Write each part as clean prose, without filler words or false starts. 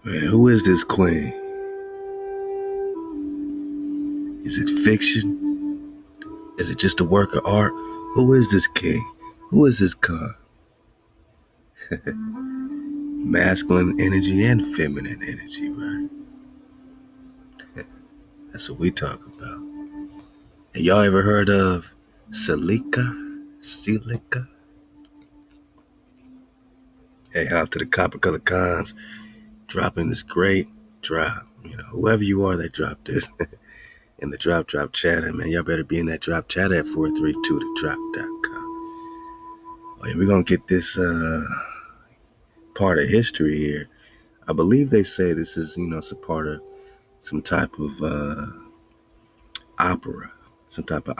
Man, who is this queen? Is it fiction? Is it just a work of art? Who is this king? Who is this god? Masculine energy and feminine energy, right? That's what we talk about. And y'all ever heard of Selika? Selika? Hey, out to the copper color cons dropping this great drop. Whoever you are that dropped this in the drop chatter, man, y'all better be in that drop chatter at 432thedrop.com. Oh, yeah, we're gonna get this part of history here. I believe they say this is, it's a part of some type of opera, some type of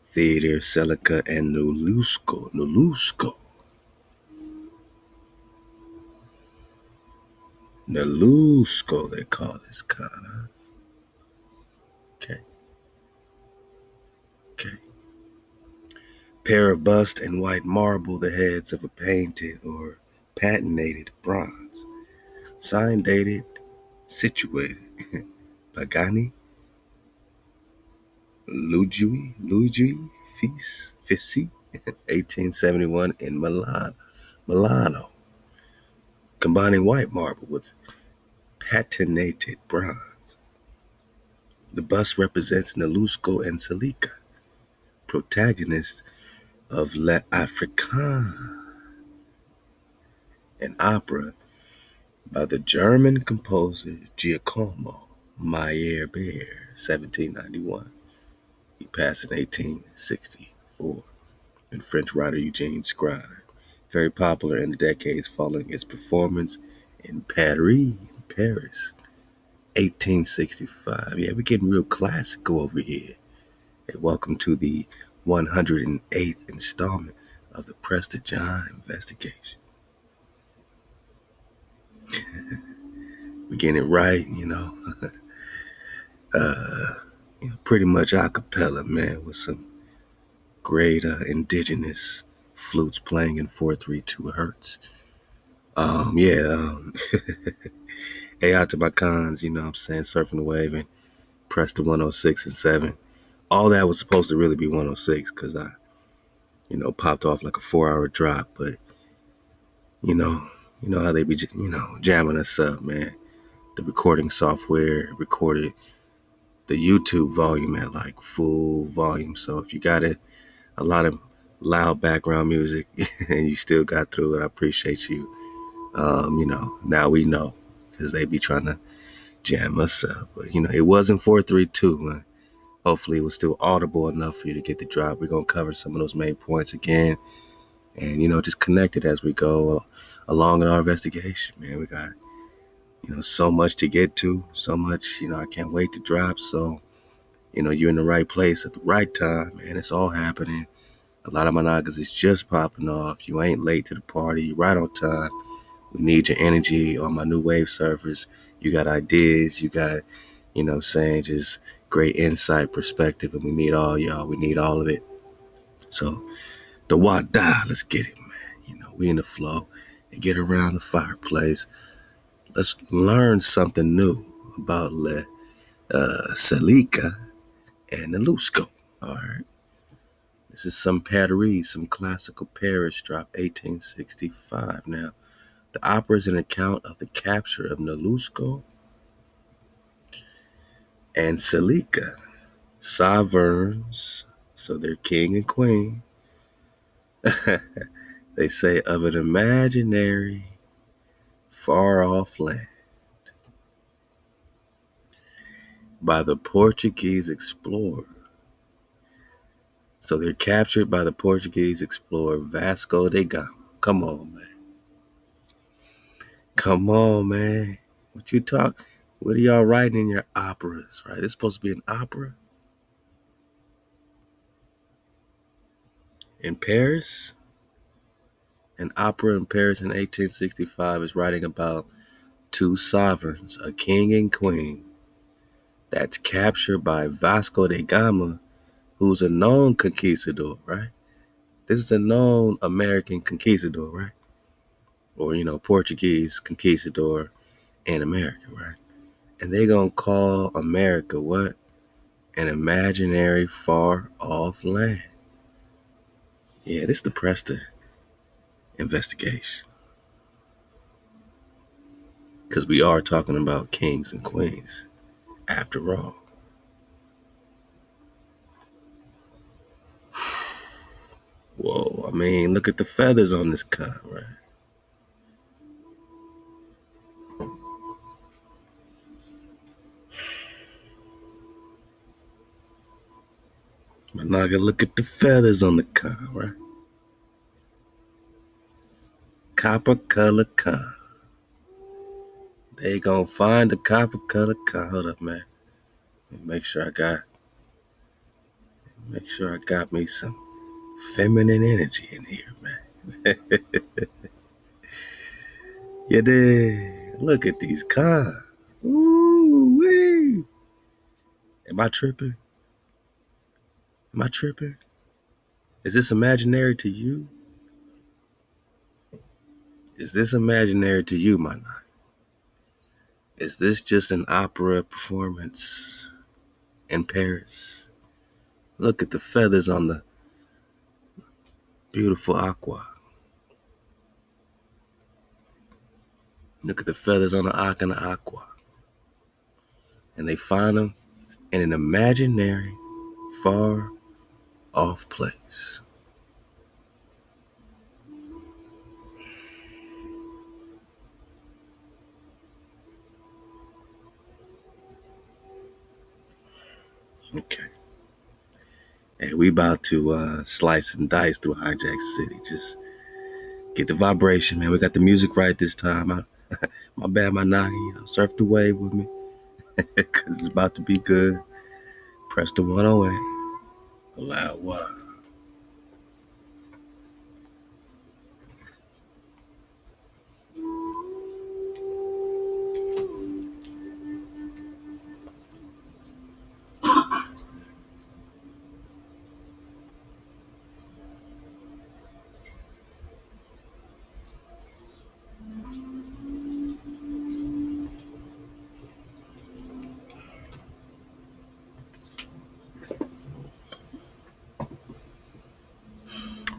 theater, Selika and Nelusko, they call this kind of. Okay. Pair of bust and white marble, the heads of a painted or patinated bronze. Sign dated, situated. Pagani, Luigi, Fissi, 1871 in Milano. Combining white marble with patinated bronze. The bust represents Nelusko and Selika, protagonists of L'Africaine, an opera by the German composer Giacomo Meyerbeer, 1791. He passed in 1864. And French writer Eugene Scribe, very popular in the decades following its performance in Paris, 1865. Yeah, we're getting real classical over here. Hey, welcome to the 108th installment of the Prester John investigation. We're getting it right, pretty much a cappella, man, with some great indigenous flutes playing in 432 hertz. Hey, out to my cons, surfing the wave and press the 106 and 7. All that was supposed to really be 106 because I, popped off like a 4-hour drop. But, you know how they be, jamming us up, man. The recording software recorded the YouTube volume at like full volume. So if you got a lot of loud background music and you still got through it, I appreciate you. Now we know because they be trying to jam us up. But, it wasn't 432. Hopefully it was still audible enough for you to get the drop. We're going to cover some of those main points again and, just connect it as we go along in our investigation, man. We got, so much to get to, so much, I can't wait to drop. So, you're in the right place at the right time, man. It's all happening. A lot of my niggas is just popping off. You ain't late to the party. You're right on time. We need your energy on my new wave surfers. You got ideas. You got, just great insight, perspective, and we need all y'all. We need all of it. So, the wada, let's get it, man. We in the flow and get around the fireplace. Let's learn something new about Selika and Nelusko. All right. This is some Paris, some classical Paris drop, 1865. Now, the opera is an account of the capture of Nelusko and Selika, sovereigns, so they're king and queen. They say of an imaginary, far-off land by the Portuguese explorer. So they're captured by the Portuguese explorer Vasco da Gama. Come on, man. Come on, man. What are y'all writing in your operas, right? It's supposed to be an opera. In Paris, an opera in Paris in 1865 is writing about two sovereigns, a king and queen, that's captured by Vasco da Gama, who's a known conquistador, right? This is a known American conquistador, right? or Portuguese conquistador in America, right? And they gonna call America what? An imaginary far off land. Yeah, this the Prester investigation. Because we are talking about kings and queens, after all. Whoa, I mean, look at the feathers on this car, right? My nigga, look at the feathers on the car, right? Copper color car. They gonna find the copper color car. Hold up, man. Make sure I got me some feminine energy in here, man. Yeah, did. Look at these cars. Ooh wee. Am I tripping? Am I tripping? Is this imaginary to you? Is this imaginary to you, my night? Is this just an opera performance in Paris? Look at the feathers on the beautiful aqua. Look at the feathers on the Ak and the aqua. And they find them in an imaginary, far off place. Okay. And we about to slice and dice through Hijack City. Just get the vibration, man. We got the music right this time. My bad, my noggin. Surf the wave with me. Because it's about to be good. Press the 108. Halal HaWah.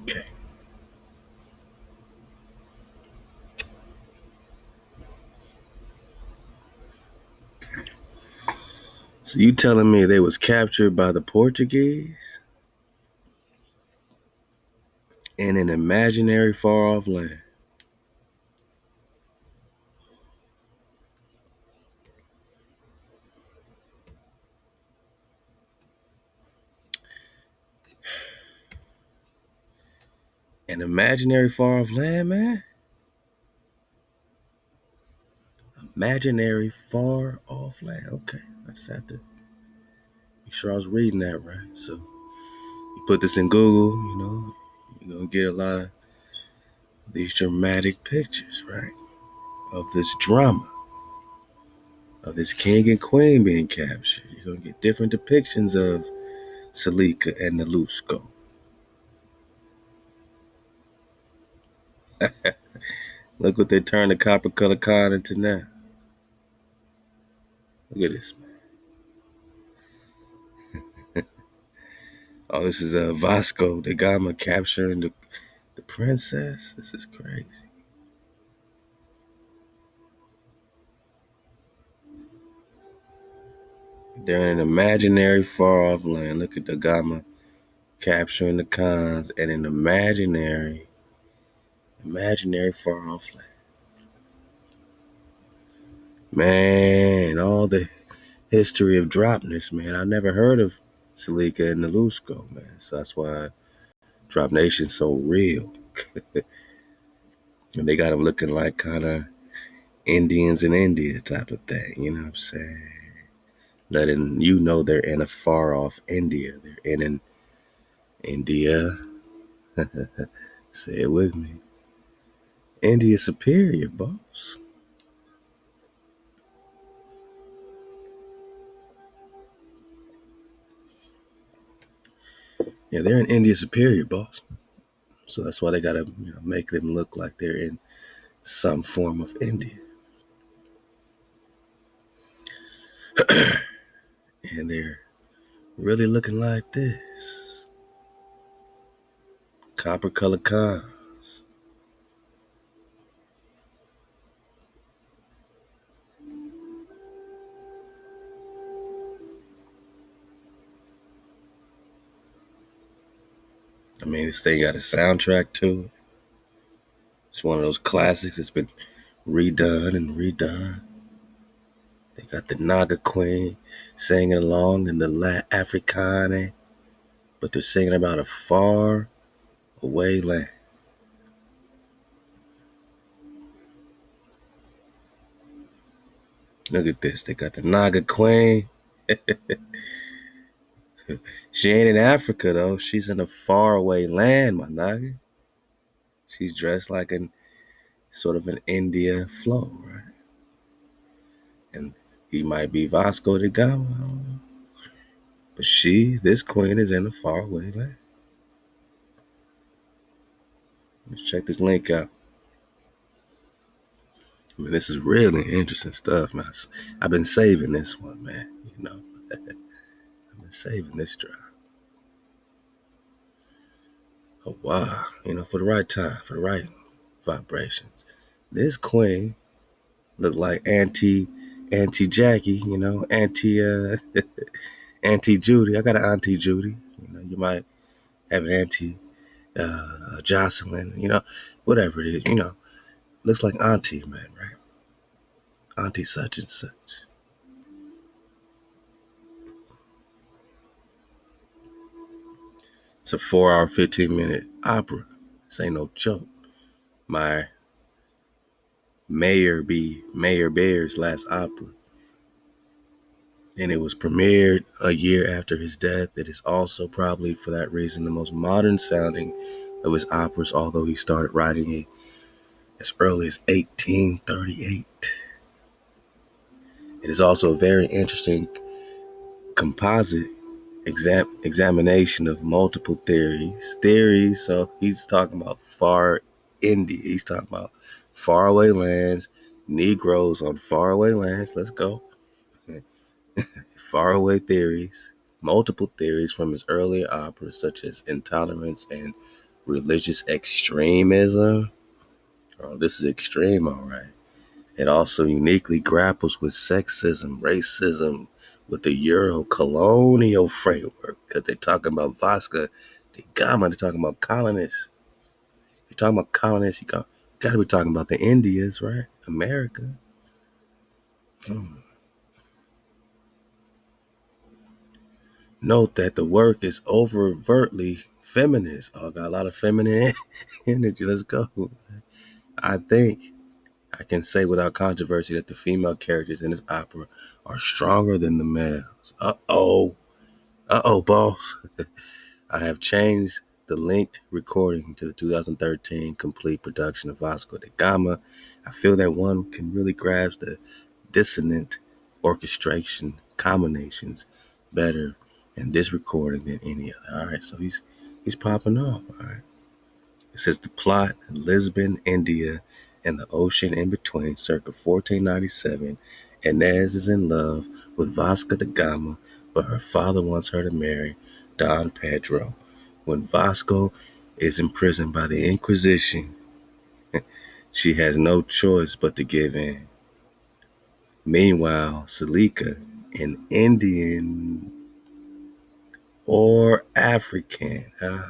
Okay. So you telling me they was captured by the Portuguese in an imaginary far off land? An imaginary far off land, man? Imaginary far off land. Okay. I just have to make sure I was reading that right. So you put this in Google, you're gonna get a lot of these dramatic pictures, right? Of this drama, of this king and queen being captured. You're gonna get different depictions of Selika and Nelusko. Look what they turned the copper color card into now. Look at this. Oh, this is Vasco the Gama capturing the princess. This is crazy. They're in an imaginary far off land. Look at the Gama capturing the cons in an imaginary far off land. Man, all the history of dropness, man. I never heard of Selika and Nelusko, man. So that's why Drop Nation's so real. And they got them looking like kind of Indians in India type of thing. You know what I'm saying? Letting you know they're in a far off India. They're in an India. Say it with me. India superior, boss. Yeah, they're in India superior, boss. So that's why they gotta make them look like they're in some form of Indian. And they're really looking like this. Copper colored cons. I mean, this thing got a soundtrack to it. It's one of those classics that's been redone and redone. They got the Naga Queen singing along in the La Africane, but they're singing about a far away land. Look at this. They got the Naga Queen. She ain't in Africa, though. She's in a faraway land, my Naga. She's dressed like an sort of an India flow, right? And he might be Vasco da Gama, I don't know. But this queen, is in a faraway land. Let's check this link out. I mean, this is really interesting stuff, man. I've been saving this one, man. I've been saving this drive. Oh, wow. For the right time, for the right vibrations. This queen looked like Auntie Jackie, Auntie Judy. I got an Auntie Judy. You might have an Auntie Jocelyn, whatever it is, looks like Auntie, man, right? Auntie such and such. It's a 4-hour, 15-minute opera. This ain't no joke. My Mayor Bear's last opera. And it was premiered a year after his death. It is also probably, for that reason, the most modern sounding of his operas, although he started writing it as early as 1838. It is also a very interesting composite examination of multiple theories. So he's talking about far India. He's talking about faraway lands, Negroes on faraway lands. Let's go. Faraway theories, multiple theories from his earlier operas, such as Intolerance and Religious Extremism. Oh, this is extreme, all right. It also uniquely grapples with sexism, racism, with the Euro-colonial framework, because they're talking about Vasco da Gama, they're talking about colonists. If you're talking about colonists, you got to be talking about the Indias, right? America. Note that the work is overtly feminist. Oh, got a lot of feminine energy. Let's go. I think I can say without controversy that the female characters in this opera are stronger than the males. Boss. I have changed the linked recording to the 2013 complete production of Vasco da Gama. I feel that one can really grasp the dissonant orchestration combinations better in this recording than any other. All right, so he's popping off. All right. It says the plot: Lisbon, India, and the ocean in between, circa 1497. Inez is in love with Vasco da Gama, but her father wants her to marry Don Pedro. When Vasco is imprisoned by the Inquisition, she has no choice but to give in. Meanwhile, Selika, an Indian or African, huh?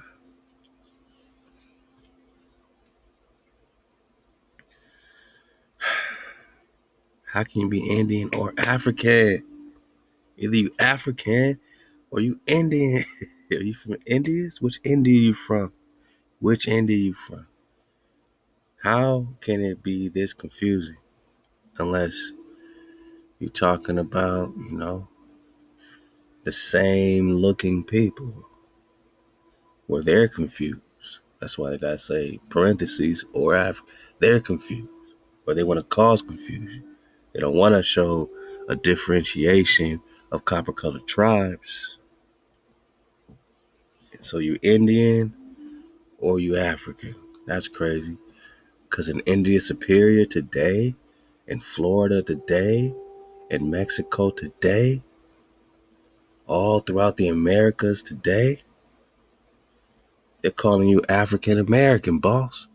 How can you be Indian or African? Either you African or you Indian. Are you from Indians? Which India you from? Which India you from? How can it be this confusing? Unless you're talking about, the same looking people where they're confused. That's why they gotta say parentheses or they're confused, or they want to cause confusion. They don't want to show a differentiation of copper colored tribes. So you Indian or you African. That's crazy. Because in India Superior today, in Florida today, in Mexico today, all throughout the Americas today, they're calling you African American, boss.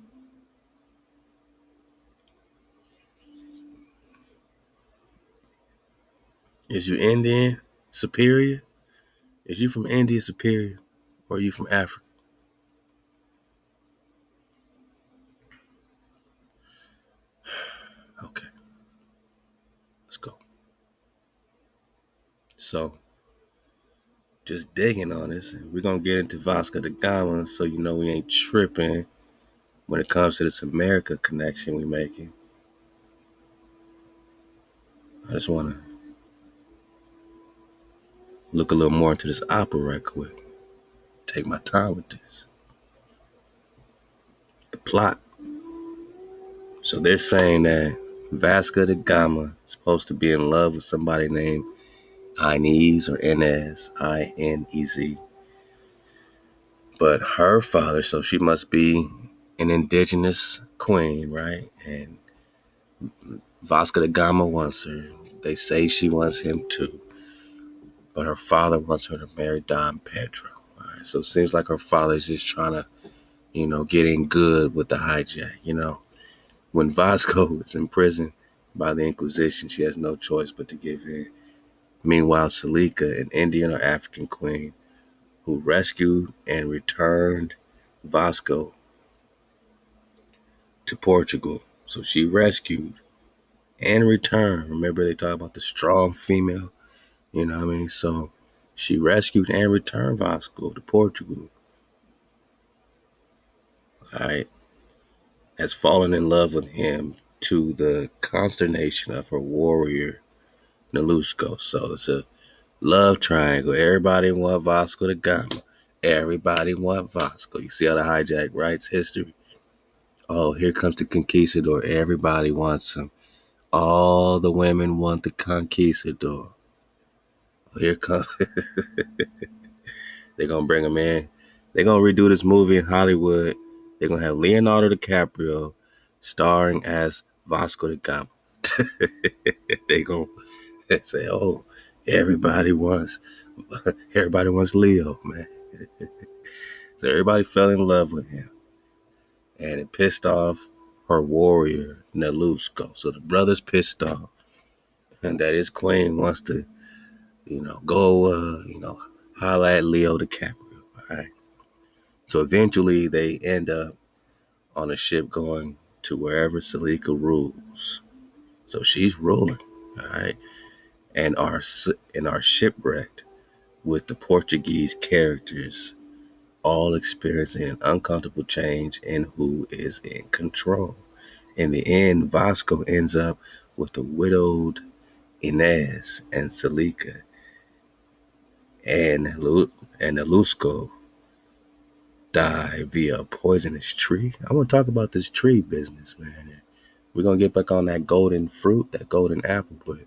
Is you Indian Superior? Is you from India Superior? Or are you from Africa? Okay, let's go. So, just digging on this, and we're going to get into Vasco da Gama so you know we ain't tripping when it comes to this America connection we making. I just want to look a little more into this opera right quick. Take my time with this. The plot. So they're saying that Vasco da Gama is supposed to be in love with somebody named Inez or Inez, Inez. But her father, so she must be an indigenous queen, right? And Vasco da Gama wants her. They say she wants him too. But her father wants her to marry Don Pedro. All right? So it seems like her father's just trying to, get in good with the hijack. When Vasco is in prison by the Inquisition, she has no choice but to give in. Meanwhile, Selika, an Indian or African queen who rescued and returned Vasco to Portugal. So she rescued and returned. Remember, they talk about the strong female, you know what I mean? So she rescued and returned Vasco to Portugal. All right. Has fallen in love with him to the consternation of her warrior, Nelusko. So it's a love triangle. Everybody want Vasco da Gama. Everybody want Vasco. You see how the hijack writes history? Oh, here comes the conquistador. Everybody wants him. All the women want the conquistador. Here comes. They're gonna bring him in. They're gonna redo this movie in Hollywood. They're gonna have Leonardo DiCaprio starring as Vasco da Gama. They gonna say, "Oh, everybody wants, everybody wants Leo, man." So everybody fell in love with him, and it pissed off her warrior Nelusko. So the brother's pissed off, and that his queen wants to, go, holla at Leo DiCaprio. All right. So eventually they end up on a ship going to wherever Selika rules. So she's ruling, all right, and are shipwrecked with the Portuguese characters all experiencing an uncomfortable change in who is in control. In the end, Vasco ends up with the widowed Inez and Selika, and Nelusko die via a poisonous tree. I want to talk about this tree business, man. We're going to get back on that golden fruit, that golden apple. But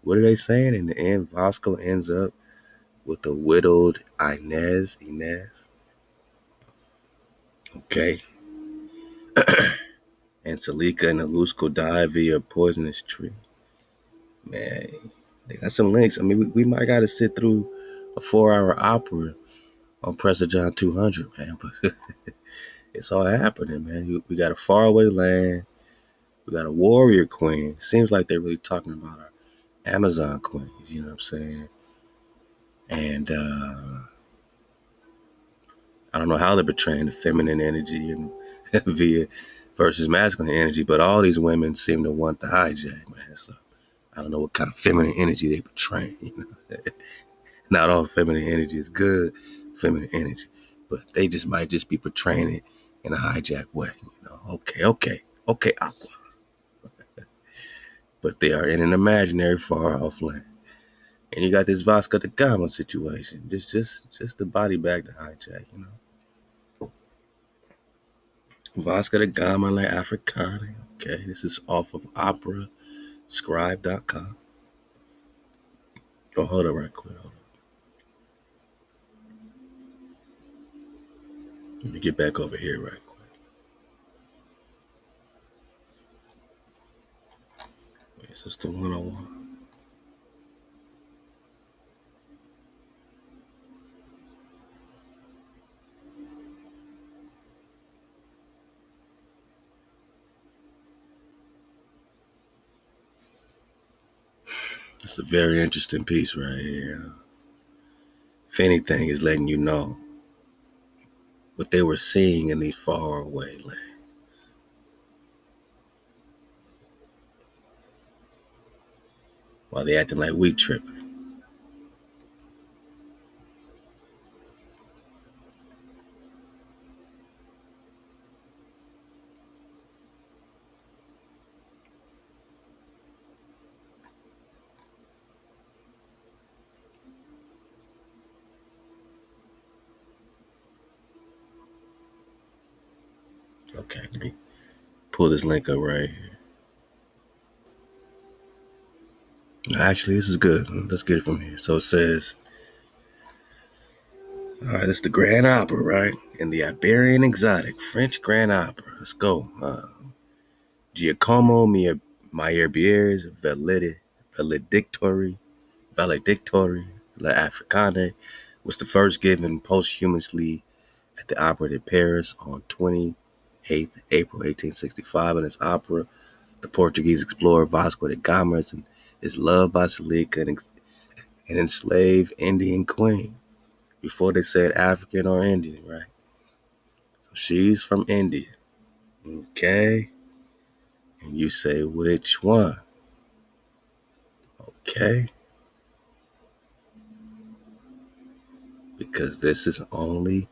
what are they saying? In the end, Vasco ends up with the widowed Inez. Okay. And Selika and Nelusko die via a poisonous tree. Man, they got some links. I mean, we might got to sit through a 4-hour opera on Prester John 200, man. But it's all happening, man. We got a faraway land. We got a warrior queen. Seems like they're really talking about our Amazon queens, you know what I'm saying? And I don't know how they're portraying the feminine energy and via versus masculine energy, but all these women seem to want the hijack, man. So I don't know what kind of feminine energy they portray. Not all feminine energy is good feminine energy, but they just might just be portraying it in a hijack way. Okay, Aqua. But they are in an imaginary far off land. And you got this Vasco da Gama situation. Just the body bag to hijack, Vasco da Gama La Africana. Okay, this is off of operascribe.com. Oh, hold on right quick. Hold on. Let me get back over here right quick. Is this the 101? It's a very interesting piece right here. If anything, is letting you know what they were seeing in these far away lands. While they acting like we tripping. Okay, let me pull this link up right here. Actually, this is good. Let's get it from here. So it says, all right, this is the Grand Opera, right? And the Iberian Exotic French Grand Opera. Let's go. Giacomo Meyerbeer's Valedictory La Africane was the first given posthumously at the Opera de Paris on 28th April 1865. In his opera, the Portuguese explorer Vasco da Gama is loved by Selika, an enslaved Indian queen. Before they said African or Indian, right? So she's from India. Okay. And you say, which one? Okay. Because this is only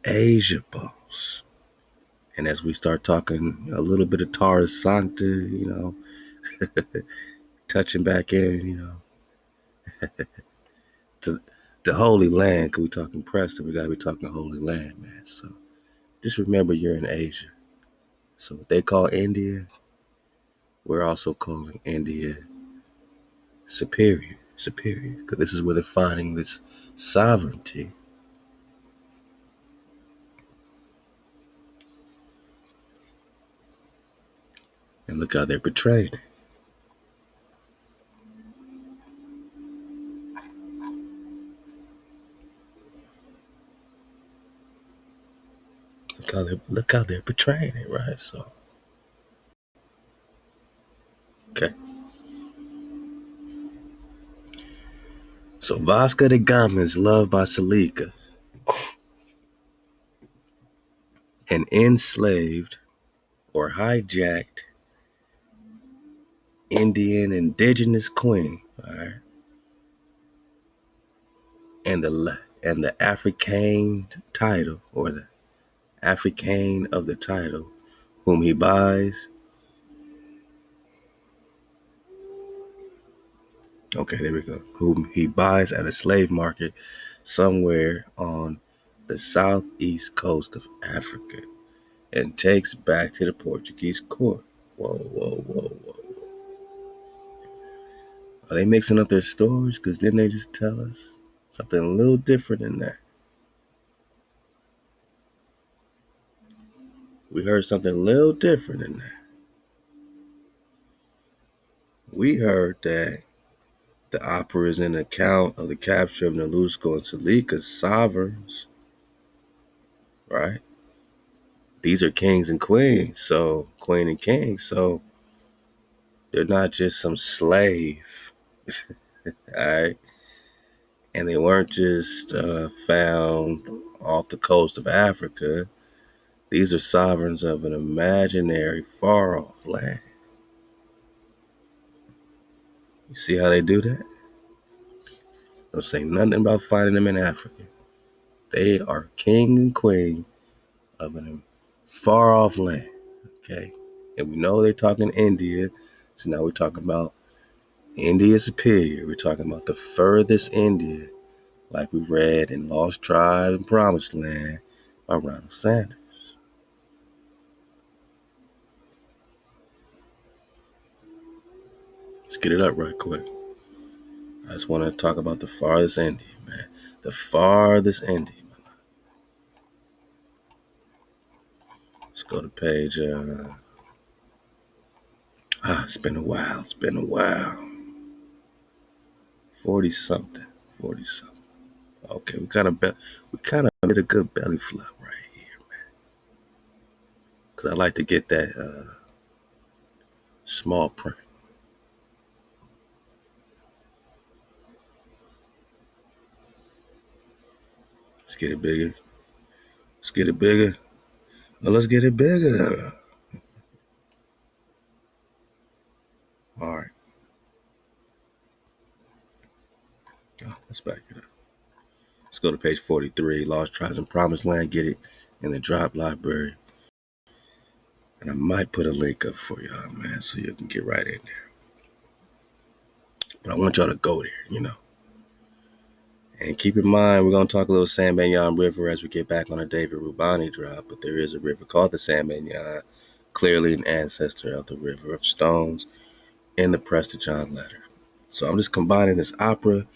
Asia, boss. And as we start talking a little bit of Taurus Sancta, touching back in, to the Holy Land, because we talking Prester, we got to be talking Holy Land, man. So just remember you're in Asia. So what they call India, we're also calling India superior, because this is where they're finding this sovereignty. And look how they're portrayed. Look how they're portraying it, right? So, okay. So Vasco da Gama is loved by Selika, an enslaved or hijacked Indian indigenous queen, all right? And the African title, or the African of the title, whom he buys. Okay, there we go. Whom he buys at a slave market somewhere on the southeast coast of Africa and takes back to the Portuguese court. Whoa, whoa, whoa, whoa. Are they mixing up their stories? Because didn't they just tell us something a little different than that? We heard something a little different than that. We heard that the opera is an account of the capture of Nelusko and Selika's sovereigns, right? These are kings and queens, so queen and king, so they're not just some slave, all right? And they weren't just found off the coast of Africa. These are sovereigns of an imaginary, far-off land. You see how they do that? Don't say nothing about finding them in Africa. They are king and queen of a far-off land, okay? And we know they're talking India, so now we're talking about India superior. We're talking about the furthest India, like we read in Lost Tribe and Promised Land by Ronald Sanders. Let's get it up right quick. I just want to talk about the farthest India, man. The farthest India. Let's go to page It's been a while. It's been a while. 40 something. 40 something. Okay, we kind of did a good belly flop right here, man. Cause I like to get that small print. Let's get it bigger. Let's get it bigger. Well, let's get it bigger. All right. Oh, let's back it up. Let's go to page 43. Lost Tribes and Promised Land. Get it in the drop library. And I might put a link up for y'all, man, so you can get right in there. But I want y'all to go there. And keep in mind, we're going to talk a little San Benyon River as we get back on a David Rubani drop. But there is a river called the San Benyon, clearly an ancestor of the River of Stones in the Prester John letter. So I'm just combining this opera,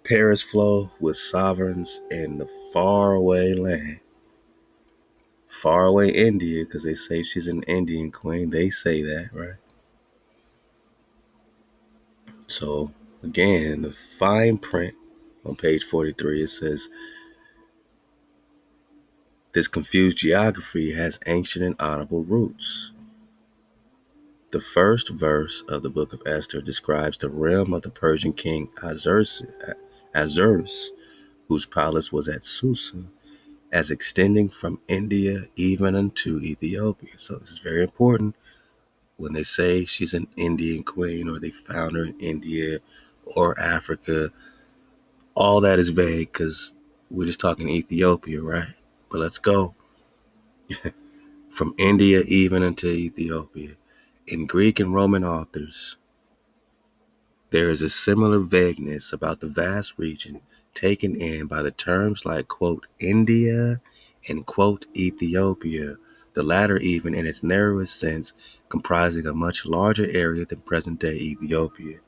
Paris flow with sovereigns in the faraway land. Faraway India, because they say she's an Indian queen. They say that, right? So, again, in the fine print on page 43, it says, this confused geography has ancient and honorable roots. The first verse of the book of Esther describes the realm of the Persian king Ahasuerus, whose palace was at Susa, as extending from India even unto Ethiopia. So this is very important. When they say she's an Indian queen or they found her in India or Africa, all that is vague because we're just talking Ethiopia, right? But let's go. From India even unto Ethiopia. In Greek and Roman authors, there is a similar vagueness about the vast region taken in by the terms like, quote, India and, quote, Ethiopia, the latter even in its narrowest sense comprising a much larger area than present-day Ethiopia.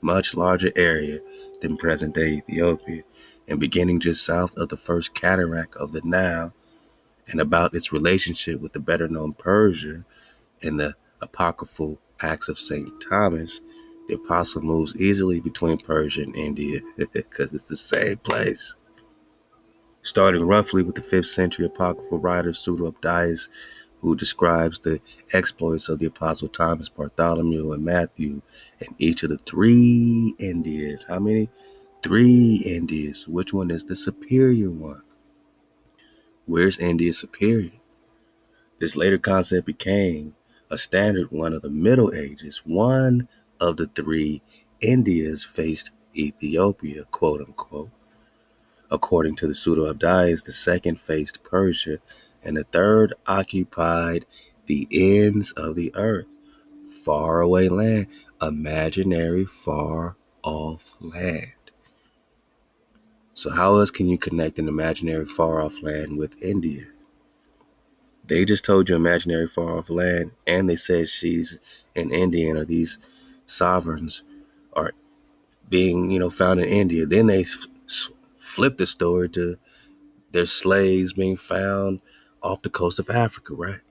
Much larger area than present-day Ethiopia, and beginning just south of the first cataract of the Nile, and about its relationship with the better-known Persia in the apocryphal Acts of St. Thomas. The apostle moves easily between Persia and India because it's the same place. Starting roughly with the 5th century apocryphal writer Pseudo-Abdias, who describes the exploits of the apostle Thomas, Bartholomew, and Matthew in each of the 3 Indias. How many? 3 Indias. Which one is the superior one? Where's India superior? This later concept became a standard one of the Middle Ages. One of the 3 Indias faced Ethiopia, quote unquote. According to the Pseudo-Abdias, the second faced Persia, and the third occupied the ends of the earth. Far away land, imaginary far off land. So how else can you connect an imaginary far off land with India? They just told you imaginary far off land, and they said she's an Indian, or these sovereigns are being, found in India. Then they flipped the story to their slaves being found off the coast of Africa, right?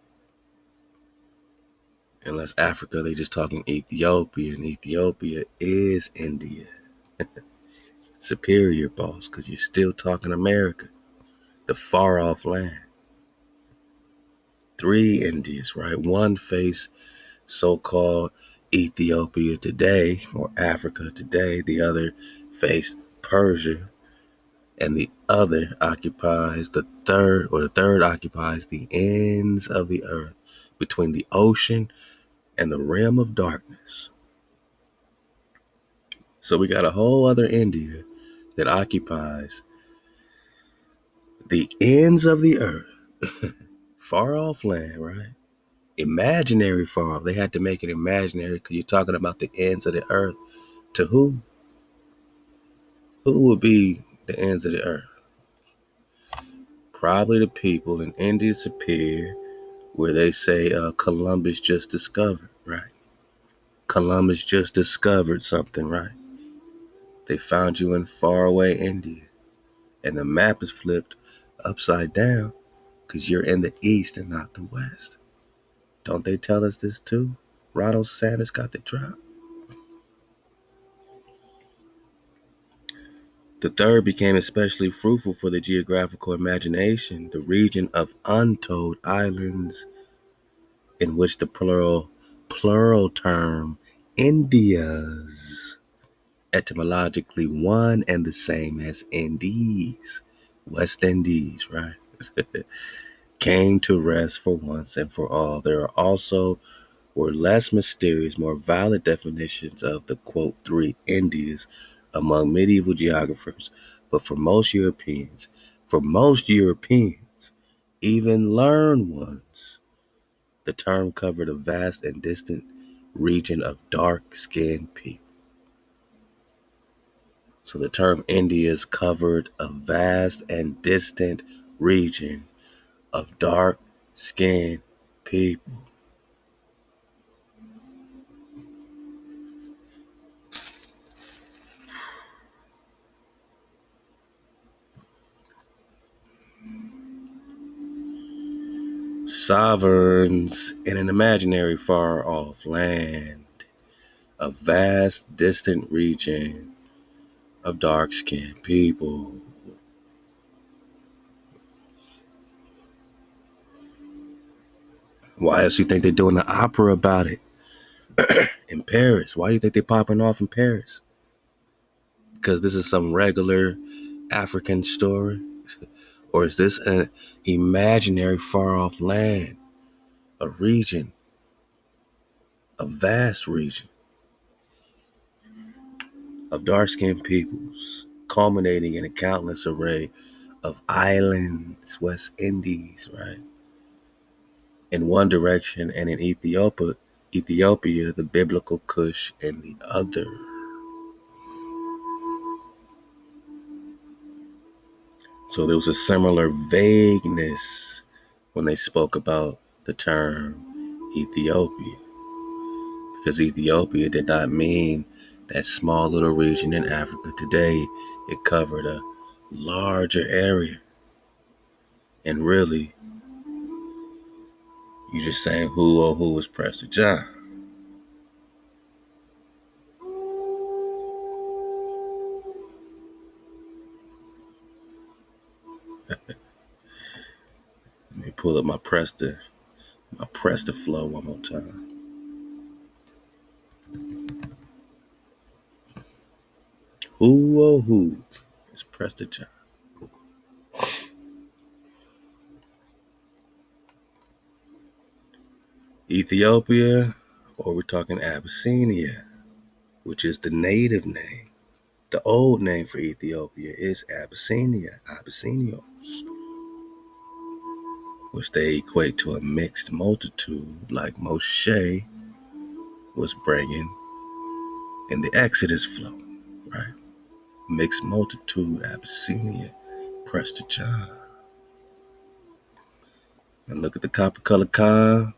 Unless Africa, they just talking Ethiopia, and Ethiopia is India. Superior, boss, because you're still talking America, the far off land. 3 Indias, right? One face so-called Ethiopia today, or Africa today. The other face Persia, and the third occupies the ends of the earth between the ocean and the realm of darkness. So we got a whole other India that occupies the ends of the earth. Far off land, right? Imaginary far off. They had to make it imaginary because you're talking about the ends of the earth. To who? Who would be the ends of the earth? Probably the people in India Superior, where they say Columbus just discovered, right? Columbus just discovered something, right? They found you in faraway India, and the map is flipped upside down because you're in the east and not the west. Don't they tell us this too? Ronald Sanders got the drop. The third became especially fruitful for the geographical imagination, the region of untold islands, in which the plural term Indias, etymologically one and the same as Indies, West Indies, right? Came to rest for once and for all. There are also were less mysterious, more valid definitions of the quote three Indias among medieval geographers, but for most Europeans, even learned ones, the term covered a vast and distant region of dark-skinned people. So the term Indias covered a vast and distant region of dark-skinned people. Sovereigns in an imaginary far-off land, a vast, distant region of dark-skinned people. Why else you think they're doing an opera about it in Paris? Why do you think they're popping off in Paris? Because this is some regular African story? Or is this an imaginary far-off land, a region, a vast region of dark-skinned peoples, culminating in a countless array of islands, West Indies, right? In one direction, and in Ethiopia, the biblical Kush in the other. So there was a similar vagueness when they spoke about the term Ethiopia, because Ethiopia did not mean that small little region in Africa. Today, it covered a larger area. And really, you just saying who or who was Prester John. Let me pull up my Prester flow one more time. Who or who is Prester John? Ethiopia, or we're talking Abyssinia, which is the native name. The old name for Ethiopia is Abyssinia, Abyssinios, which they equate to a mixed multitude like Moshe was bringing in the Exodus flow, right? Mixed multitude, Abyssinia, Prester John. And look at the copper color Khan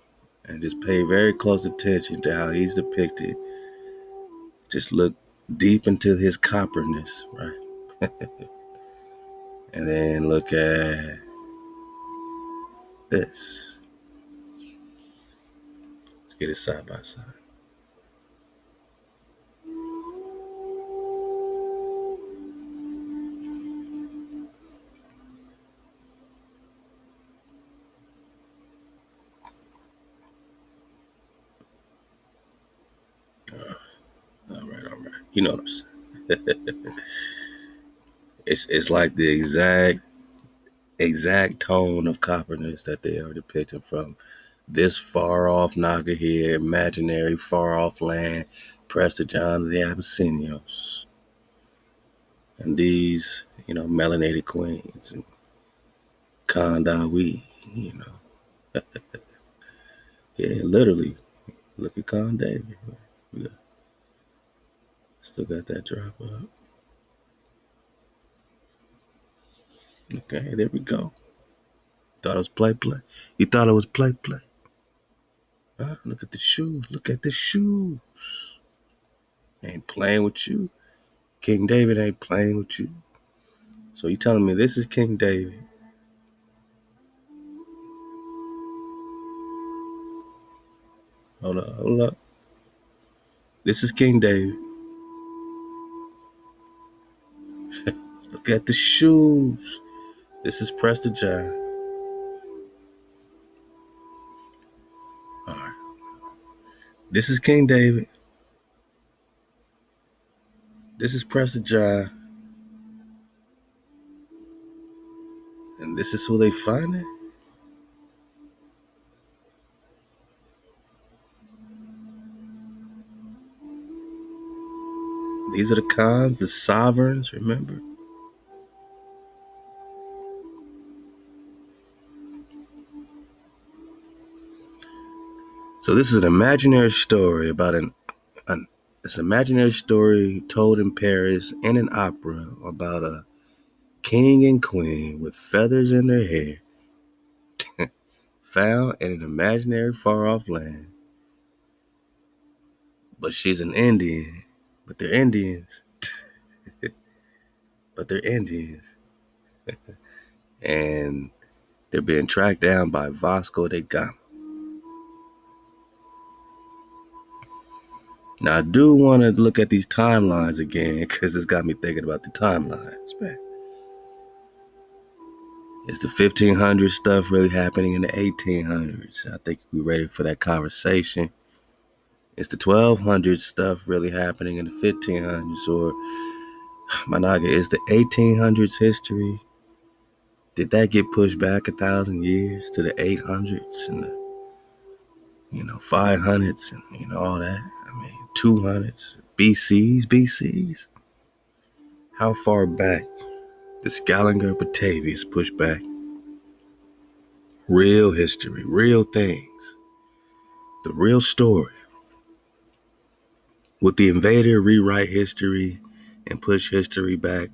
and just pay very close attention to how he's depicted. Just look deep into his copperness, right? And then look at this. Let's get it side by side. All right. You know what I'm saying? It's like the exact tone of copperness that they are depicting from this far off Naga here, imaginary far off land, Prester John of the Abyssinios. And these, melanated queens and Kondawi, you know. Yeah, literally. Look at Con David. Still got that drop up. Okay, there we go. Thought it was play. You thought it was play. Huh? Look at the shoes. Look at the shoes. Ain't playing with you. King David ain't playing with you. So you telling me this is King David? Hold up. This is King David. Look at the shoes. This is Prester John. All right. This is King David. This is Prester John. And this is who they finding. These are the Khans, the sovereigns, remember? So this is an imaginary story about it's an imaginary story told in Paris in an opera about a king and queen with feathers in their hair found in an imaginary far-off land. But she's an Indian. But they're Indians. But they're Indians. And they're being tracked down by Vasco da Gama. Now, I do want to look at these timelines again because it's got me thinking about the timelines, man. Is the 1500s stuff really happening in the 1800s? I think we're ready for that conversation. Is the 1200s stuff really happening in the 1500s? Or, Managa, is the 1800s history? Did that get pushed back 1,000 years to the 800s and the 500s and all that? I mean, 200s, BCs. How far back did Scaliger Batavius push back? Real history, real things, the real story. Would the invader rewrite history and push history back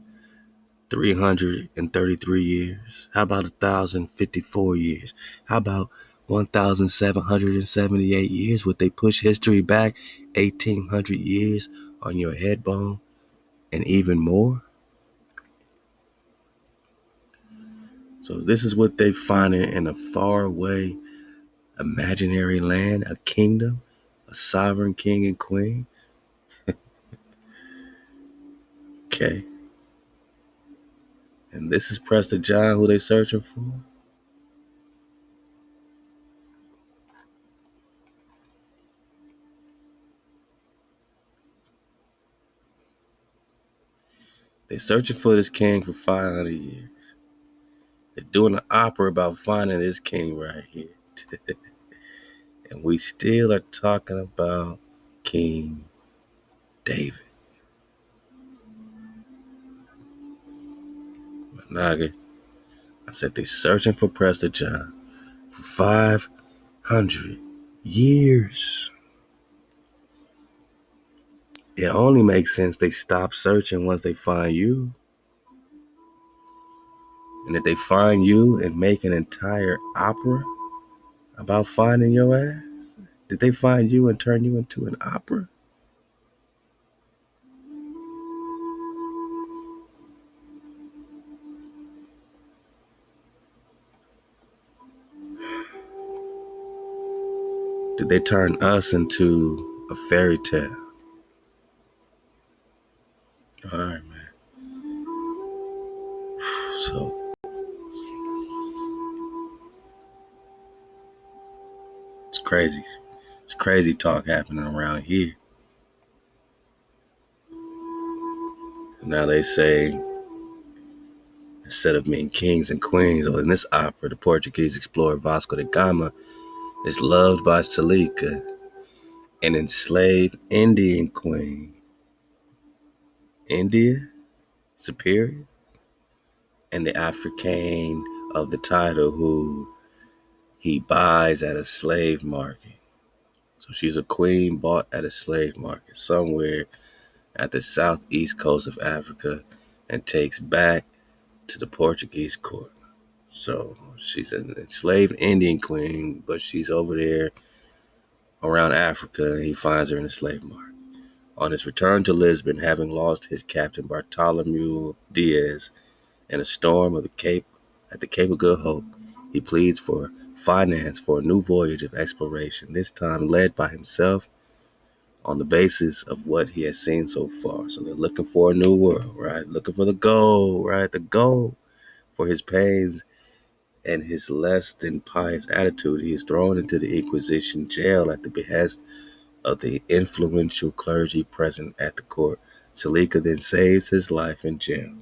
333 years? How about 1,054 years? How about 1,778 years? Would they push history back 1,800 years on your head bone and even more? So this is what they find in a faraway imaginary land, a kingdom, a sovereign king and queen. Okay. And this is Prester John, who they searching for. They searching for this king for 500 years. They're doing an opera about finding this king right here. And we still are talking about King David. Managa, I said they searching for Prester John for 500 years. It only makes sense they stop searching once they find you. And if they find you and make an entire opera about finding your ass, did they find you and turn you into an opera? Did they turn us into a fairy tale? All right, man. So it's crazy. It's crazy talk happening around here. Now they say, instead of being kings and queens, or in this opera, the Portuguese explorer Vasco da Gama is loved by Selika, an enslaved Indian queen. India, superior, and the African of the title who he buys at a slave market. So she's a queen bought at a slave market somewhere at the southeast coast of Africa and takes back to the Portuguese court. So she's an enslaved Indian queen, but she's over there around Africa, and he finds her in a slave market. On his return to Lisbon, having lost his captain Bartholomew Diaz in a storm of the Cape at the Cape of Good Hope, he pleads for finance for a new voyage of exploration, this time led by himself, on the basis of what he has seen so far. So they're looking for a new world, right? Looking for the goal, right? The goal for his pains and his less than pious attitude. He is thrown into the Inquisition jail at the behest of the influential clergy present at the court. Selika then saves his life in jail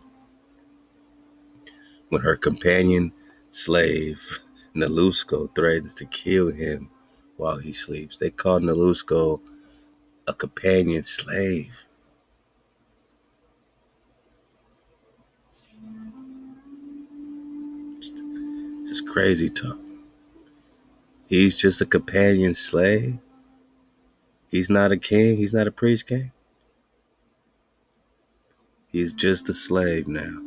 when her companion slave, Nelusko, threatens to kill him while he sleeps. They call Nelusko a companion slave. This is crazy talk. He's just a companion slave. He's not a king. He's not a priest king. He's just a slave now.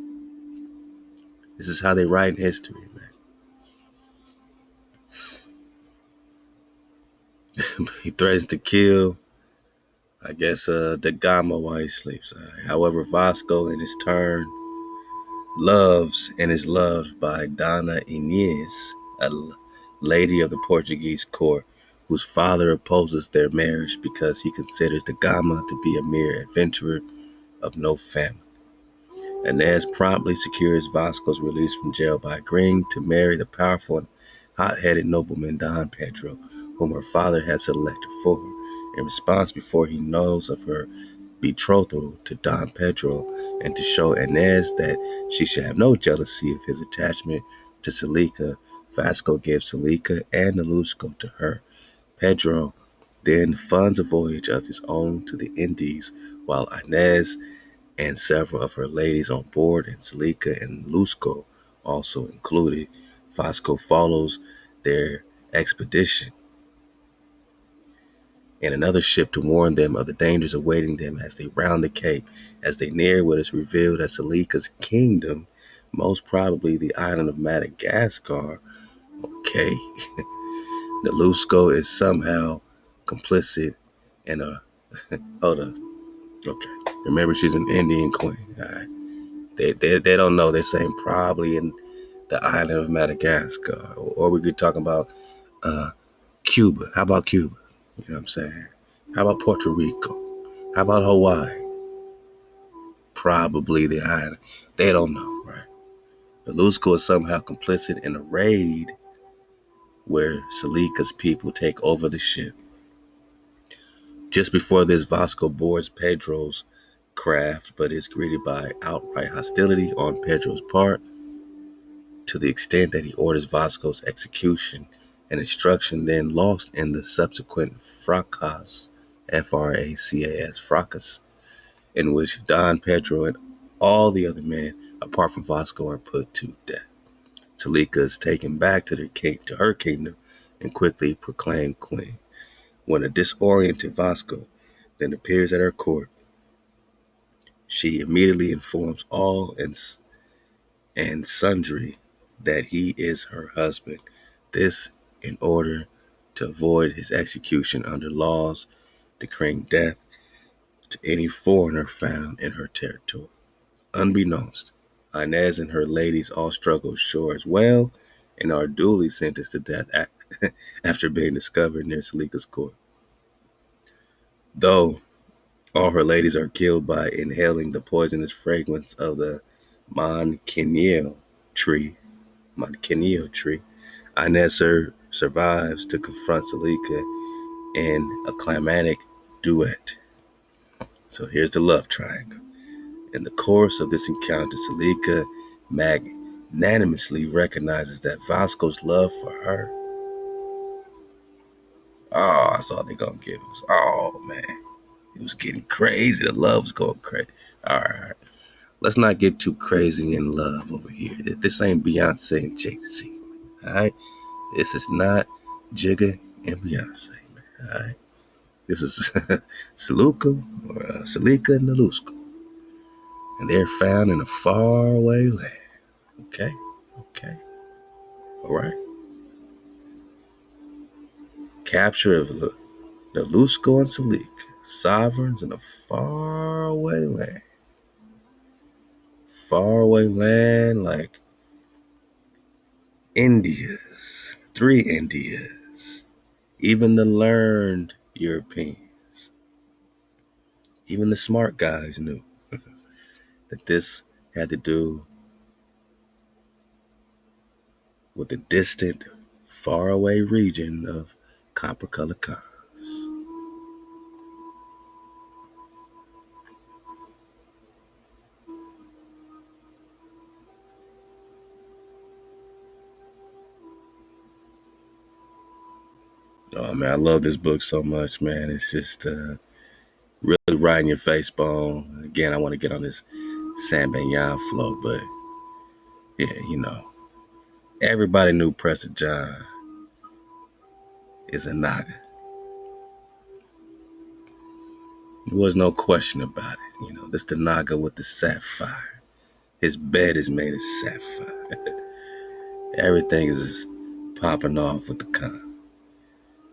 This is how they write in history, man. He threatens to kill, I guess, the Gama while he sleeps. However, Vasco, in his turn, loves and is loved by Dona Inez, a lady of the Portuguese court, whose father opposes their marriage because he considers the Gama to be a mere adventurer of no family. Inez promptly secures Vasco's release from jail by agreeing to marry the powerful and hot-headed nobleman Don Pedro, whom her father had selected for her. In response, before he knows of her betrothal to Don Pedro, and to show Inez that she should have no jealousy of his attachment to Selika, Vasco gives Selika and Nelusko to her. Pedro then funds a voyage of his own to the Indies, while Inez and several of her ladies on board, and Selika and Nelusko also included. Vasco follows their expedition in another ship to warn them of the dangers awaiting them as they round the Cape. As they near what is revealed as Selika's kingdom, most probably the island of Madagascar. Okay, Nelusko is somehow complicit in a. Hold up. Okay, remember she's an Indian queen. All right. They don't know. They're saying probably in the island of Madagascar, or we could talk about uh, Cuba. How about Cuba? You know what I'm saying? How about Puerto Rico? How about Hawaii? Probably the island. They don't know, right? Nelusko is somehow complicit in a raid where Selika's people take over the ship. Just before this, Vasco boards Pedro's craft, but is greeted by outright hostility on Pedro's part, to the extent that he orders Vasco's execution, an instruction then lost in the subsequent fracas, Fracas, fracas, in which Don Pedro and all the other men, apart from Vasco, are put to death. Selika is taken back to her kingdom and quickly proclaimed queen. When a disoriented Vasco then appears at her court, she immediately informs all and sundry that he is her husband. This in order to avoid his execution under laws decreeing death to any foreigner found in her territory. Unbeknownst, Inez and her ladies all struggle ashore as well and are duly sentenced to death after being discovered near Selika's court. Though all her ladies are killed by inhaling the poisonous fragrance of the Manquineo tree. Inez survives to confront Selika in a climatic duet. So here's the love triangle. In the course of this encounter, Selika magnanimously recognizes that Vasco's love for her. Oh, that's all they're gonna give us. Oh man, it was getting crazy. The love was going crazy. All right, let's not get too crazy in love over here. This ain't Beyonce and Jay-Z. All right, this is not Jigga and Beyonce. Man. All right, this is Selika and Nelusko, and they're found in a faraway land. Okay, okay, all right. Capture of Nelusko and Selika, sovereigns in a faraway land. Faraway land like Indias, three Indias, even the learned Europeans. Even the smart guys knew that this had to do with the distant, faraway region of copper-colored cars. Oh man, I love this book so much, man. It's just really riding your face bone. Again, I want to get on this San Benyan flow, but yeah, everybody knew Prester John is a Naga. There was no question about it. This the Naga with the sapphire. His bed is made of sapphire. Everything is popping off with the con.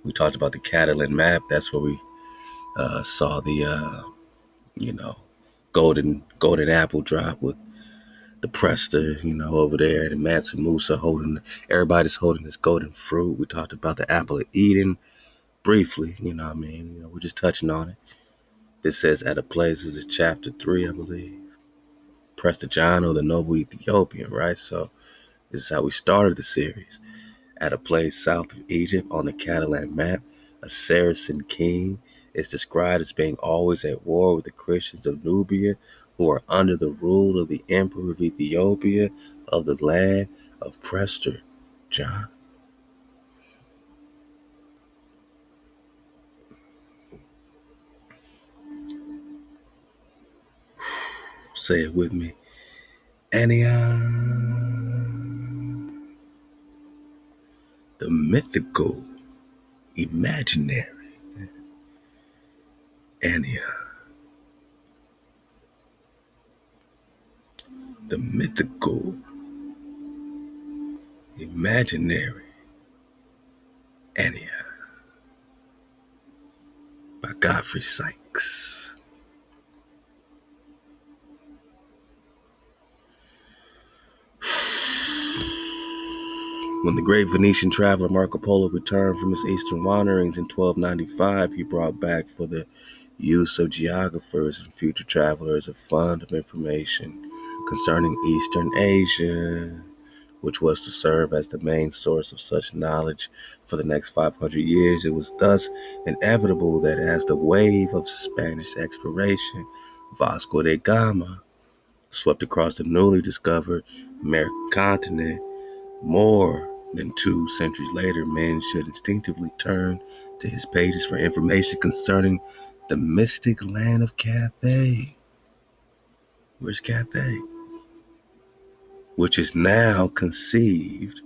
We talked about the Catalan map. That's where we saw the you know golden apple drop with the Prester, over there, the Mansa Musa everybody's holding this golden fruit. We talked about the apple of Eden briefly, what I mean? We're just touching on it. This says at a place, this is chapter 3, I believe. Prester John, the noble Ethiopian, right? So this is how we started the series. At a place south of Egypt on the Catalan map, a Saracen king is described as being always at war with the Christians of Nubia, who are under the rule of the emperor of Ethiopia of the land of Prester John. Say it with me. Anion. The mythical, imaginary Anion. The mythical, imaginary Anion by Godfrey Sykes. When the great Venetian traveler Marco Polo returned from his eastern wanderings in 1295, he brought back for the use of geographers and future travelers a fund of information concerning Eastern Asia, which was to serve as the main source of such knowledge for the next 500 years. It was thus inevitable that as the wave of Spanish exploration, Vasco da Gama, swept across the newly discovered American continent, more than 2 centuries later, men should instinctively turn to his pages for information concerning the mystic land of Cathay. Where's Cathay? Which is now conceived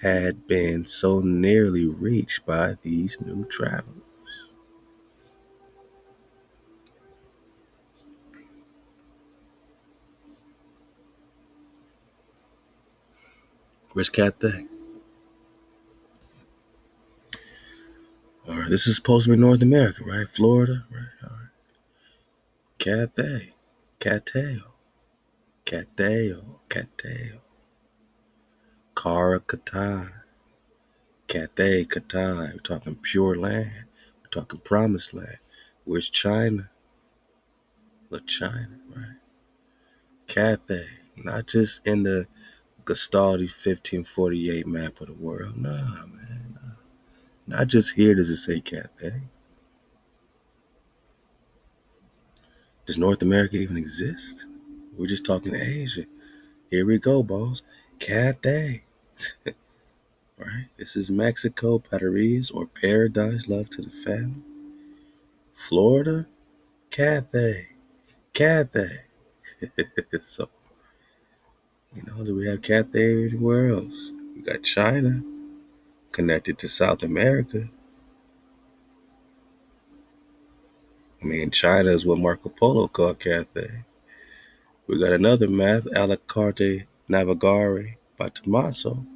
had been so nearly reached by these new travelers. Where's Cathay? All right, this is supposed to be North America, right? Florida, right? All right. Cathay. Cateo. Cateo. Cateo. Karakatai. Cathay, Katai. We're talking pure land. We're talking promised land. Where's China? Look, China, right? Cathay. Not just in the Gastaldi 1548 map of the world. Nah, man. Nah. Not just here does it say Cathay. Does North America even exist? We're just talking Asia. Here we go, boss. Cathay. Right? This is Mexico, Paris, or Paradise, love to the family. Florida, Cathay. Cathay. So, do we have Cathay anywhere else? We got China connected to South America. I mean, China is what Marco Polo called Cathay. We got another map, A la Carte Navigare by Tommaso.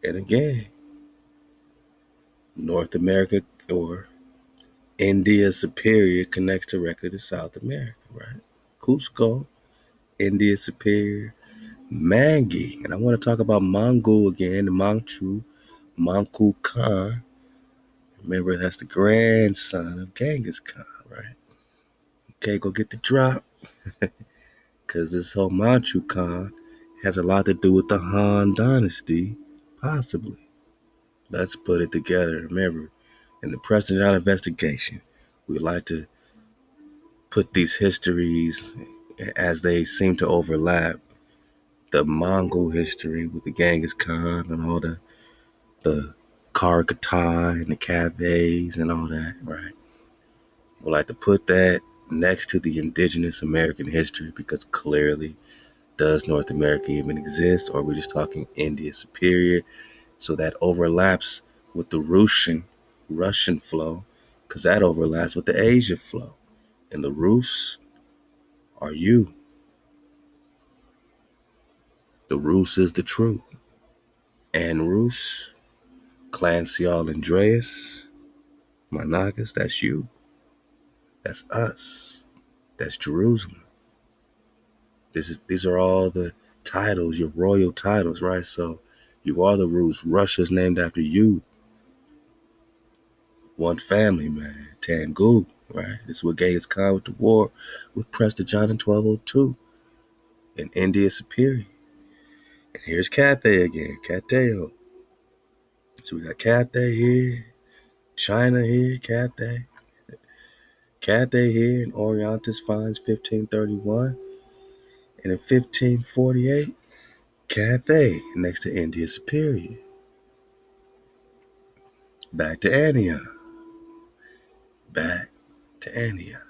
And again, North America or India Superior connects directly to South America, right? Cusco, India Superior, Mangi. And I want to talk about Mongol again, the Manchu Khan. Remember, that's the grandson of Genghis Khan, right? Okay, go get the drop. Because this whole Manchu Khan has a lot to do with the Han Dynasty, possibly. Let's put it together. Remember, in the Prester investigation, we like to put these histories as they seem to overlap. The Mongol history with the Genghis Khan and all the Karakatai and the Cathays and all that, right? We like to put that next to the indigenous American history because clearly, does North America even exist, or are we just talking India superior? So that overlaps with the Russian flow, because that overlaps with the Asia flow. And the Rus are you. The Rus is the truth. And Rus, Clan Cial Andreas, Monagas, that's you. That's us. That's Jerusalem. These are all the titles, your royal titles, right? So you are the Rus. Russia's named after you. One family, man. Tangu, right? This is what Genghis Khan with the war with Prester John in 1202 in India Superior. And here's Cathay again, Cathayo. So we got Cathay here, China here, Cathay here in Orientis finds 1531. And in 1548, Cathay next to India Superior. Back to Antioch. Back to Antioch.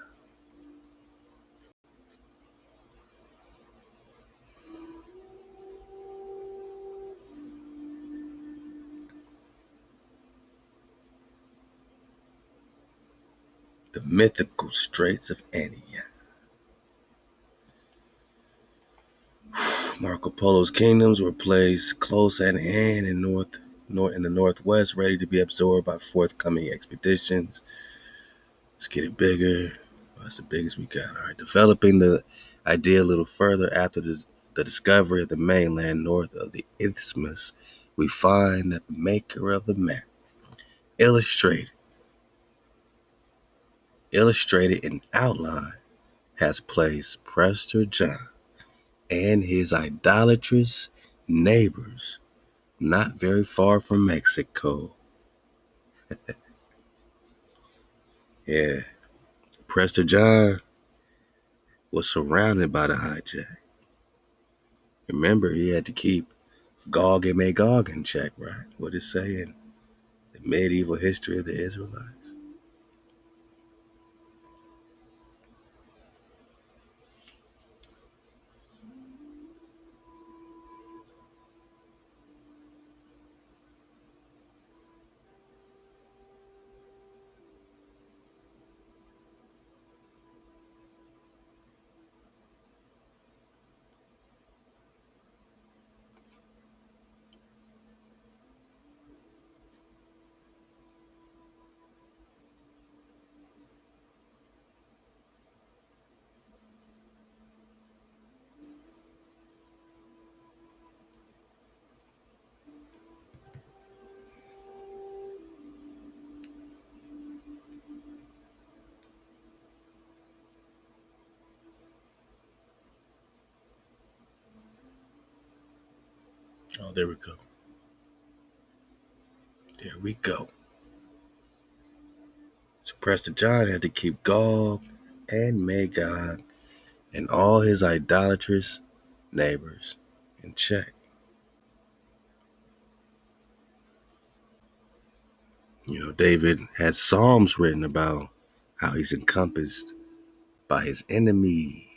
The mythical Straits of Antioch. Marco Polo's kingdoms were placed close at hand in the northwest, ready to be absorbed by forthcoming expeditions. Let's get it bigger. That's the biggest we got. All right, developing the idea a little further after the discovery of the mainland north of the isthmus, we find that the maker of the map illustrated in outline has placed Prester John and his idolatrous neighbors not very far from Mexico. Yeah, Prester John was surrounded by the hijack. Remember, he had to keep Gog and Magog in check, right? What it say in the medieval history of the Israelites. Oh, there we go. There we go. So Prester John had to keep Gog and Magog and all his idolatrous neighbors in check. You know, David has Psalms written about how he's encompassed by his enemies.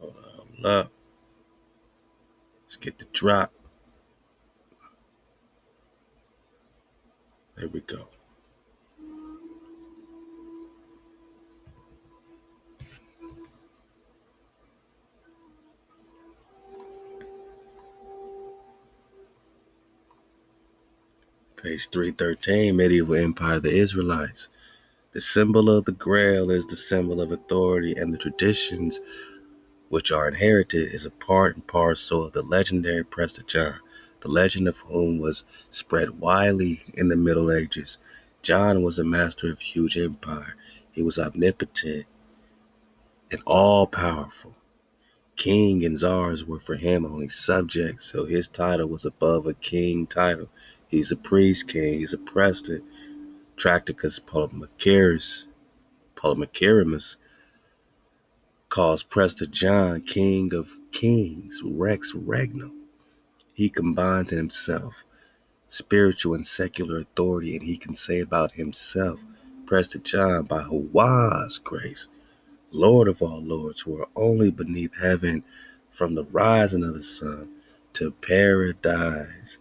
Hold up. Let's get the drop. There we go. Page 313, Medieval Empire of the Israelites. The symbol of the Grail is the symbol of authority, and the traditions which are inherited is a part and parcel of the legendary Prester John. the legend of whom was spread widely in the Middle Ages. John was a master of huge empire. He was omnipotent and all-powerful. King and czars were for him only subjects, so his title was above a king title. He's a priest king, he's a Prester. Tracticus Polymacaris calls Prester John king of kings, Rex Regnum. He combines in himself spiritual and secular authority, and he can say about himself, Prester John, by HaWah's grace, Lord of all lords, who are only beneath heaven from the rising of the sun to paradise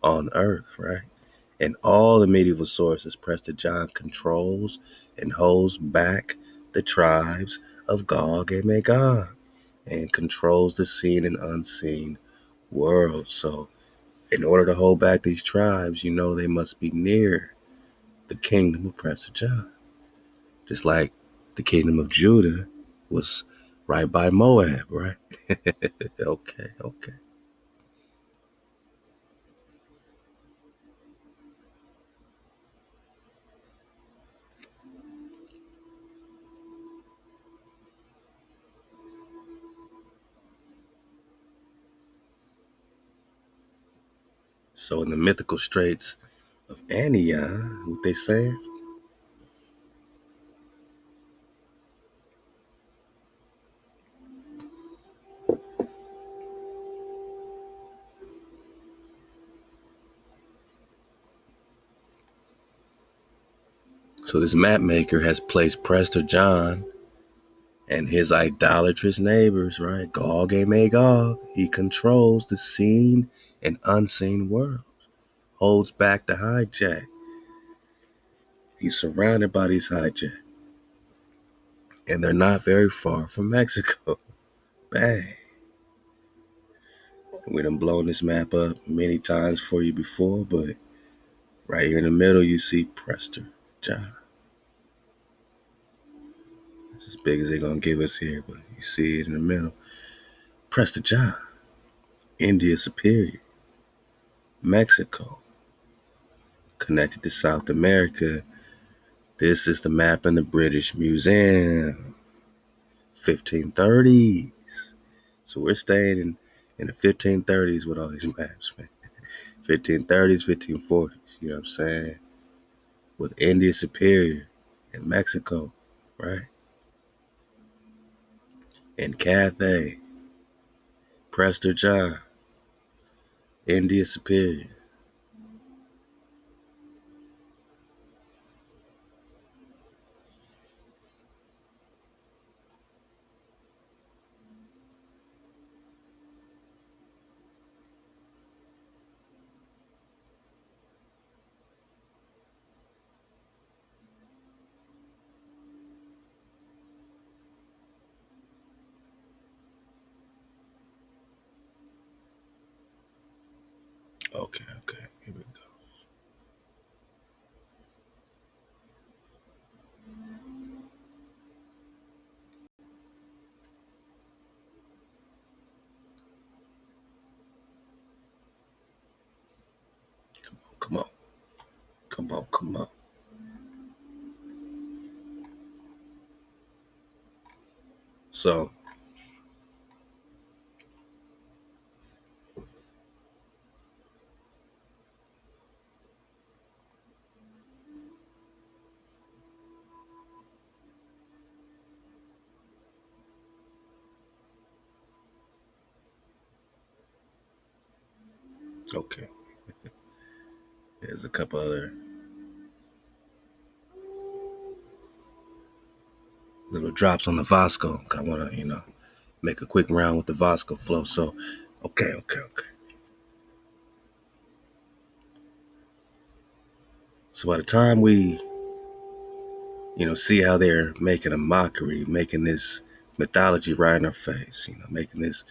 on earth, right? In all the medieval sources, Prester John controls and holds back the tribes of Gog and Magog and controls the seen and unseen world. So in order to hold back these tribes, they must be near the kingdom of Prester John. Just like the kingdom of Judah was right by Moab, right? Okay. So in the mythical straits of Antioch, what they saying? So this map maker has placed Prester John and his idolatrous neighbors, right? Gog and Magog. He controls the seen and unseen world, holds back the hijack. He's surrounded by these hijack, and they're not very far from Mexico. Bang. We done blown this map up many times for you before, but right here in the middle, you see Prester John. It's as big as they're going to give us here, but you see it in the middle. Prester John, India Superior, Mexico, connected to South America. This is the map in the British Museum, 1530s. So we're staying in the 1530s with all these maps, man. 1530s, 1540s, you know what I'm saying? With India Superior and Mexico, right? And Cathay, Prester John, India Superior. Okay, here we go. Come on, come on. So, okay, there's a couple other little drops on the Vasco. I want to, make a quick round with the Vasco flow. So, okay. So by the time we, see how they're making a mockery, making this mythology right in our face, making this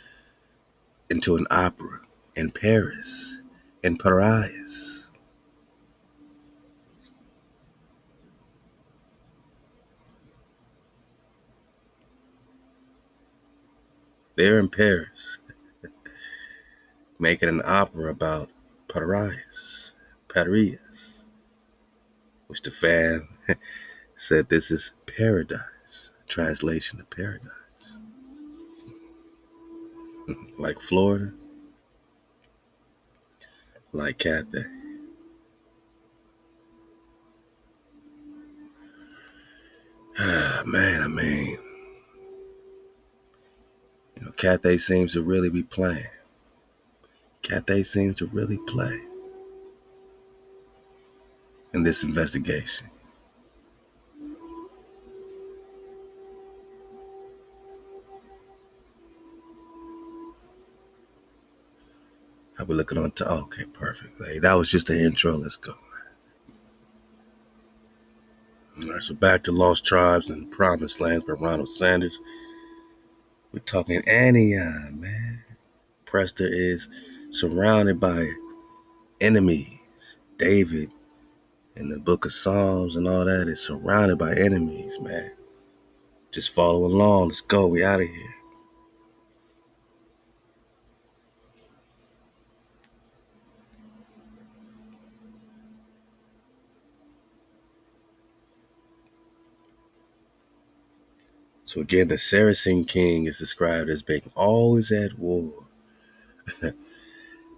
into an opera in Paris, in Paris. They're in Paris. making an opera about Parias, which the fan said this is paradise. Translation of paradise. Like Florida, like Cathay. Man, I mean, Cathay seems to really be playing. Cathay seems to really play in this investigation. How we looking on to? Okay, perfect. Hey, that was just the intro. Let's go. All right, so back to Lost Tribes and Promised Lands by Ronald Sanders. We're talking Antioch, man. Prester is surrounded by enemies. David in the book of Psalms and all that is surrounded by enemies, man. Just follow along. Let's go. We out of here. So again, the Saracen king is described as being always at war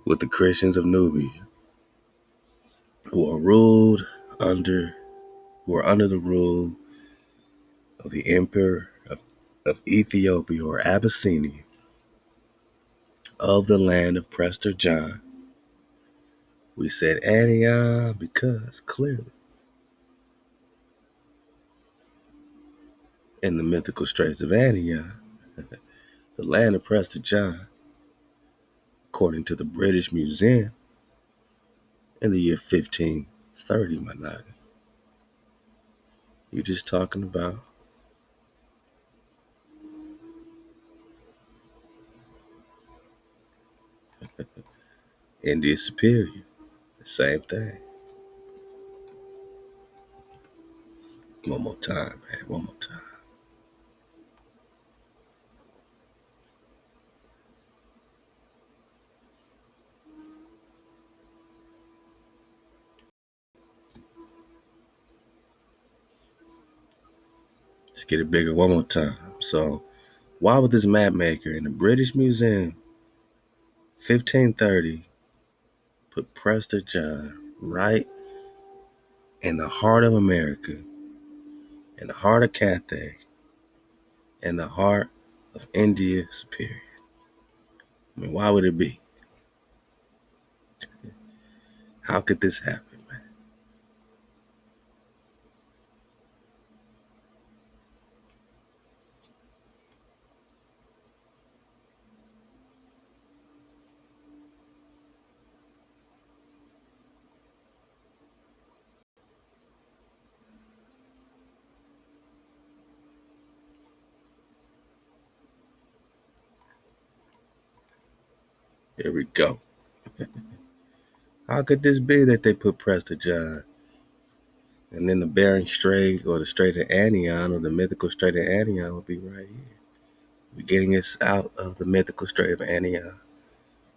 with the Christians of Nubia, who are ruled under who are under the rule of the emperor of Ethiopia or Abyssinia of the land of Prester John. We said Antioch because clearly in the mythical straits of Antioch, the land of Prester John, according to the British Museum, in the year 1530, my nigga. You're just talking about India Superior. The same thing. One more time, man. One more time. Let's get it bigger one more time. So, why would this map maker in the British Museum, 1530, put Prester John right in the heart of America, in the heart of Cathay, in the heart of India Superior? I mean, why would it be? How could this happen, man? Here we go. How could this be that they put Prester John and then the Bering Strait or the Strait of Antioch or the mythical Strait of Antioch would be right here? We're getting us out of the mythical Strait of Antioch,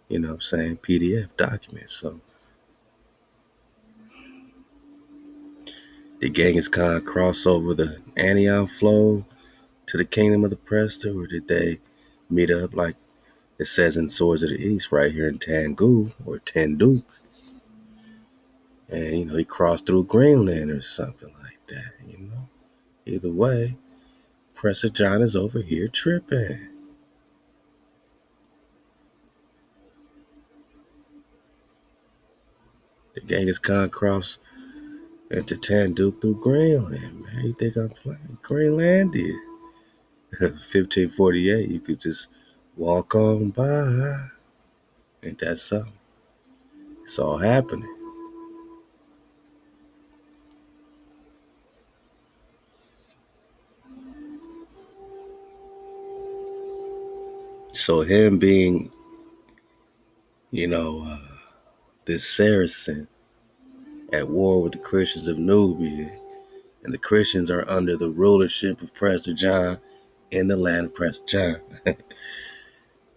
you know what I'm saying, PDF documents. So did Genghis Khan cross over the Antioch flow to the kingdom of the Prester, or did they meet up like it says in Swords of the East right here in Tangu or Tanduk? And, he crossed through Greenland or something like that. Either way, Prester John is over here tripping. The Genghis Khan crossed into Tanduk through Greenland, man. You think I'm playing? Greenlandia. 1548, you could just walk on by. Ain't that something? It's all happening. So him being, you know, uh, this Saracen at war with the Christians of Nubia, and the Christians are under the rulership of Prester John in the land of Prester John.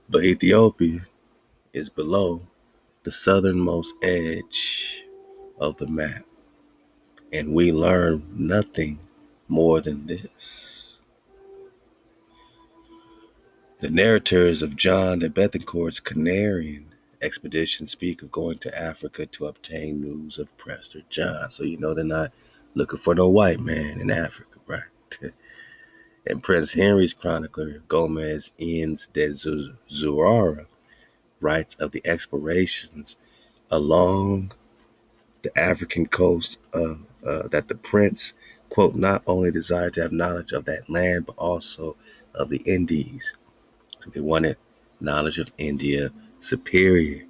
But Ethiopia is below the southernmost edge of the map. And we learn nothing more than this. The narrators of John de Bethencourt's Canarian expedition speak of going to Africa to obtain news of Prester John. So you know they're not looking for no white man in Africa, right? And Prince Henry's chronicler, Gomez Inns de Zurara, writes of the explorations along the African coast that the prince, quote, not only desired to have knowledge of that land, but also of the Indies. So they wanted knowledge of India superior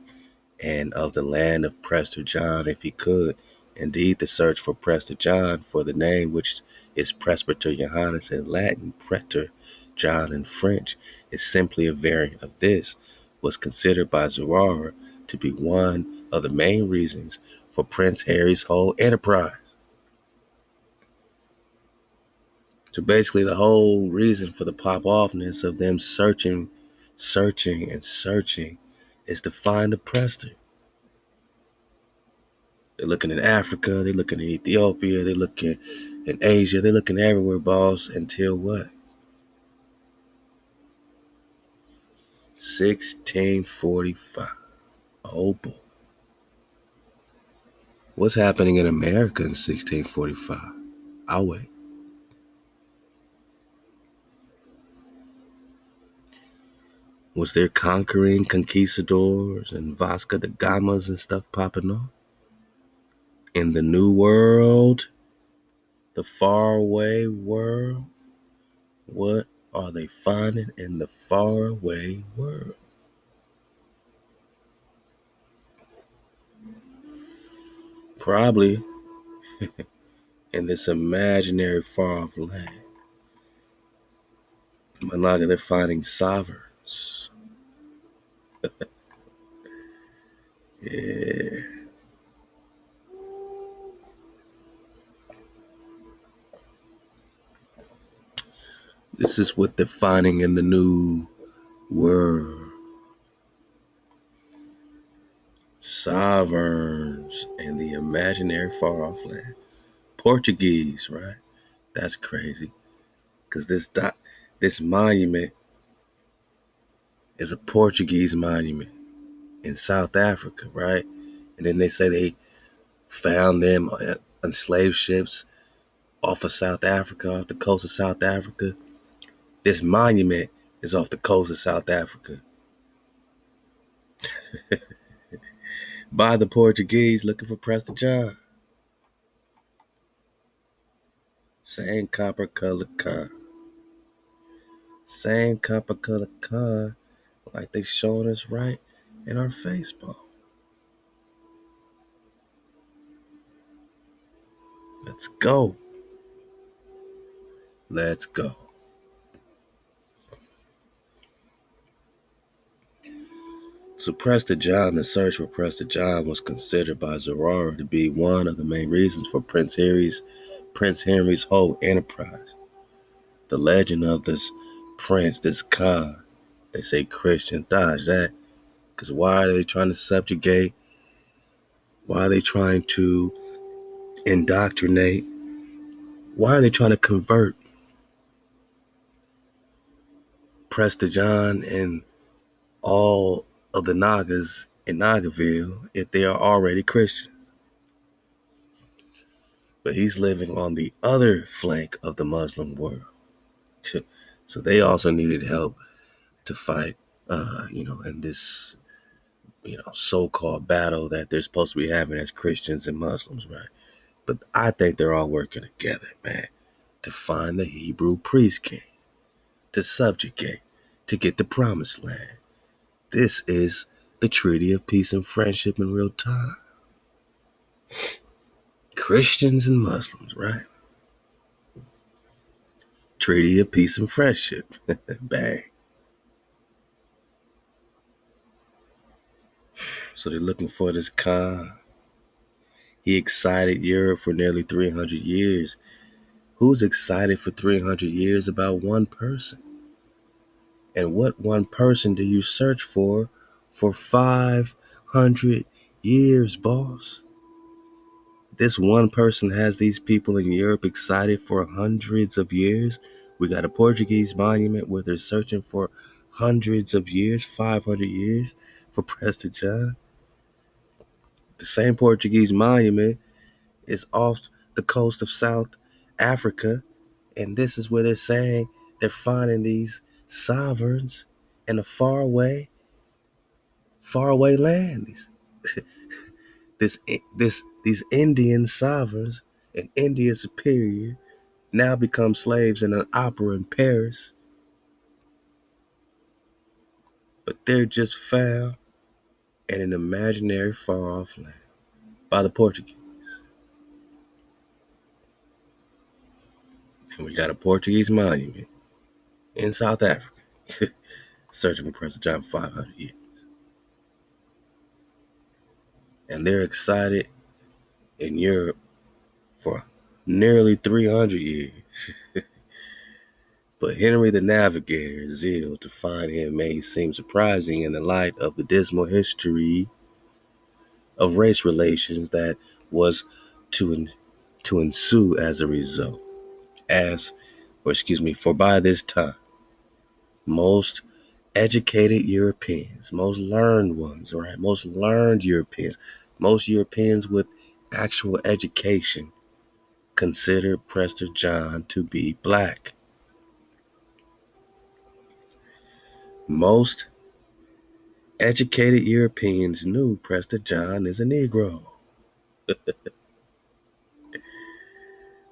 and of the land of Prester John if he could. Indeed, the search for Prester John, for the name which is Presbyter Johannes in Latin, Preter John in French, is simply a variant of this, was considered by Zurara to be one of the main reasons for Prince Harry's whole enterprise. So basically the whole reason for the pop-offness of them searching is to find the Prester. They're looking in Africa, they're looking in Ethiopia, they're looking in Asia, they're looking everywhere, boss, until what? 1645. Oh boy. What's happening in America in 1645? I'll wait. Was there conquering conquistadors and Vasco da Gamas and stuff popping off? In the new world, the faraway world, what are they finding in the faraway world? Probably in this imaginary far-off land. Malaga, they're finding sovereigns. Yeah. This is what they're finding in the new world. Sovereigns in the imaginary far-off land. Portuguese, right? That's crazy. Because this monument is a Portuguese monument in South Africa, right? And then they say they found them on slave ships off of South Africa, off the coast of South Africa. This monument is off the coast of South Africa by the Portuguese looking for Prester John. Same copper colored car. Same copper colored car like they showing us right in our Facebook. Let's go. Let's go. So Prester John, the search for Prester John was considered by Zurara to be one of the main reasons for Prince Henry's whole enterprise. The legend of this prince, this Khan, they say Christian, dodge that. Because why are they trying to subjugate? Why are they trying to indoctrinate? Why are they trying to convert Prester John and all of the Nagas in Nagaville if they are already Christian? But he's living on the other flank of the Muslim world. So they also needed help to fight, in this, so-called battle that they're supposed to be having as Christians and Muslims, right? But I think they're all working together, man, to find the Hebrew priest king, to subjugate, to get the promised land. This is the Treaty of Peace and Friendship in real time. Christians and Muslims, right? Treaty of Peace and Friendship. Bang. So they're looking for this Khan. He excited Europe for nearly 300 years. Who's excited for 300 years about one person? And what one person do you search for for 500 years, boss. This one person has these people in Europe excited for hundreds of years. We got a Portuguese monument where they're searching for hundreds of years, 500 years for Prester John. The same Portuguese monument is off the coast of South Africa, and this is where they're saying they're finding these sovereigns in a faraway land. These Indian sovereigns and India superior now become slaves in an opera in Paris, but they're just found in an imaginary far-off land by the Portuguese. And we got a Portuguese monument in South Africa searching for President John for 500 years. And they're excited in Europe for nearly 300 years. But Henry the Navigator's zeal to find him may seem surprising in the light of the dismal history of race relations that was to ensue as a result. For by this time, most educated Europeans, most learned ones, right? Most learned Europeans, most Europeans with actual education considered Prester John to be black. Most educated Europeans knew Prester John is a Negro.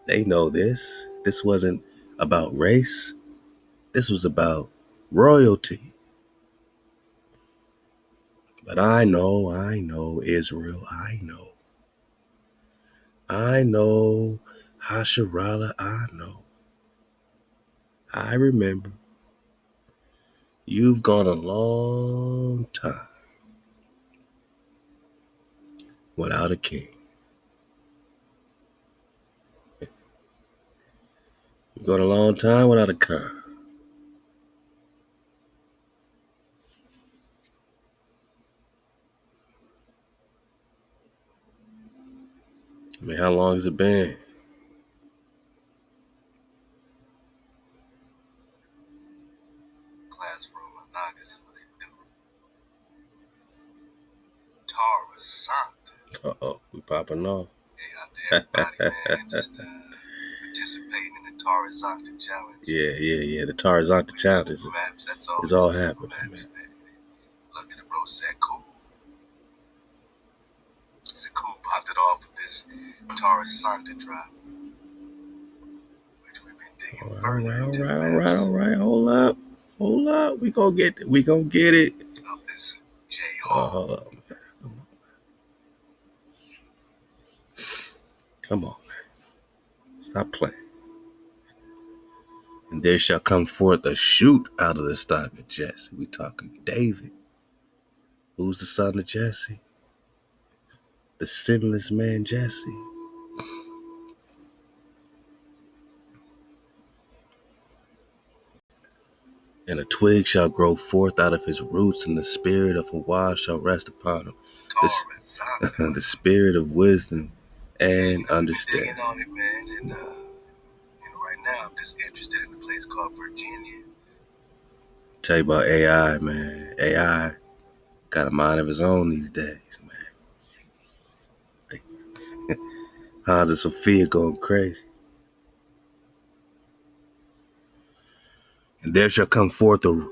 They know this. This wasn't about race. This was about royalty. But I know, Israel, I know, Hasharala, I know. I remember. You've gone a long time without a king. You've gone a long time without a Khan. I mean, how long has it been? Classroom Anagas, what they do. Tara Santa. Uh-oh, we popping off. Hey, out there, everybody, man, just participating in the Tarzanta challenge. Yeah. The Tarzanta challenge is all happening, man. Looked at the bro, said cool. Said cool, popped it off with this Tarzanta drop, which we've been digging further into the maps. All right. Hold up. We gonna get it. Of this J Hall. Hold up, man. Come on, man. Stop playing. And there shall come forth a shoot out of the stock of Jesse. We talking David. Who's the son of Jesse? The sinless man Jesse. And a twig shall grow forth out of his roots, and the spirit of HaWah shall rest upon him. The spirit of wisdom and understanding. Digging on it, man, and right now I'm just interested in a place called Virginia. Tell you about AI, man. AI got a mind of his own these days, man. Hans and Sophia going crazy. And there shall come forth a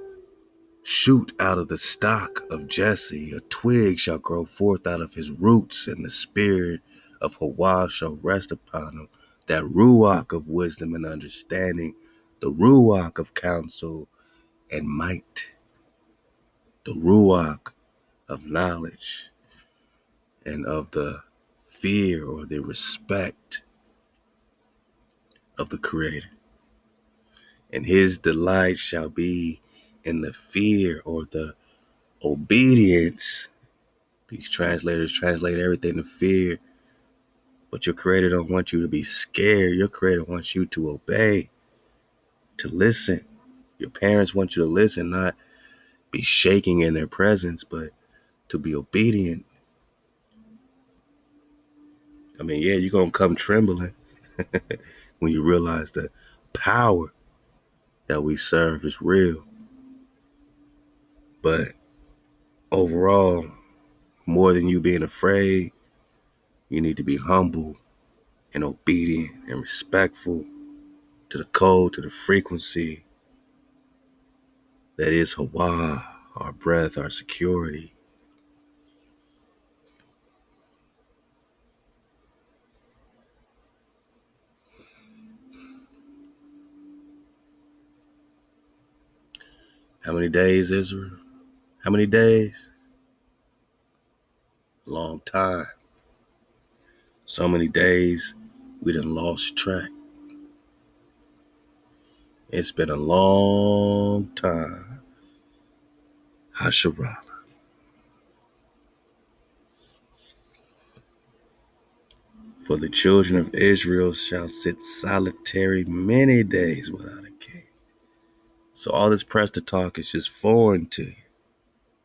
shoot out of the stock of Jesse. A twig shall grow forth out of his roots, and the spirit of HaWah shall rest upon him. That ruach of wisdom and understanding, the ruach of counsel and might, the ruach of knowledge and of the fear or the respect of the Creator. And his delight shall be in the fear or the obedience. These translators translate everything to fear, but your Creator don't want you to be scared. Your Creator wants you to obey, to listen. Your parents want you to listen, not be shaking in their presence, but to be obedient. I mean, yeah, you're going to come trembling when you realize the power that we serve is real. But overall, more than you being afraid, you need to be humble and obedient and respectful to the code, to the frequency that is HaWah, our breath, our security. How many days, Israel? How many days? Long time. So many days we done lost track. It's been a long time. Hasharah. For the children of Israel shall sit solitary many days without a king. So all this Prester talk is just foreign to you.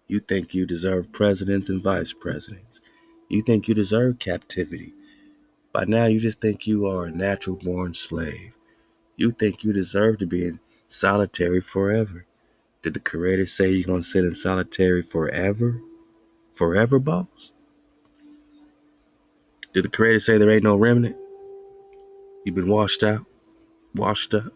You think you deserve presidents and vice presidents. You think you deserve captivity. By now you just think you are a natural born slave. You think you deserve to be in solitary forever. Did the Creator say you're going to sit in solitary forever? Forever, boss? Did the Creator say there ain't no remnant? You've been washed out, washed up.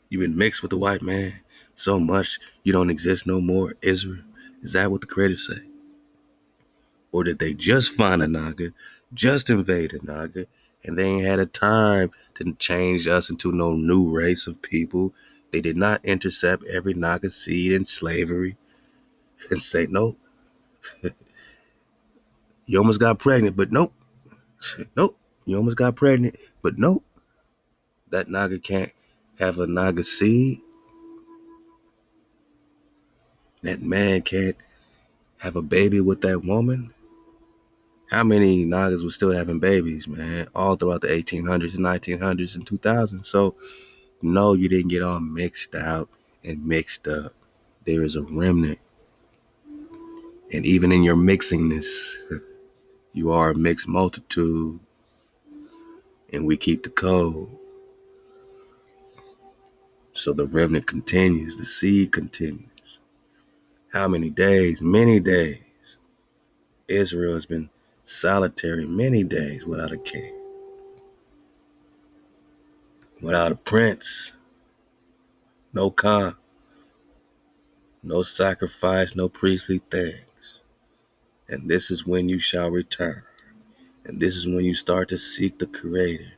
You've been mixed with the white man so much you don't exist no more, Israel. Is that what the Creator say? Or did they just find a Naga, just invade a Naga, and they ain't had a time to change us into no new race of people? They did not intercept every Naga seed in slavery and say, nope, you almost got pregnant, but nope. Nope, you almost got pregnant, but nope. That Naga can't have a Naga seed. That man can't have a baby with that woman. How many Nagas were still having babies, man, all throughout the 1800s and 1900s and 2000s? So, no, you didn't get all mixed out and mixed up. There is a remnant. And even in your mixingness, you are a mixed multitude. And we keep the code. So the remnant continues. The seed continues. How many days? Many days. Israel has been solitary many days without a king, without a prince, no Khan, no sacrifice, no priestly things. And this is when you shall return. And this is when you start to seek the Creator.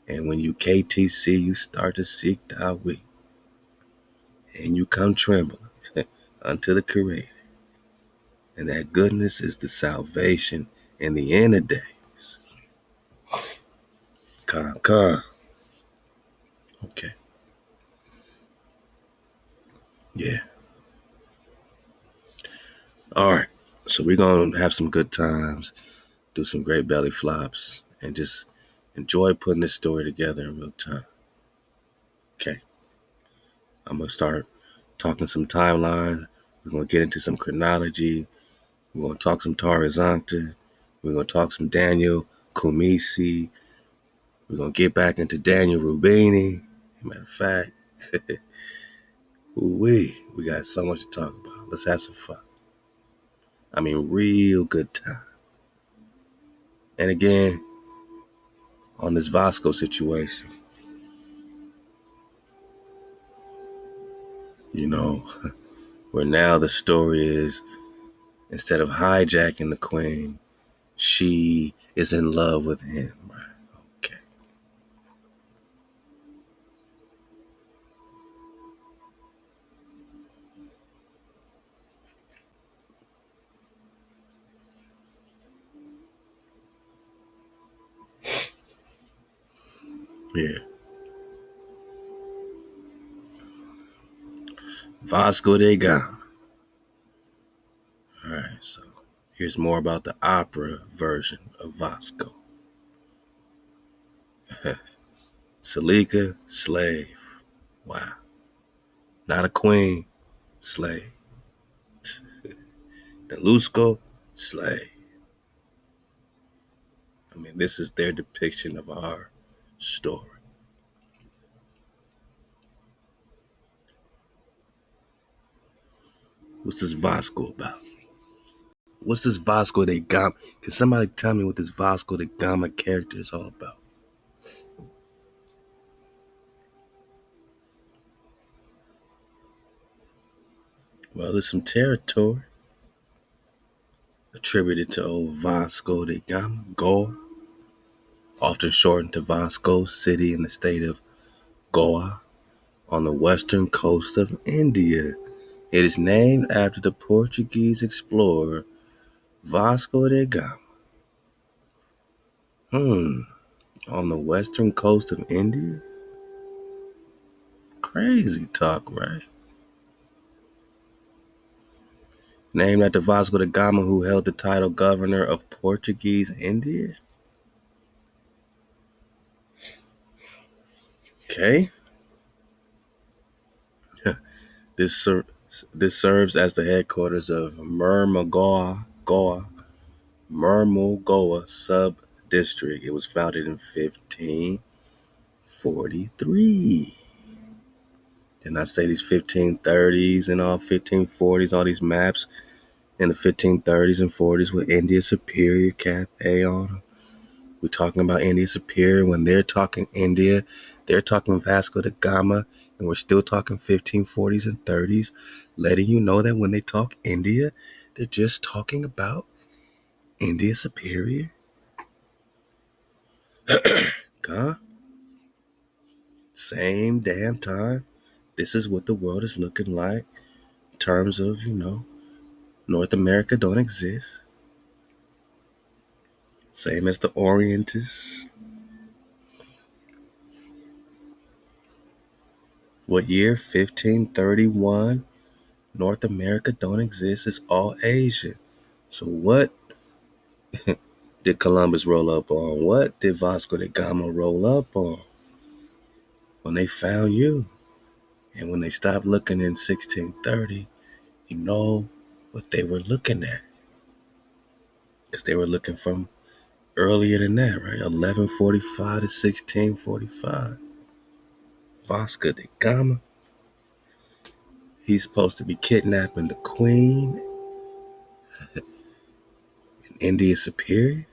And when you KTC, you start to seek Tawhid. And you come trembling unto the Creator. And that goodness is the salvation in the end of days. Khan. Okay. Yeah. All right. So we're going to have some good times, do some great belly flops, and just enjoy putting this story together in real time. Okay. I'm going to start talking some timeline. We're going to get into some chronology. We're going to talk some Tarazanta. We're going to talk some Daniel Kumisi. We're going to get back into Daniel Rubini. Matter of fact, we got so much to talk about. Let's have some fun. I mean, real good time. And again, on this Vasco situation, you know, where now the story is, instead of hijacking the queen, she is in love with him. Okay. Yeah. Vasco de Gama. All right, so here's more about the opera version of Vasco. Selika, slave. Wow. Not a queen, slave. Nelusko, slay. I mean, this is their depiction of our story. What's this Vasco about? What's this Vasco de Gama? Can somebody tell me what this Vasco de Gama character is all about? Well, there's some territory attributed to old Vasco de Gama, Goa, often shortened to Vasco City in the state of Goa on the western coast of India. It is named after the Portuguese explorer Vasco de Gama. On the western coast of India? Crazy talk, right? Named after Vasco da Gama, who held the title governor of Portuguese India? Okay. This serves as the headquarters of Mermogoa sub-district. It was founded in 1543. Didn't I say these 1530s and all 1540s, all these maps in the 1530s and 40s with India Superior Cathay on them? We're talking about India Superior. When they're talking India, they're talking Vasco da Gama, and we're still talking 1540s and 30s, letting you know that when they talk India, they're just talking about India Superior. Huh? Same damn time. This is what the world is looking like in terms of, North America don't exist. Same as the Orientists. What year? 1531. North America don't exist. It's all Asia. So what did Columbus roll up on? What did Vasco da Gama roll up on when they found you? And when they stopped looking in 1630, you know what they were looking at. Because they were looking from earlier than that, right? 1145 to 1645. Vasco da Gama. He's supposed to be kidnapping the queen in India Superior.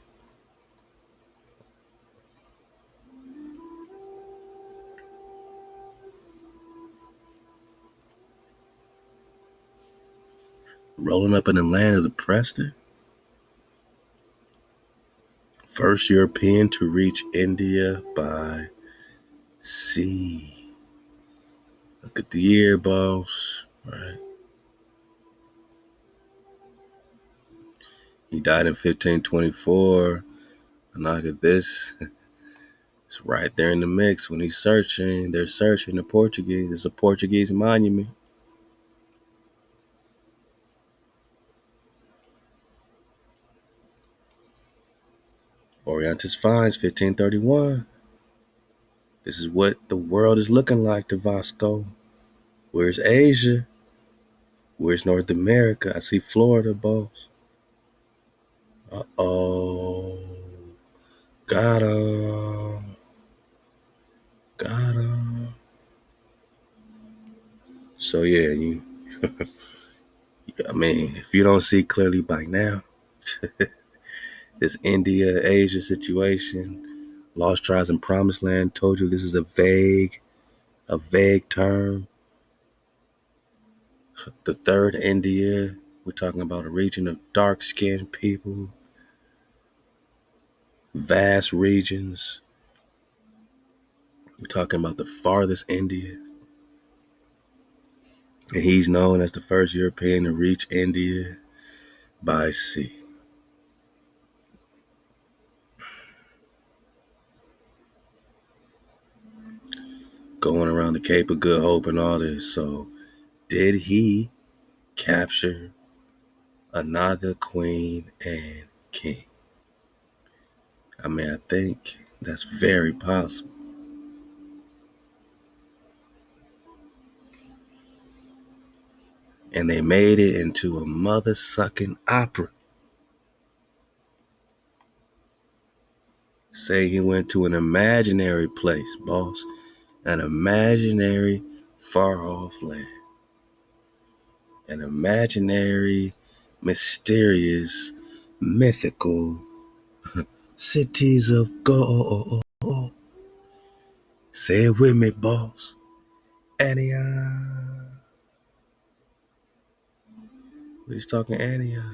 Rolling up in the land of the Prester. First European to reach India by sea. Look at the year, boss. Right? He died in 1524. And look at this. It's right there in the mix when he's searching. They're searching the Portuguese. It's a Portuguese monument. Orientis finds 1531. This is what the world is looking like to Vasco. Where's Asia? Where's North America? I see Florida, boss. Uh-oh. Got him. Got him. So yeah, if you don't see clearly by now, this India-Asia situation, Lost Tribes and Promised Land, told you this is a vague term. The third India, we're talking about a region of dark-skinned people, vast regions. We're talking about the farthest India. And he's known as the first European to reach India by sea. Going around the Cape of Good Hope and all this. So, did he capture a Naga queen and king? I think that's very possible. And they made it into a mother-sucking opera. Say he went to an imaginary place, boss. An imaginary far-off land. An imaginary, mysterious, mythical cities of gold. Say it with me, boss. Antioch. He's talking Antioch.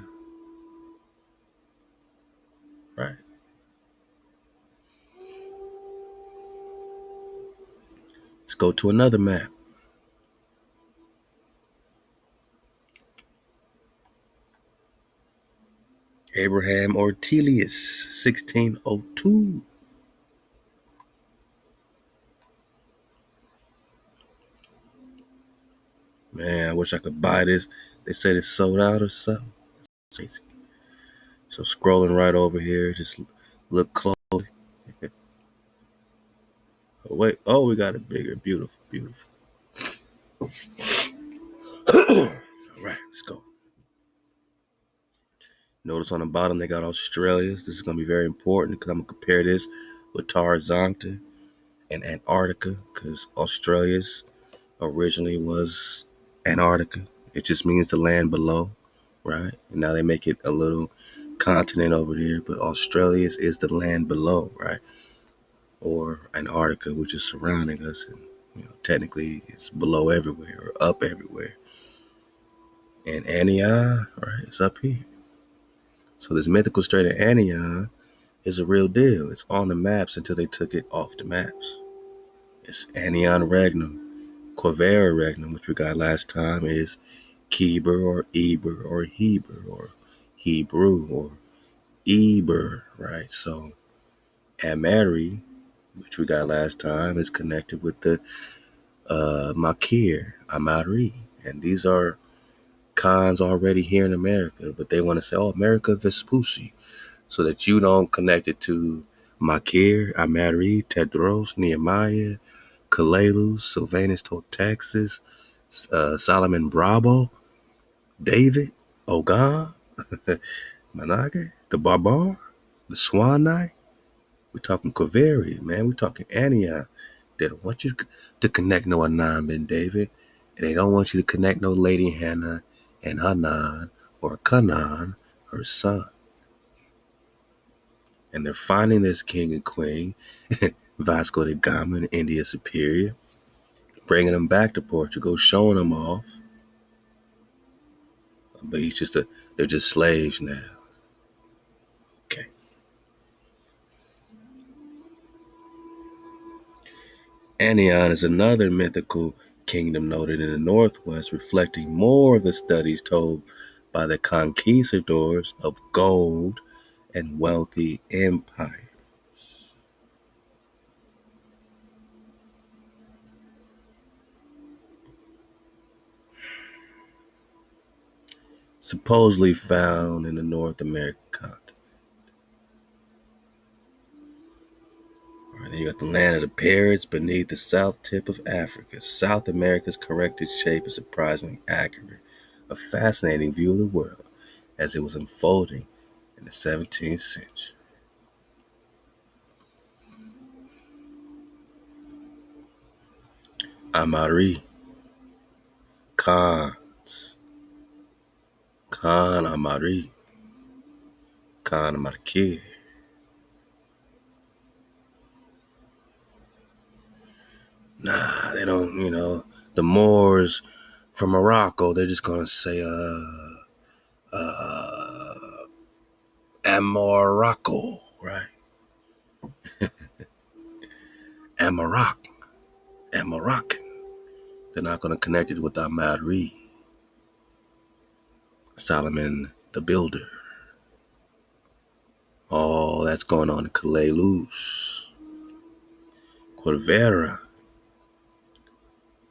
Right. Let's go to another map. Abraham Ortelius, 1602. Man, I wish I could buy this. They said it's sold out or something. So scrolling right over here, just look close. Oh, wait, oh, we got it bigger. Beautiful, beautiful. All right, let's go. Notice on the bottom they got Australia. This is going to be very important because I'm going to compare this with Tarzanta and Antarctica because Australia's originally was Antarctica. It just means the land below, right? And now they make it a little continent over there, but Australia's is the land below, right? Or Antarctica, which is surrounding us, and technically it's below everywhere or up everywhere. And Antioch, right, it's up here. So this mythical strait of Antioch is a real deal. It's on the maps until they took it off the maps. It's Anion Regnum. Corvera Regnum, which we got last time, is Keber or Eber or Heber or Hebrew or Eber, right? So Ameri, which we got last time, is connected with the Makir, Amari. And these are cons already here in America, but they want to say, oh, America Vespucci, so that you don't connect it to Makir, Amari, Tedros, Nehemiah, Kalelu, Sylvanus Totaxis, Solomon Bravo, David, Ogan, Manage, the Barbar, the Swanite. We're talking Kaveri, man. We're talking Antioch. They don't want you to connect no Anan Ben David. And they don't want you to connect no Lady Hannah and Hanan or Kanan, her son. And they're finding this king and queen, Vasco da Gama in India Superior, bringing them back to Portugal, showing them off. But they're just slaves now. Okay. Anion is another mythical kingdom noted in the Northwest, reflecting more of the studies told by the conquistadors of gold and wealthy empire. Supposedly found in the North American continent. Then you got the land of the parrots beneath the south tip of Africa. South America's corrected shape is surprisingly accurate. A fascinating view of the world as it was unfolding in the 17th century. Amari, Khans, Khan Amari, Khan Amarki. Nah, they don't, the Moors from Morocco, they're just gonna say, Amorocco, right? Amaroc, Amoroccan. They're not gonna connect it with Amari, Solomon the Builder. Oh, that's going on in Kalelus, Corvera,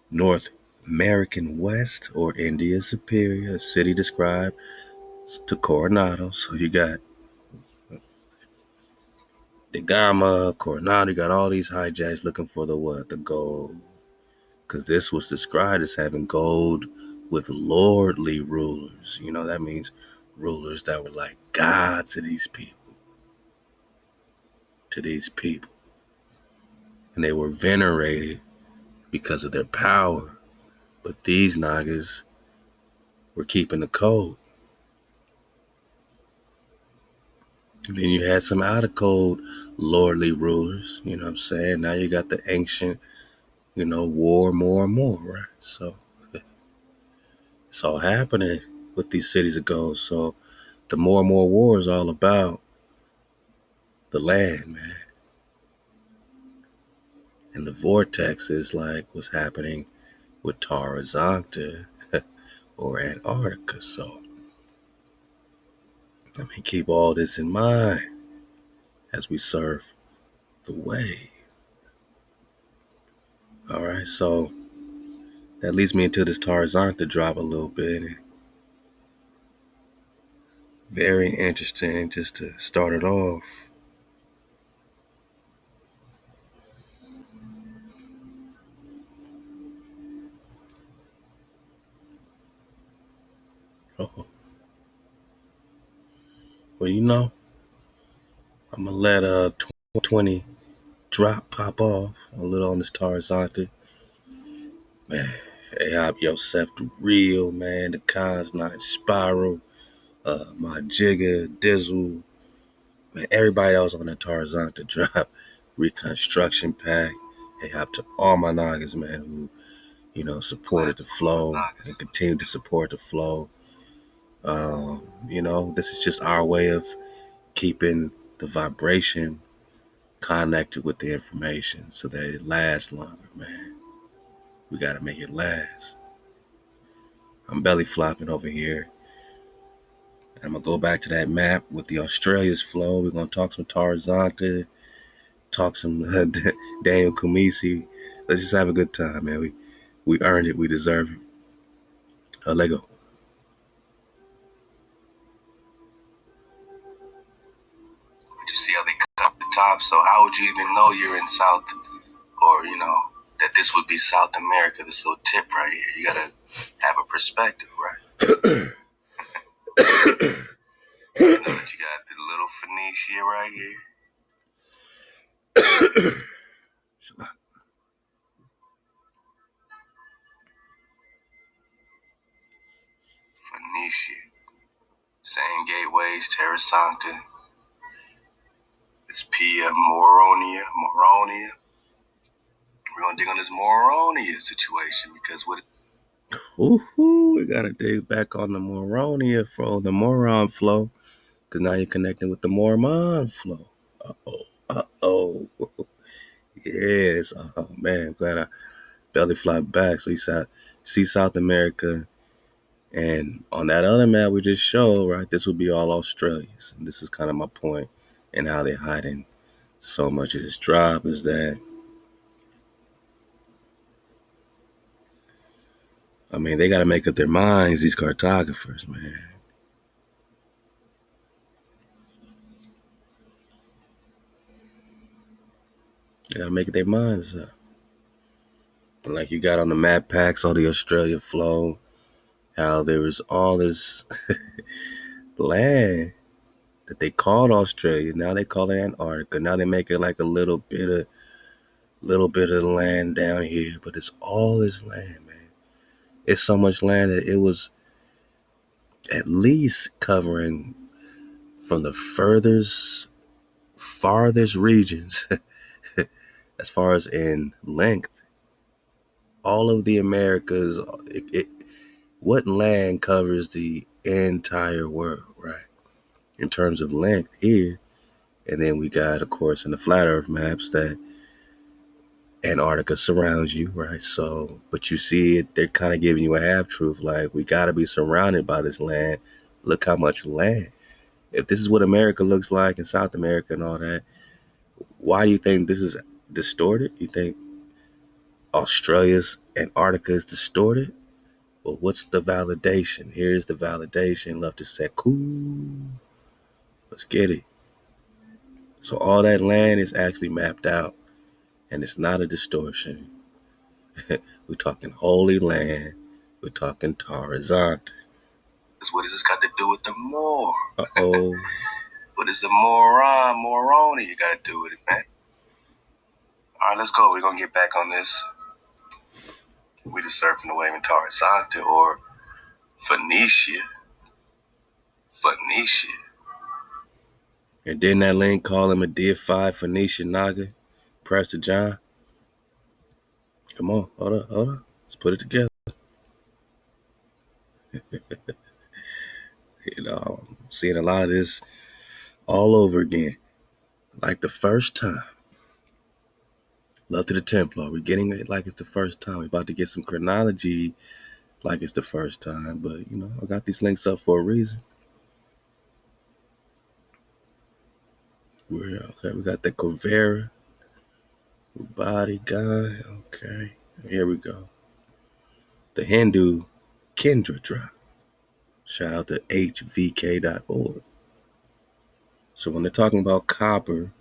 North American West or India Superior, a city described to Coronado. So you got the Gama, Coronado, you got all these hijacks looking for the what? The gold. Because this was described as having gold with lordly rulers. You know, that means rulers that were like God to these people, And they were venerated because of their power. But these Nagas were keeping the code. And then you had some out of code lordly rulers, you know what I'm saying? Now you got the ancient, war more and more, right? So it's all happening with these cities of gold. So the more and more war is all about the land, man. And the vortex is like what's happening with Tarazonta or Antarctica. So, keep all this in mind as we surf the wave. All right, so that leads me into this Tarzanta drop a little bit. Very interesting just to start it off. Oh, well, I'm going to let 2020 drop pop off a little on this Tarzanta. Man, Ahab Yosef the real, man. The Cons Nine Spiral, my Jigga, Dizzle, man, everybody else on that Tarzanta drop. Reconstruction Pack. Ahab to all my Nagas, man, who, supported the flow and continue to support the flow. This is just our way of keeping the vibration connected with the information so that it lasts longer, man. We got to make it last. I'm belly flopping over here. I'm going to go back to that map with the Australia's flow. We're going to talk some Tarzanta, talk some Daniel Kumisi. Let's just have a good time, man. We earned it. We deserve it. Let go. You see how they cut up the top? So how would you even know you're in South, or that this would be South America? This little tip right here. You gotta have a perspective, right? You got the little Phoenicia right here. Phoenicia. Same gateways, Terra Sancta. It's Pia Moronia. We're gonna dig on this Moronia situation because what? We gotta dig back on the Moronia flow, the Moron flow, because now you're connecting with the Mormon flow. Uh-oh. Yes. Oh man, glad I belly fly back. So you see South America, and on that other map we just showed, right? This would be all Australians, and this is kind of my point, and how they're hiding so much of this drop is that. They got to make up their minds, these cartographers, man. They got to make their minds up. And like you got on the map packs, all the Australia flow, how there was all this land that they called Australia. Now they call it Antarctica. Now they make it like a little bit of land down here, but it's all this land, man. It's so much land that it was at least covering from the farthest regions, as far as in length, all of the Americas. What land covers the entire world, right? In terms of length here. And then we got, of course, in the flat earth maps that Antarctica surrounds you, right? So, but you see it, they're kind of giving you a half truth. Like, we got to be surrounded by this land. Look how much land. If this is what America looks like in South America and all that, why do you think this is distorted? You think Australia's Antarctica is distorted? Well, what's the validation? Here's the validation. Love to say, cool. Let's get it. So all that land is actually mapped out, and it's not a distortion. We're talking holy land We're talking Tarzan. What does this got to do with the Moor? Uh-oh. What is the Moroni you got to do with it, man? All right, let's go. We're going to get back on this. We just surfing the wave in Tarzan or Phoenicia. And didn't that link call him a deified Phoenician Naga? Prester John? Come on, hold up. Let's put it together. I'm seeing a lot of this all over again. Like the first time. Love to the Templar. We're getting it like it's the first time. We're about to get some chronology like it's the first time. But, I got these links up for a reason. We got the Covera. Body guy. Okay. Here we go. The Hindu Kendra drop. Shout out to hvk.org. So when they're talking about copper,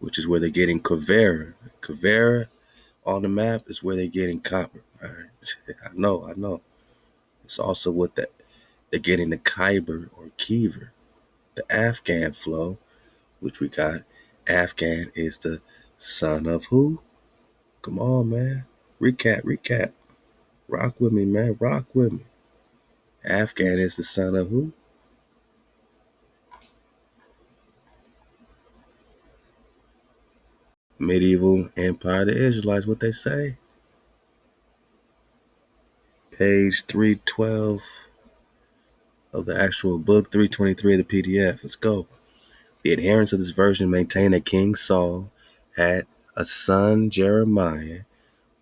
which is where they're getting Covera on the map is where they're getting copper. All right. I know. It's also what they're getting the Khyber or Kiver, the Afghan flow, which we got. Afghan is the son of who? Come on, man. Recap. Rock with me, man. Rock with me. Afghan is the son of who? Medieval Empire, the Israelites, what they say. Page 312 of the actual book, 323 of the PDF. Let's go. The adherents of this version maintain that King Saul had a son, Jeremiah,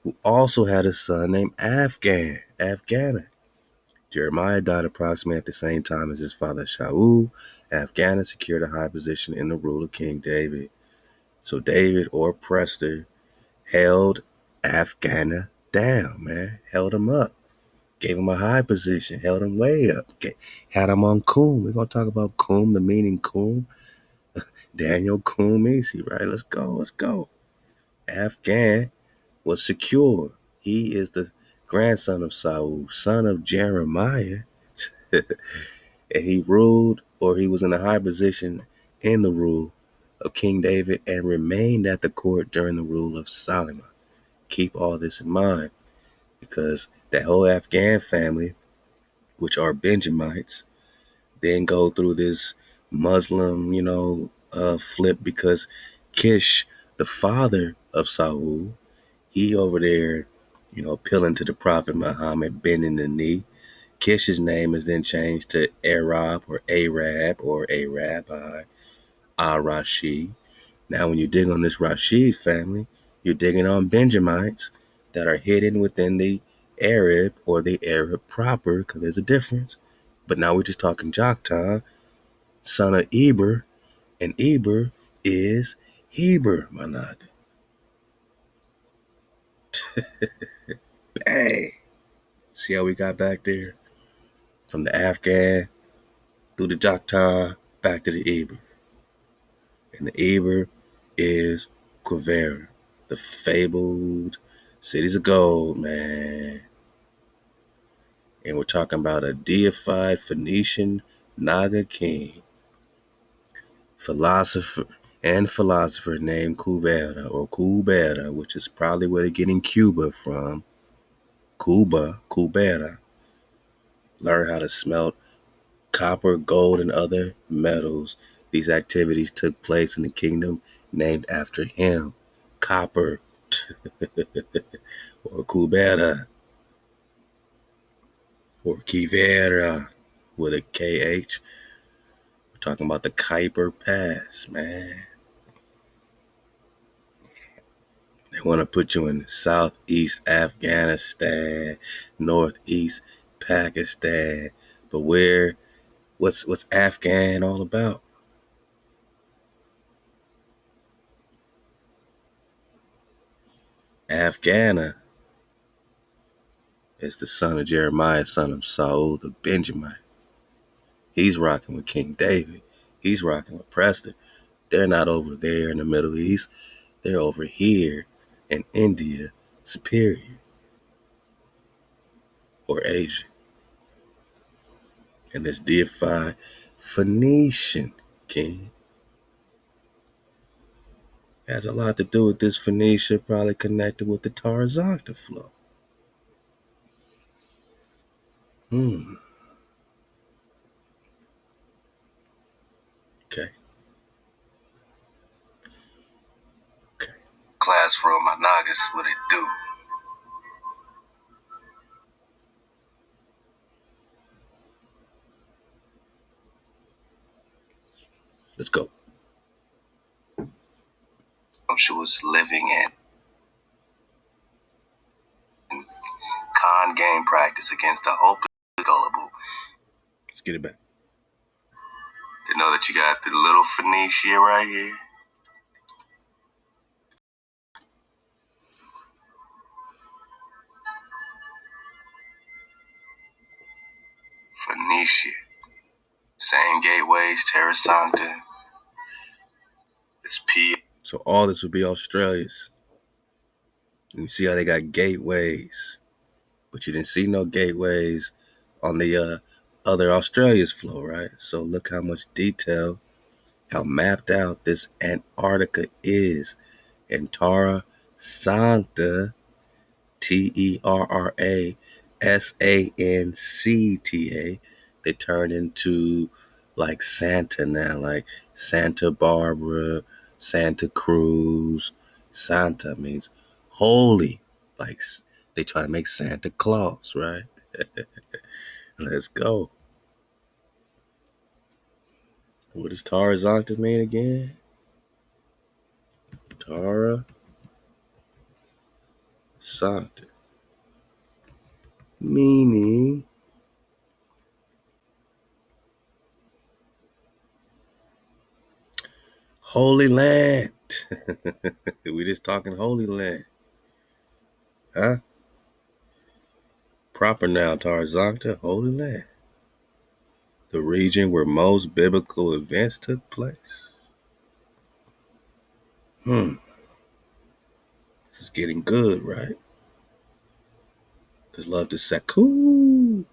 who also had a son named Afghana. Jeremiah died approximately at the same time as his father Shaul. Afghana secured a high position in the rule of King David. So David or Prester held Afghana down, man. Held him up. Gave him a high position. Held him way up. Had him on Kum. We're going to talk about Kum, the meaning Kum. Daniel Kumisi, right? Let's go. Afghan was secure. He is the grandson of Saul, son of Jeremiah. And he ruled, or he was in a high position in the rule of King David and remained at the court during the rule of Solomon. Keep all this in mind because that whole Afghan family, which are Benjamites, then go through this Muslim, flip because Kish, the father of Saul, he over there, appealing to the Prophet Muhammad, bending the knee. Kish's name is then changed to Arab or Arab, Rashid. Now, when you dig on this Rashid family, you're digging on Benjamites that are hidden within the Arab or the Arab proper, because there's a difference. But now we're just talking Joktan, son of Eber, and Eber is Heber, my nigga. Bang! See how we got back there? From the Afghan, through the Joktan, back to the Eber. And the Eber is Quivera, the fabled cities of gold, man. And we're talking about a deified Phoenician Naga king, philosopher named Kubera, which is probably where they're getting Cuba from. Kubera. Learn how to smelt copper, gold, and other metals. These activities took place in the kingdom named after him, Copper, or Kubera, or Kivera, with a KH. We're talking about the Kuiper Pass, man. They want to put you in southeast Afghanistan, northeast Pakistan, but what's Afghan all about? Afghana is the son of Jeremiah, son of Saul, the Benjamin. He's rocking with King David. He's rocking with Prester. They're not over there in the Middle East. They're over here in India, Superior. or Asian. And this deified Phoenician king has a lot to do with this. Phoenicia probably connected with the Tarzanta flow. Okay. Okay. Classroom, my Nagas, what it do? Let's go. She was living in con game practice against the hopeless gullible. Let's get it back. To know that you got the little Phoenicia right here. Phoenicia. Same gateways, Terra Sancta. This P. So all this would be Australia's. And you see how they got gateways, but you didn't see no gateways on the other Australia's flow, right? So look how much detail, how mapped out this Antarctica is. And Terra Sancta, TerraSancta, they turn into like Santa now, like Santa Barbara, Santa Cruz. Santa means holy, like they try to make Santa Claus, right? Let's go. What does Tarzanta mean again? Tara Santa, meaning Holy Land. We just talking Holy Land. Huh? Proper noun, Tarzanta, Holy Land. The region where most biblical events took place. This is getting good, right? Because love to say, cool.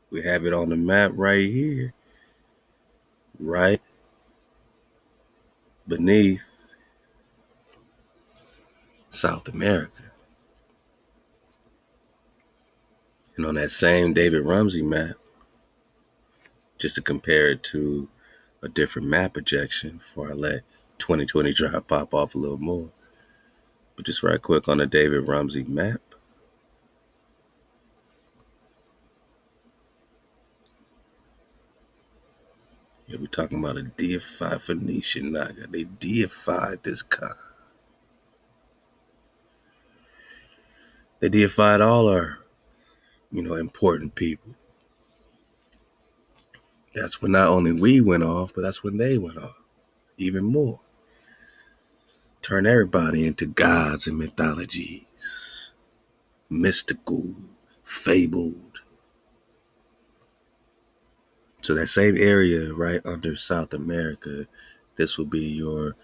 We have it on the map right here. Right beneath South America. And on that same David Rumsey map, just to compare it to a different map projection before I let 2020 drive pop off a little more. But just right quick on the David Rumsey map. Yeah, we're talking about a deified Phoenician Naga. They deified this guy. They deified all our, important people. That's when not only we went off, but that's when they went off. Even more. Turn everybody into gods and mythologies. Mystical, fabled. So that same area right under South America, this will be your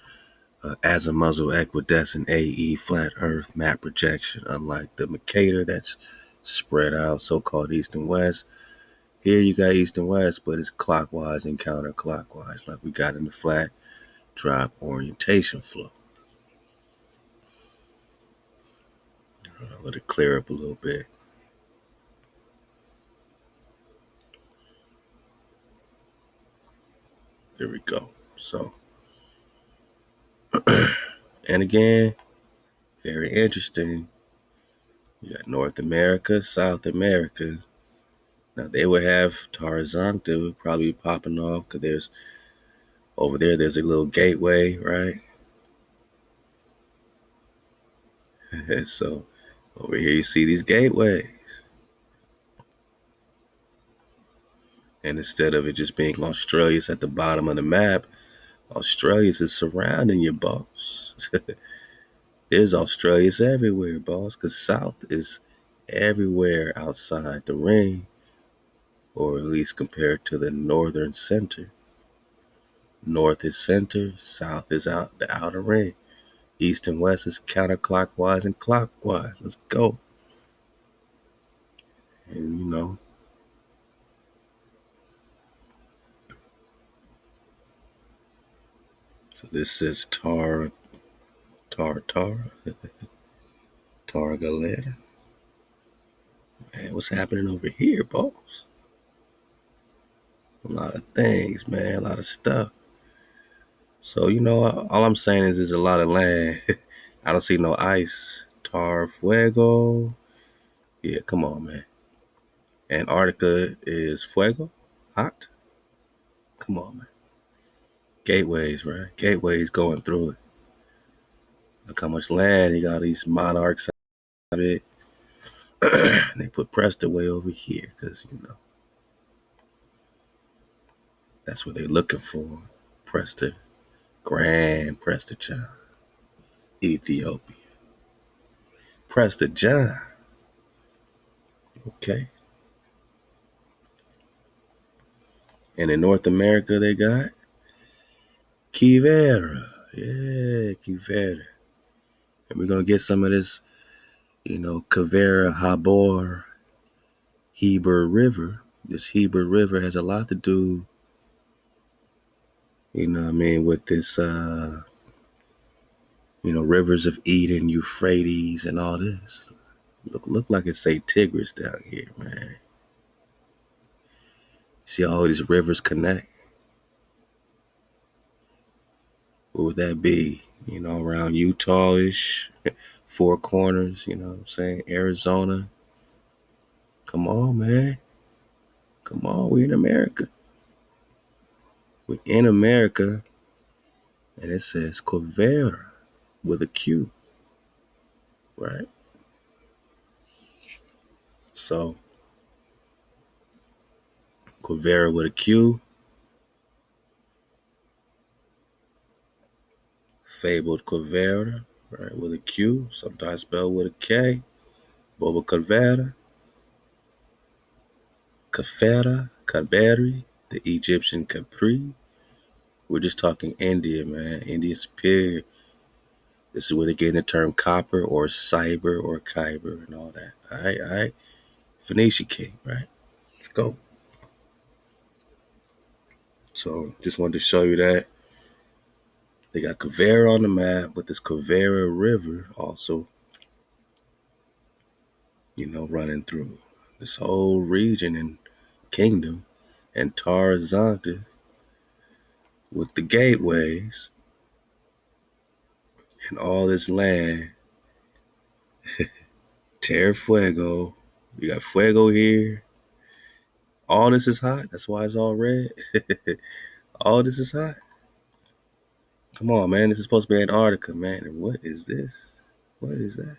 azimuthal equidistant AE flat earth map projection. Unlike the Mercator that's spread out, so-called east and west. Here you got east and west, but it's clockwise and counterclockwise, like we got in the flat drop orientation flow. I'll let it clear up a little bit. There we go. So, and again, very interesting. You got North America, South America. Now they would have Tarzanta probably popping off because there's a little gateway, right? And so over here you see these gateways. And instead of it just being Australia's at the bottom of the map, Australia's is surrounding you, boss. There's Australia's everywhere, boss, because South is everywhere outside the ring, or at least compared to the northern center. North is center, south is out the outer ring. East and west is counterclockwise and clockwise. Let's go. And you know, so this is Tar Galera. Man, what's happening over here, boss? A lot of things, man, a lot of stuff. So, you know, all I'm saying is there's a lot of land. I don't see no ice. Tar Fuego. Yeah, come on, man. Antarctica is fuego? Hot? Come on, man. Gateways, right? Gateways going through it. Look how much land you got these monarchs out of it. And they put Prester way over here because, you know, that's what they're looking for. Prester. Grand Prester John. Ethiopia. Prester John. Okay. And in North America, they got Kivera. Yeah, Kivera. And we're going to get some of this, you know, Kivera Habor Heber River. This Heber River has a lot to do, you know what I mean, with this, you know, rivers of Eden, Euphrates, and all this. Look like it say Tigris down here, man. See all these rivers connect. What would that be? You know, around Utah-ish, Four Corners, you know what I'm saying? Arizona. Come on, man. Come on, we in America. We're in America, and it says Covera with a Q, right? So, Covera with a Q, fabled Covera, right, with a Q, sometimes spelled with a K, Boba Covera, Kafera, Kaberi, the Egyptian Capri. We're just talking India, man. India superior. This is where they get the term copper or cyber or kyber and all that. All right. Phoenician king, right? Let's go. So just wanted to show you that. They got Kavera on the map, but this Kavera River also, you know, running through this whole region and kingdom, and Tarzanta with the gateways and all this land. Terra Fuego. You got Fuego here. All this is hot. That's why it's all red. All this is hot. Come on, man. This is supposed to be Antarctica, man. And what is this? What is that?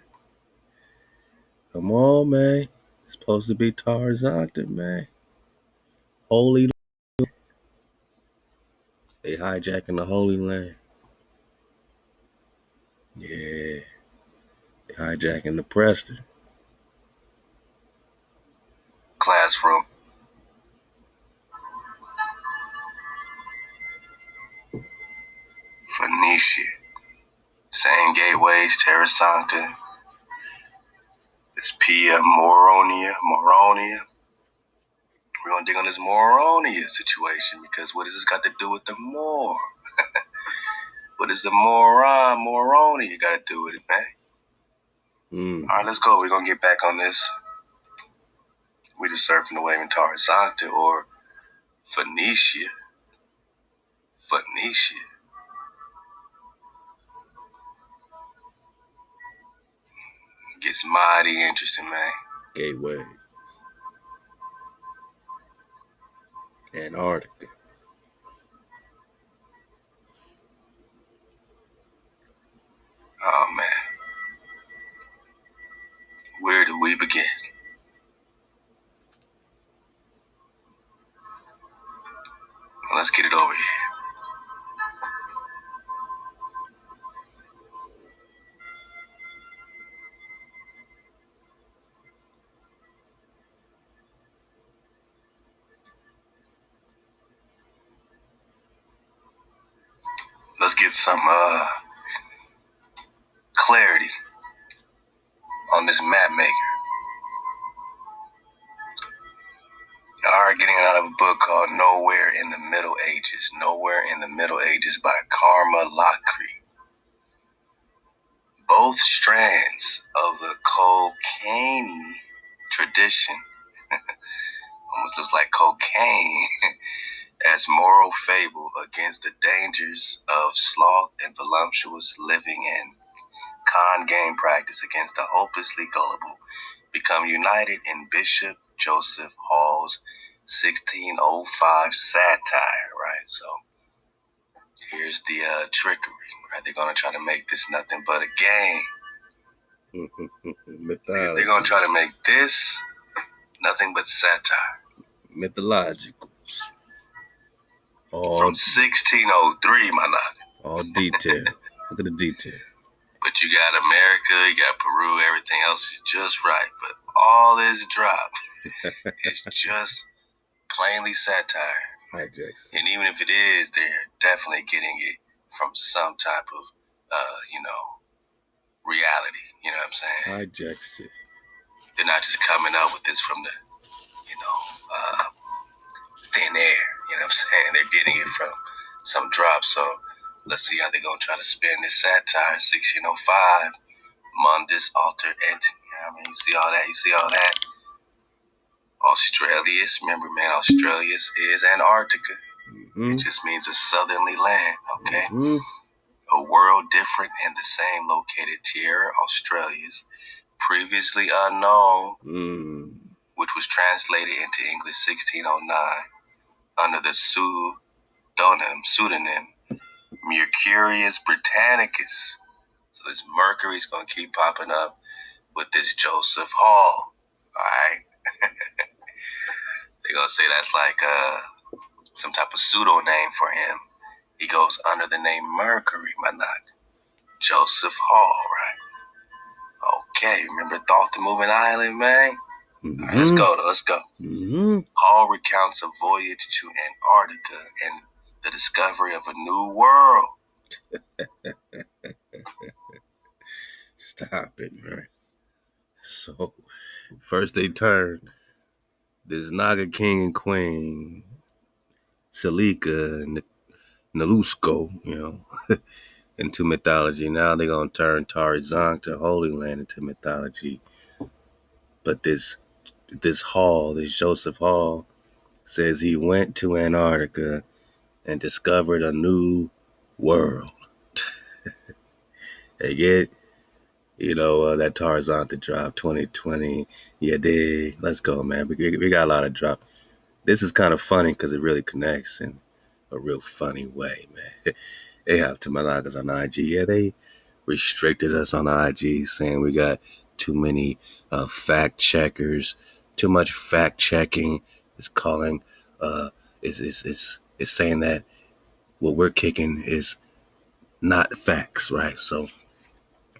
Come on, man. It's supposed to be Tarzanta, man. Holy. They hijacking the Holy Land. Yeah. They hijacking the Prester. Classroom. Phoenicia. Same gateways, Terra Sancta. It's Pia Moronia. We're gonna dig on this Moronia situation because what has this got to do with the Moor? What is the Moronia got to do with it, man? All right, let's go. We're gonna get back on this. We just surfing the wave in Terra Sancta or Phoenicia. Gets mighty interesting, man. Gateway. Antarctica. Oh, man. Where do we begin? Well, let's get it over here. Let's get some clarity on this map maker. All right, getting out of a book called Nowhere in the Middle Ages. Nowhere in the Middle Ages by Karma Lakri. Both strands of the cocaine tradition, almost looks like cocaine, as moral fable against the dangers of sloth and voluptuous living and con game practice against the hopelessly gullible, become united in Bishop Joseph Hall's 1605 satire, right? So here's the trickery, right? They're going to try to make this nothing but a game. They're going to try to make this nothing but satire. Mythological. From 1603, my nigga. All detail. Look at the detail. But you got America, you got Peru, everything else is just right. But all this drop is just plainly satire. Hijacks. And even if it is, they're definitely getting it from some type of, reality. You know what I'm saying? Hijacks it. They're not just coming up with this from the, thin air. You know what I'm saying? They're getting it from some drop. So let's see how they're going to try to spin this satire. 1605, Mundus alter et. You know what I mean? You see all that? You see all that? Australius. Remember, man, Australius is Antarctica. Mm-hmm. It just means a southerly land, okay? Mm-hmm. A world different and the same located Tierra Australis, previously unknown, which was translated into English 1609 under the pseudonym Mercurius Britannicus. So this Mercury's going to keep popping up with this Joseph Hall, all right? They're going to say that's like some type of pseudo name for him. He goes under the name Mercury, my nigga. Joseph Hall, right? Okay, remember Thought the Moving Island, man? Mm-hmm. All right, let's go. Mm-hmm. Hall recounts a voyage to Antarctica and the discovery of a new world. Stop it, man. So, first they turn this Naga King and Queen, Selika and Nelusko, into mythology. Now they're going to turn Tarizank to Holy Land into mythology. But this Hall, this Joseph Hall, says he went to Antarctica and discovered a new world. They get, that Tarzan to drop 2020. Yeah, dig. Let's go, man. We got a lot of drop. This is kind of funny because it really connects in a real funny way, man. They have Tamalagas on IG. Yeah, they restricted us on IG, saying we got too many fact checkers, too much fact checking. It's calling, it's saying that what we're kicking is not facts, right? So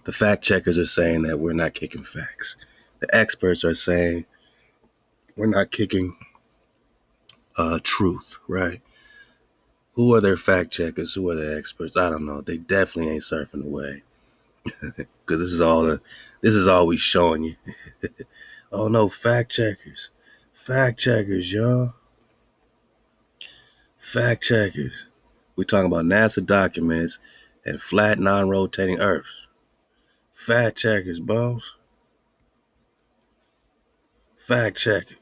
the fact checkers are saying that we're not kicking facts. The experts are saying we're not kicking truth, right? Who are their fact checkers? Who are their experts? I don't know. They definitely ain't surfing the wave. Because this is all we showing you. Oh no, fact checkers, y'all, fact checkers. We talking about NASA documents and flat, non-rotating Earths. Fact checkers, boss. Fact checkers.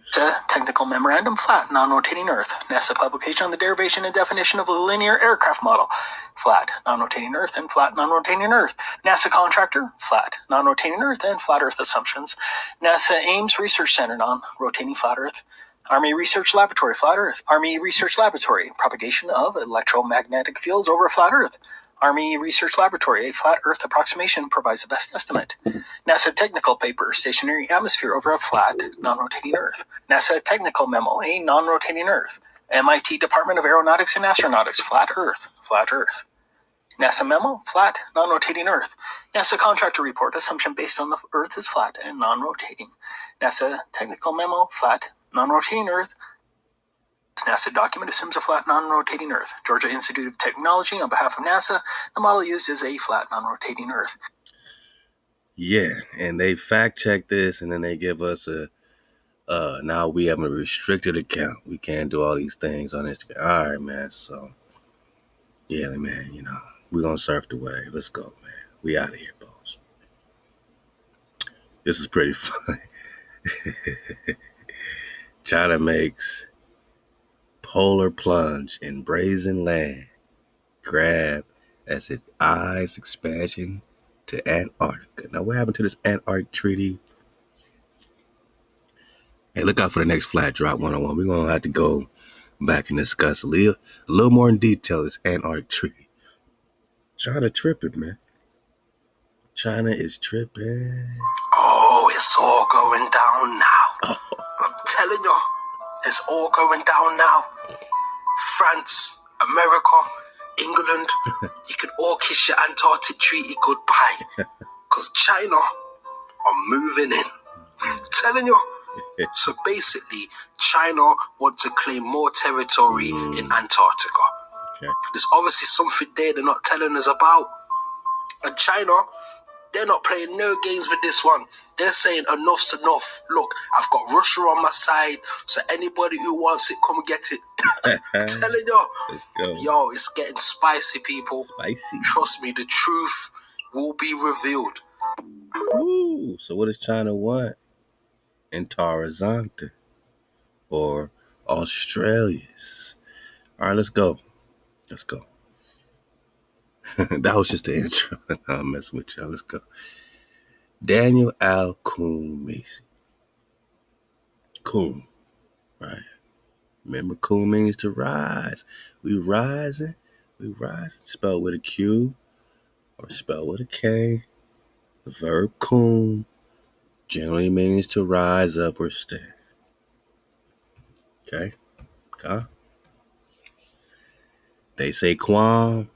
Technical memorandum, flat, non-rotating Earth. NASA publication on the derivation and definition of a linear aircraft model. Flat, non-rotating Earth, and flat, non-rotating Earth. NASA contractor, flat, non-rotating Earth, and flat Earth assumptions. NASA Ames Research Center, non-rotating flat Earth. Army Research Laboratory, flat Earth. Army Research Laboratory, propagation of electromagnetic fields over flat Earth. Army Research Laboratory, a flat Earth approximation provides the best estimate. NASA Technical Paper, stationary atmosphere over a flat, non-rotating Earth. NASA Technical Memo, a non-rotating Earth. MIT Department of Aeronautics and Astronautics, flat Earth, flat Earth. NASA Memo, flat, non-rotating Earth. NASA Contractor Report, assumption based on the Earth is flat and non-rotating. NASA Technical Memo, flat, non-rotating Earth. NASA document assumes a flat, non-rotating Earth. Georgia Institute of Technology, on behalf of NASA, the model used is a flat, non-rotating Earth. Yeah, and they fact check this, and then they give us a Now we have a restricted account. We can't do all these things on Instagram. All right, man. So, yeah, man, we're going to surf the wave. Let's go, man. We out of here, boss. This is pretty fun. China makes polar plunge in brazen land. Grab as it eyes expansion to Antarctica. Now, what happened to this Antarctic treaty? Hey, look out for the next Flat Drop 101. We're going to have to go back and discuss a little more in detail this Antarctic treaty. China tripping, man. China is tripping. Oh, it's all going down now. I'm telling you, it's all going down now. France, America, England, you can all kiss your Antarctic treaty goodbye. Because China are moving in. I'm telling you. So basically, China want to claim more territory in Antarctica. Okay. There's obviously something there they're not telling us about. And China, they're not playing no games with this one. They're saying enough's enough. Look, I've got Russia on my side, so anybody who wants it, come get it. I'm telling you. Let's go. Yo, it's getting spicy, people. Spicy. Trust me, the truth will be revealed. Ooh, so what does China want? Antarctica or Australia's? All right, let's go. Let's go. That was just the intro. I'm messing with y'all. Let's go. Daniel Al Macy. Coon, right? Remember, coon means to rise. We rising. Spelled with a Q or spelled with a K. The verb coon generally means to rise up or stand. Okay? They say quam.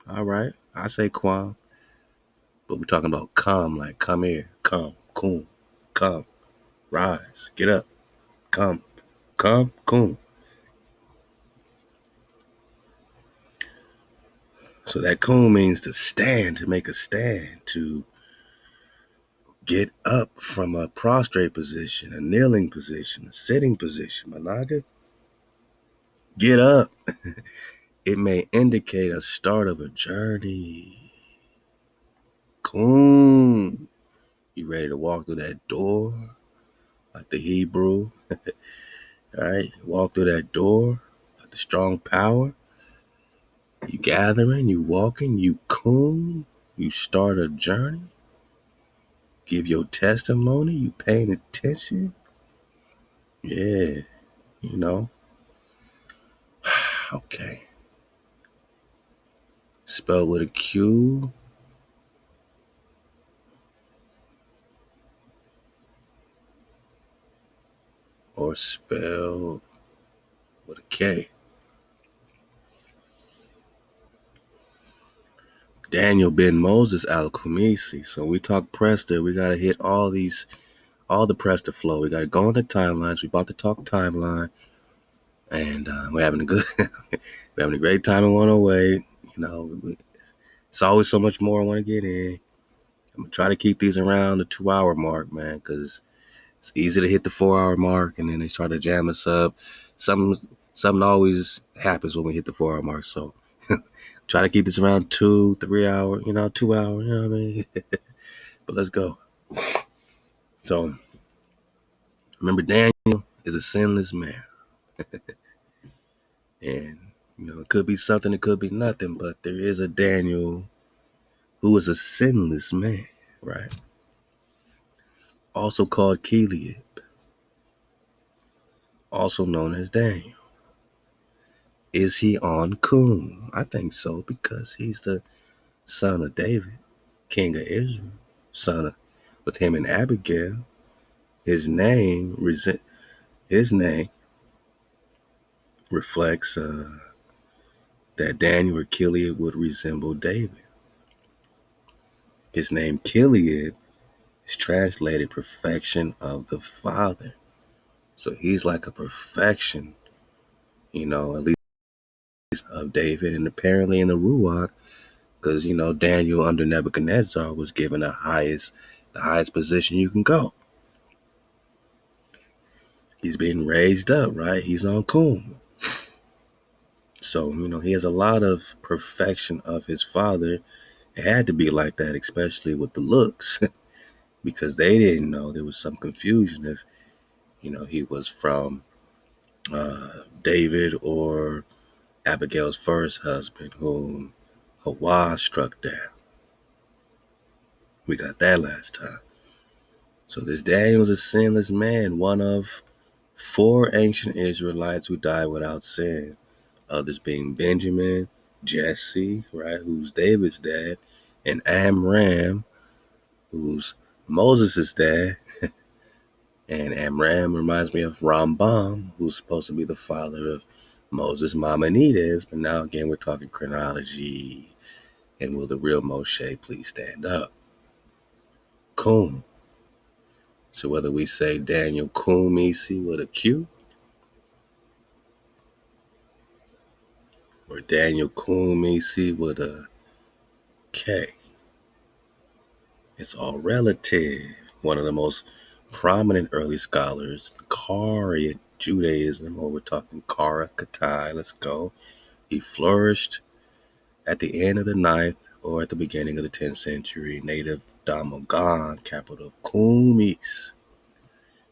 All right. I say quam. But we're talking about come, like come here. Come. Coon. Come. Rise. Get up. Come. Coon. So that coon means to stand, to make a stand, to get up from a prostrate position, a kneeling position, a sitting position. Managa, get up. It may indicate a start of a journey. Coon. You ready to walk through that door? Like the Hebrew. All right. Walk through that door. Like the strong power. You gathering, you walking, you coon. You start a journey. Give your testimony. You paying attention. Yeah. Okay. Spelled with a Q. Or spelled with a K. Daniel Ben Moses Al Kumisi. So we talk Prester. We gotta hit all the Prester flow. We gotta go on the timelines. We about to talk timeline. And we're having a great time in 108. It's always so much more I want to get in. I'm gonna try to keep these around the 2-hour mark, man, because it's easy to hit the 4-hour mark and then they start to jam us up. Something always happens when we hit the 4-hour mark. So try to keep this around 2-3 hours, 2 hours, you know what I mean? But let's go. So remember, Daniel is a sinless man. And, it could be something, it could be nothing, but there is a Daniel who is a sinless man, right? Also called Keliab, also known as Daniel. Is he on Coon? I think so, because he's the son of David, king of Israel, with him and Abigail. His name reflects that Daniel or Keliab would resemble David. His name Keliab is translated perfection of the Father. So he's like a perfection, at least of David, and apparently in the Ruach, because, Daniel under Nebuchadnezzar was given the highest position you can go. He's being raised up, right? He's on Kum. So, he has a lot of perfection of his father. It had to be like that, especially with the looks, because they didn't know. There was some confusion if, he was from David or Abigail's first husband, whom HaWah struck down. We got that last time. So this Daniel was a sinless man, one of 4 ancient Israelites who died without sin. Others being Benjamin, Jesse, right, who's David's dad, and Amram, who's Moses' dad. And Amram reminds me of Rambam, who's supposed to be the father of Moses' Maimonides. But now again, we're talking chronology. And will the real Moshe please stand up? Kum. So whether we say Daniel Kumisi with a Q or Daniel Kumisi with a K, it's all relative. One of the most prominent early scholars, Kari Judaism, or we're talking Kara Katai, let's go. He flourished at the end of the 9th or at the beginning of the 10th century, native Damogon, capital of Kumis.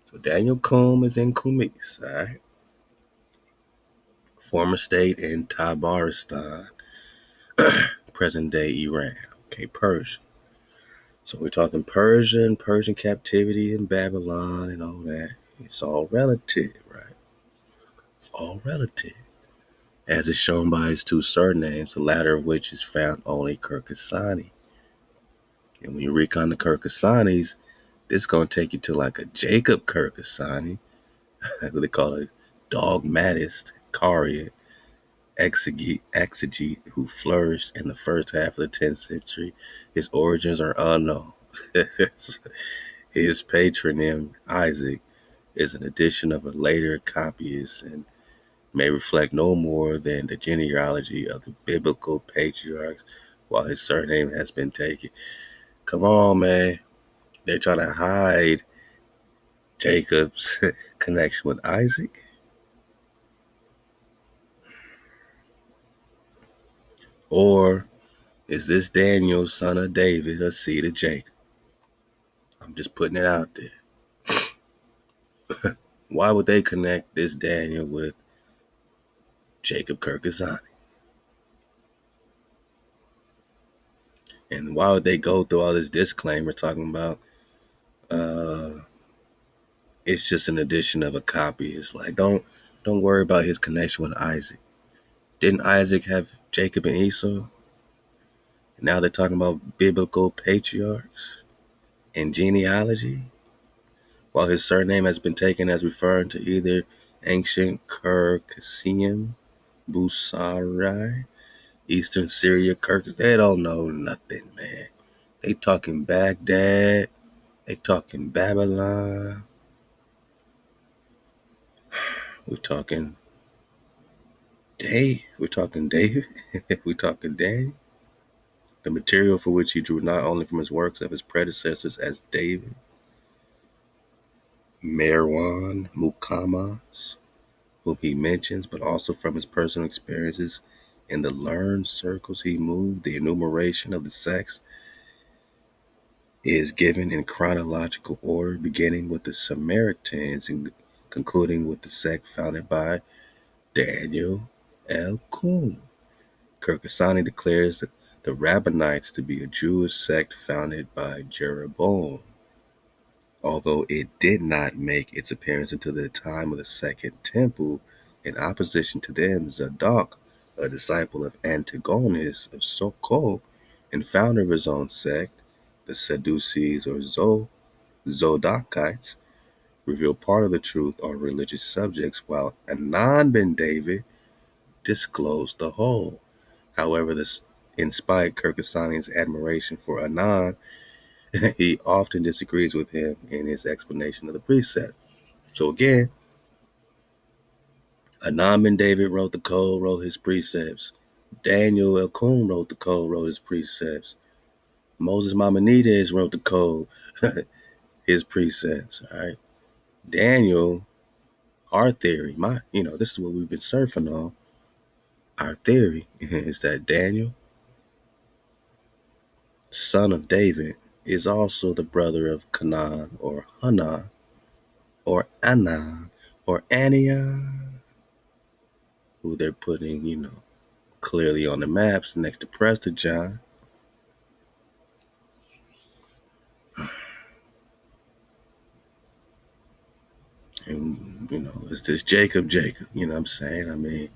So Daniel Kum is in Kumis, all right? Former state in Tabaristan, present-day Iran. Okay, Persia. So we're talking Persian captivity in Babylon and all that. It's all relative, right? It's all relative. As is shown by his 2 surnames, the latter of which is found only Kirkasani. And when you recon the Kirkasanis, this is going to take you to like a Jacob Kirkasani, what they call it, dogmatist, Kari, exegete who flourished in the first half of the 10th century. His origins are unknown. His patronym, Isaac, is an addition of a later copyist and may reflect no more than the genealogy of the biblical patriarchs, while his surname has been taken. Come on, man. They're trying to hide Jacob's connection with Isaac. Or is this Daniel, son of David, a seed of Jacob? I'm just putting it out there. Why would they connect this Daniel with Jacob Kirkazani? And why would they go through all this disclaimer talking about it's just an addition of a copy? It's like, don't worry about his connection with Isaac. Didn't Isaac have Jacob and Esau? Now they're talking about biblical patriarchs and genealogy, while his surname has been taken as referring to either ancient Kirkasium, Busarai, Eastern Syria, Kirk. They don't know nothing, man. They talking Baghdad. They talking Babylon. We're talking We're talking David. We're talking Daniel. The material for which he drew not only from his works of his predecessors as David, Merwan, Mukamas, whom he mentions, but also from his personal experiences in the learned circles he moved. The enumeration of the sects is given in chronological order, beginning with the Samaritans and concluding with the sect founded by Daniel el-Kun. Kirkasani declares that the Rabbinites to be a Jewish sect founded by Jeroboam, although it did not make its appearance until the time of the Second Temple. In opposition to them, Zadok, a disciple of Antigonus of Soko and founder of his own sect, the Sadducees or Zodokites, revealed part of the truth on religious subjects, while Anan ben David disclosed the whole. However, this inspired Kirkasani's admiration for Anan. He often disagrees with him in his explanation of the precept. So again, Anan ben David wrote the code, wrote his precepts. Daniel el-Kun wrote the code, wrote his precepts. Moses Maimonides wrote the code, his precepts. All right. Daniel Our theory, this is what we've been surfing on. Our theory is that Daniel, son of David, is also the brother of Canaan or Hanan or Anan or Anian, who they're putting, clearly on the maps next to Prester John. And, is this Jacob? You know what I'm saying? I mean,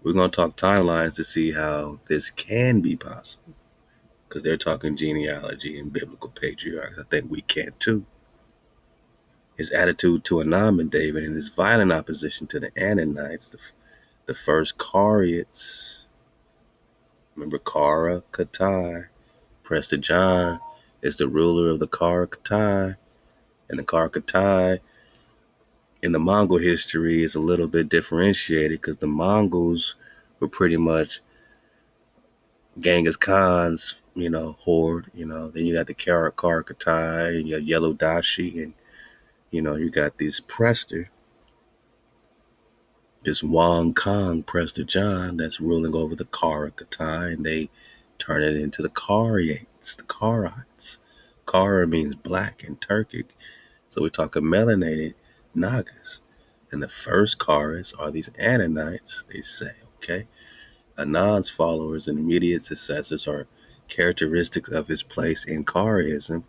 we're going to talk timelines to see how this can be possible. Because they're talking genealogy and biblical patriarchs. I think we can too. His attitude to Anam and David and his violent opposition to the Ananites, the first Cariates. Remember Kara Katai? Prester John is the ruler of the Kara Katai. And the Kara Katai in the Mongol history is a little bit differentiated because the Mongols were pretty much Genghis Khan's, horde. Then you got the Kara Katai and you have Yellow Dashi, and you got these Prester, this Wang Kong Prester John that's ruling over the Kara Katai, and they turn it into the Kariates, the Karites. Kara means black in Turkic, so we're talking melanated Nagas. And the first Karas are these Ananites, they say, okay? Anan's followers and immediate successors are characteristics of his place in Karaism.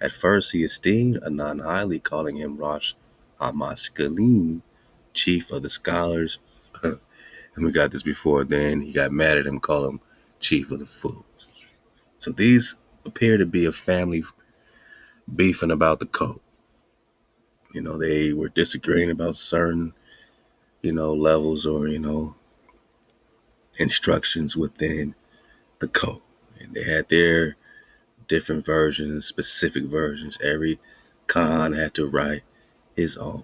At first, he esteemed Anan highly, calling him Rosh HaMaskalim, chief of the scholars. And we got this before then. He got mad at him, called him chief of the fools. So these appear to be a family beefing about the code. They were disagreeing about certain, levels or, instructions within the code. And they had their different versions, specific versions. Every Khan had to write his own,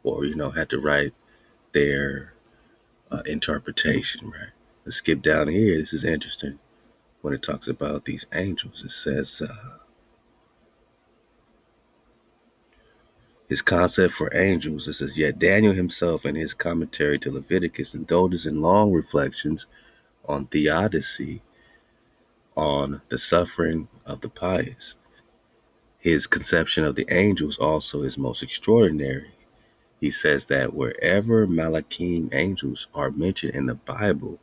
or, had to write their interpretation, right? Let's skip down here. This is interesting. When it talks about these angels, it says his concept for angels. It says, yet Daniel himself in his commentary to Leviticus indulges in long reflections on theodicy, on the suffering of the pious. His conception of the angels also is most extraordinary. He says that wherever Malachim angels are mentioned in the Bible,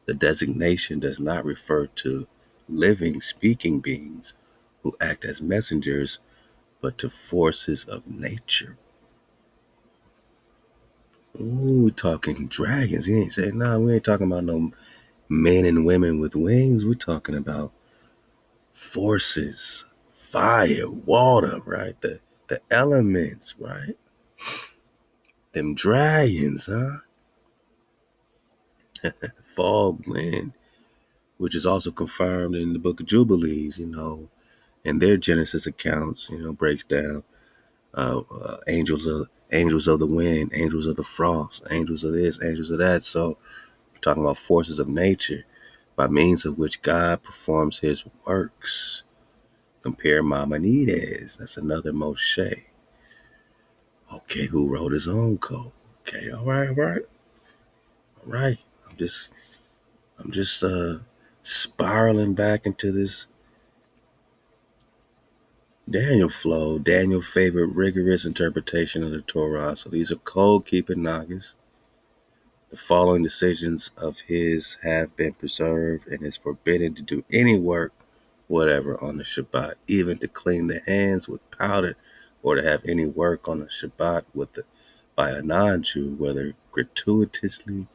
the designation does not refer to living, speaking beings who act as messengers, but to forces of nature. Ooh, we're talking dragons. He ain't saying, nah, we ain't talking about no men and women with wings. We're talking about forces, fire, water, right? The elements, right? Them dragons, huh? Fog wind, which is also confirmed in the book of Jubilees, and their Genesis accounts, breaks down angels of the wind, angels of the frost, angels of this, angels of that. So we're talking about forces of nature by means of which God performs his works. Compare Maimonides, that's another Moshe. Okay, who wrote his own code? Okay, all right. I'm just spiraling back into this Daniel flow. Daniel favored rigorous interpretation of the Torah. So these are code-keeping Nagas. The following decisions of his have been preserved, and is forbidden to do any work, whatever, on the Shabbat, even to clean the hands with powder, or to have any work on the Shabbat by a non-Jew, whether gratuitously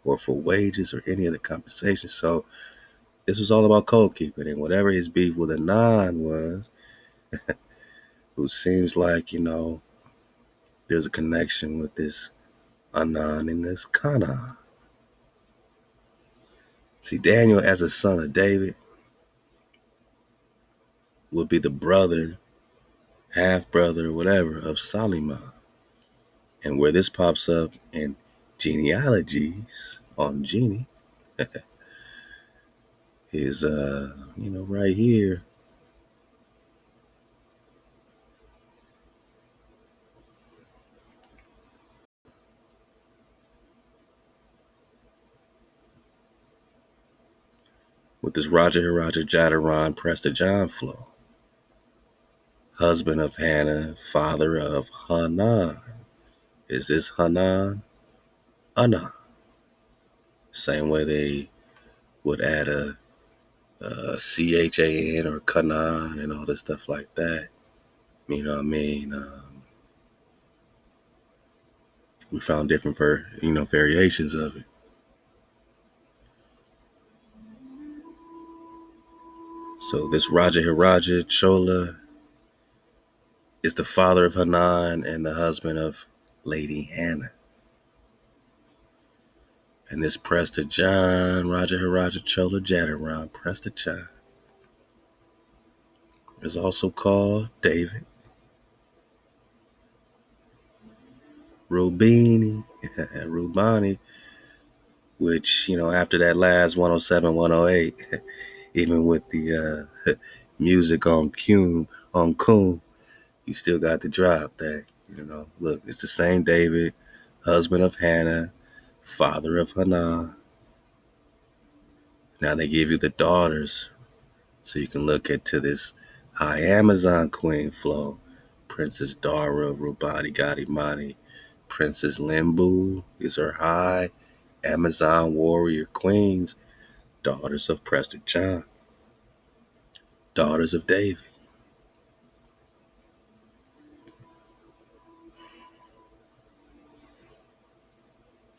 or for wages or any other compensation. So this was all about code keeping, and whatever his beef with a non was, who seems like, there's a connection with this Anan and this Kana. See, Daniel, as a son of David, would be the brother, half brother, whatever, of Solomon. And where this pops up in genealogies on Genie is, right here. with this Raja Hiraja Jadaron Prester John flow. Husband of Hannah, father of Hanan. Is this Hanan? Anan. Same way they would add a CHAN or Kanan and all this stuff like that. You know what I mean? We found different variations of it. So this Raja Hiraja Chola is the father of Hanan and the husband of Lady Hannah. And this Prester John, Raja Hiraja Chola Jadaron, Prester John, is also called David, Rubini, Rubani, which, after that last 107, 108, even with the music on Kun, you still got the drop that, look, it's the same David, husband of Hannah, father of Hanan. Now they give you the daughters, so you can look into this high Amazon queen flow. Princess Dara, Rubani Gadimani, Princess Limbu. These are high Amazon warrior queens, daughters of Prester John, daughters of David.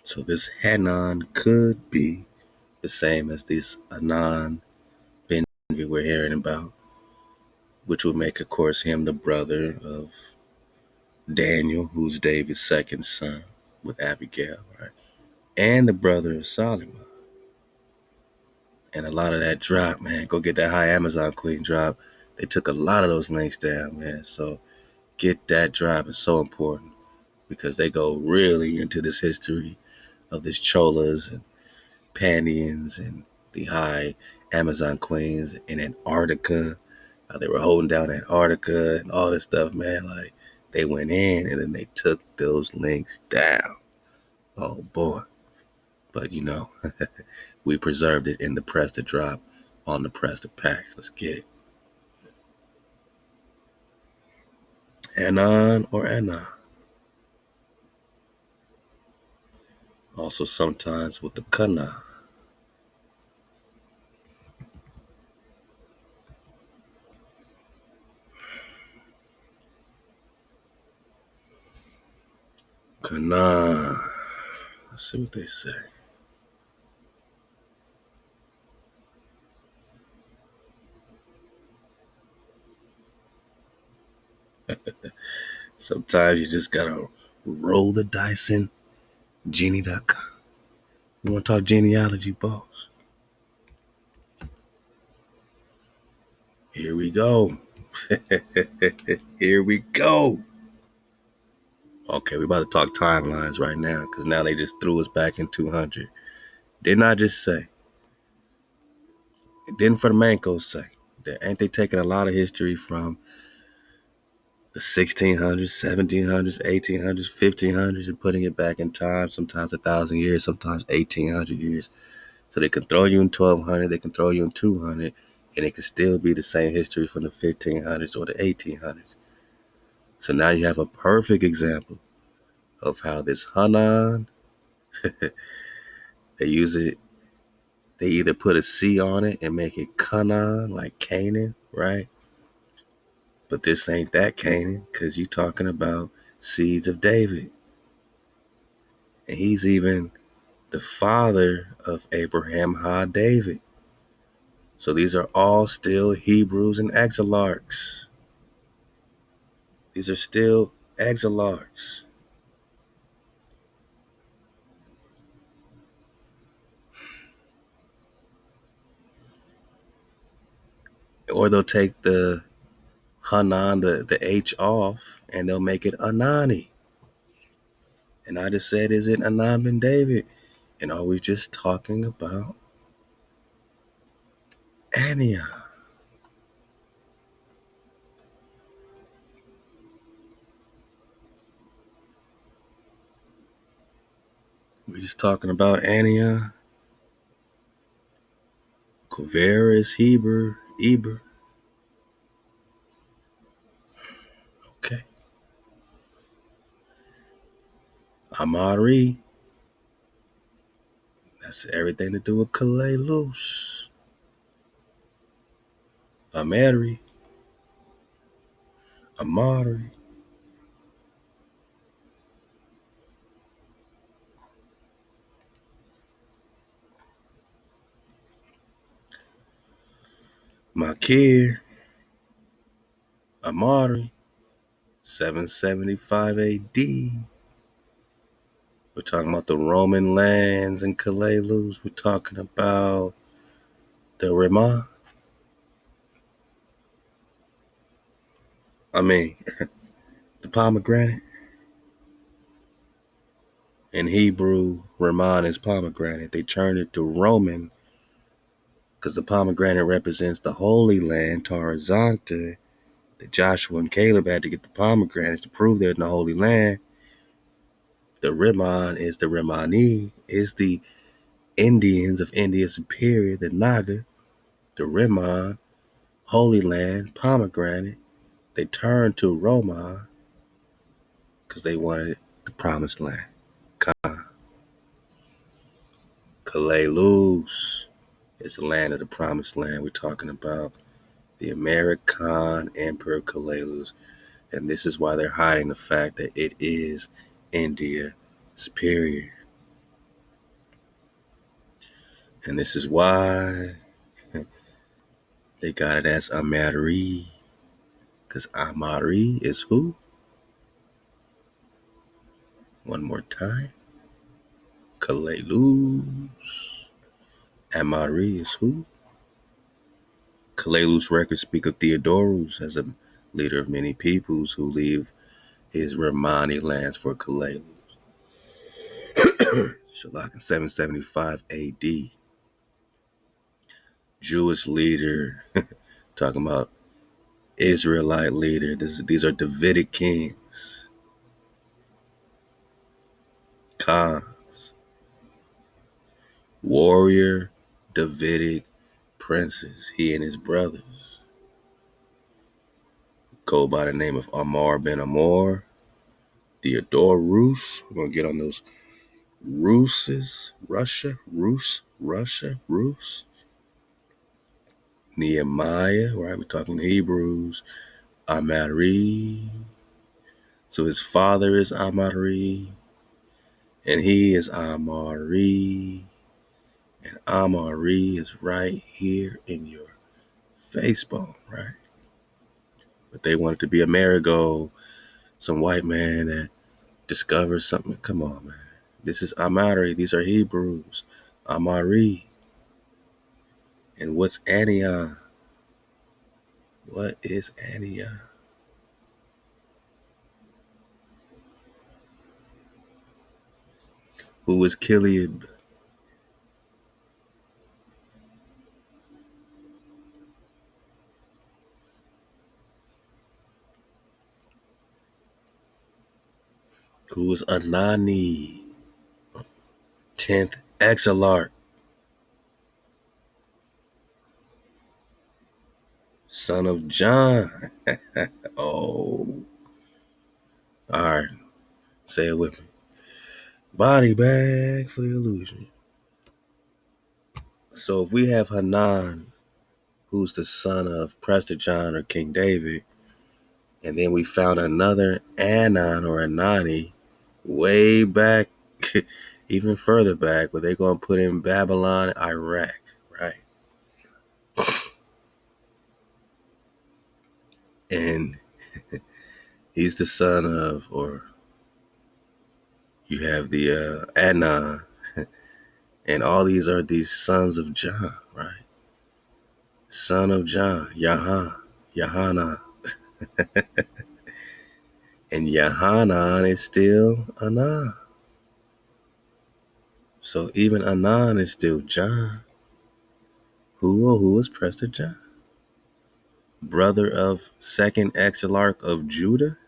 So this Hanan could be the same as this Anan Ben we're hearing about, which would make, of course, him the brother of Daniel, who's David's second son with Abigail, right? And the brother of Solomon. And a lot of that drop, man, go get that high Amazon queen drop. They took a lot of those links down, man. So get that drop. It's so important because they go really into this history of this Cholas and Pandians and the high Amazon queens in Antarctica. How they were holding down Antarctica and all this stuff, man. Like, they went in and then they took those links down. Oh, boy. But, we preserved it in the Prester drop on the Prester packs. Let's get it. Anon or Anon. Also sometimes with the Kana. Kana. Let's see what they say. Sometimes you just gotta roll the dice in Genie.com. You want to talk genealogy, boss? Here we go. Here we go. Okay, we're about to talk timelines right now because now they just threw us back in 200. Didn't I just say? Didn't Fermanco say that ain't they taking a lot of history from the 1600s, 1700s, 1800s, 1500s and putting it back in time, sometimes 1,000 years, sometimes 1,800 years. So they can throw you in 1200, they can throw you in 200, and it can still be the same history from the 1500s or the 1800s. So now you have a perfect example of how this Hanan, they use it, they either put a C on it and make it Canaan, like Canaan, right? But this ain't that Canaan, because you're talking about seeds of David. And he's even the father of Abraham David. So these are all still Hebrews and exilarchs. These are still exilarchs. Or they'll take the Hanan, the H off, and they'll make it Anani. And I just said, is it Anan ben David? And are we just talking about Ania? We're just talking about Ania. Of Kuvera is Heber. Eber. Okay. Amari. That's everything to do with Kalelus. Amari. Amari. Makir. Amari. 775 AD. We're talking about the Roman lands in Kalelus. We're talking about the Ramah. The pomegranate. In Hebrew, Ramah is pomegranate. They turned it to Roman because the pomegranate represents the Holy Land, Tarazanta. That Joshua and Caleb had to get the pomegranates to prove they're in the Holy Land. The Rimmon is the Rimani, is the Indians of India Superior, the Naga. The Rimmon, Holy Land, pomegranate. They turned to Roma because they wanted the Promised Land. Kalelus is the land of the Promised Land. We're talking about the American Emperor Kalelus. And this is why they're hiding the fact that it is India Superior. And this is why they got it as Amari. Because Amari is who? One more time. Kalelus. Amari is who? Kalelus records speak of Theodorus as a leader of many peoples who leave his Romani lands for Kalelus. Shalak in 775 AD. Jewish leader, talking about Israelite leader. These are Davidic kings, Khans, warrior Davidic princes. He and his brothers go by the name of Amar ben Amor, Theodorus. We're going to get on those Ruses, Rus. Nehemiah, right? We're talking Hebrews. Amari. So his father is Amari, and he is Amari. And Amari is right here in your face bone, right? But they want it to be Amerigo, some white man that discovers something. Come on, man. This is Amari. These are Hebrews. Amari. And what's Antioch? What is Antioch? Who is Kiliab? Who is Anani? 10th Exarch, son of John. Oh. All right. Say it with me. Body bag for the illusion. So if we have Hanan, who's the son of Prester John or King David, and then we found another Anon or Anani way back, even further back, where they're going to put in Babylon, Iraq, right? And he's the son of, or you have the Anon, and all these are these sons of John, right? Son of John, Yahanan. And Yahanan is still Anan. So even Anan is still John. Who is Prester John? Brother of second exarch of Judah?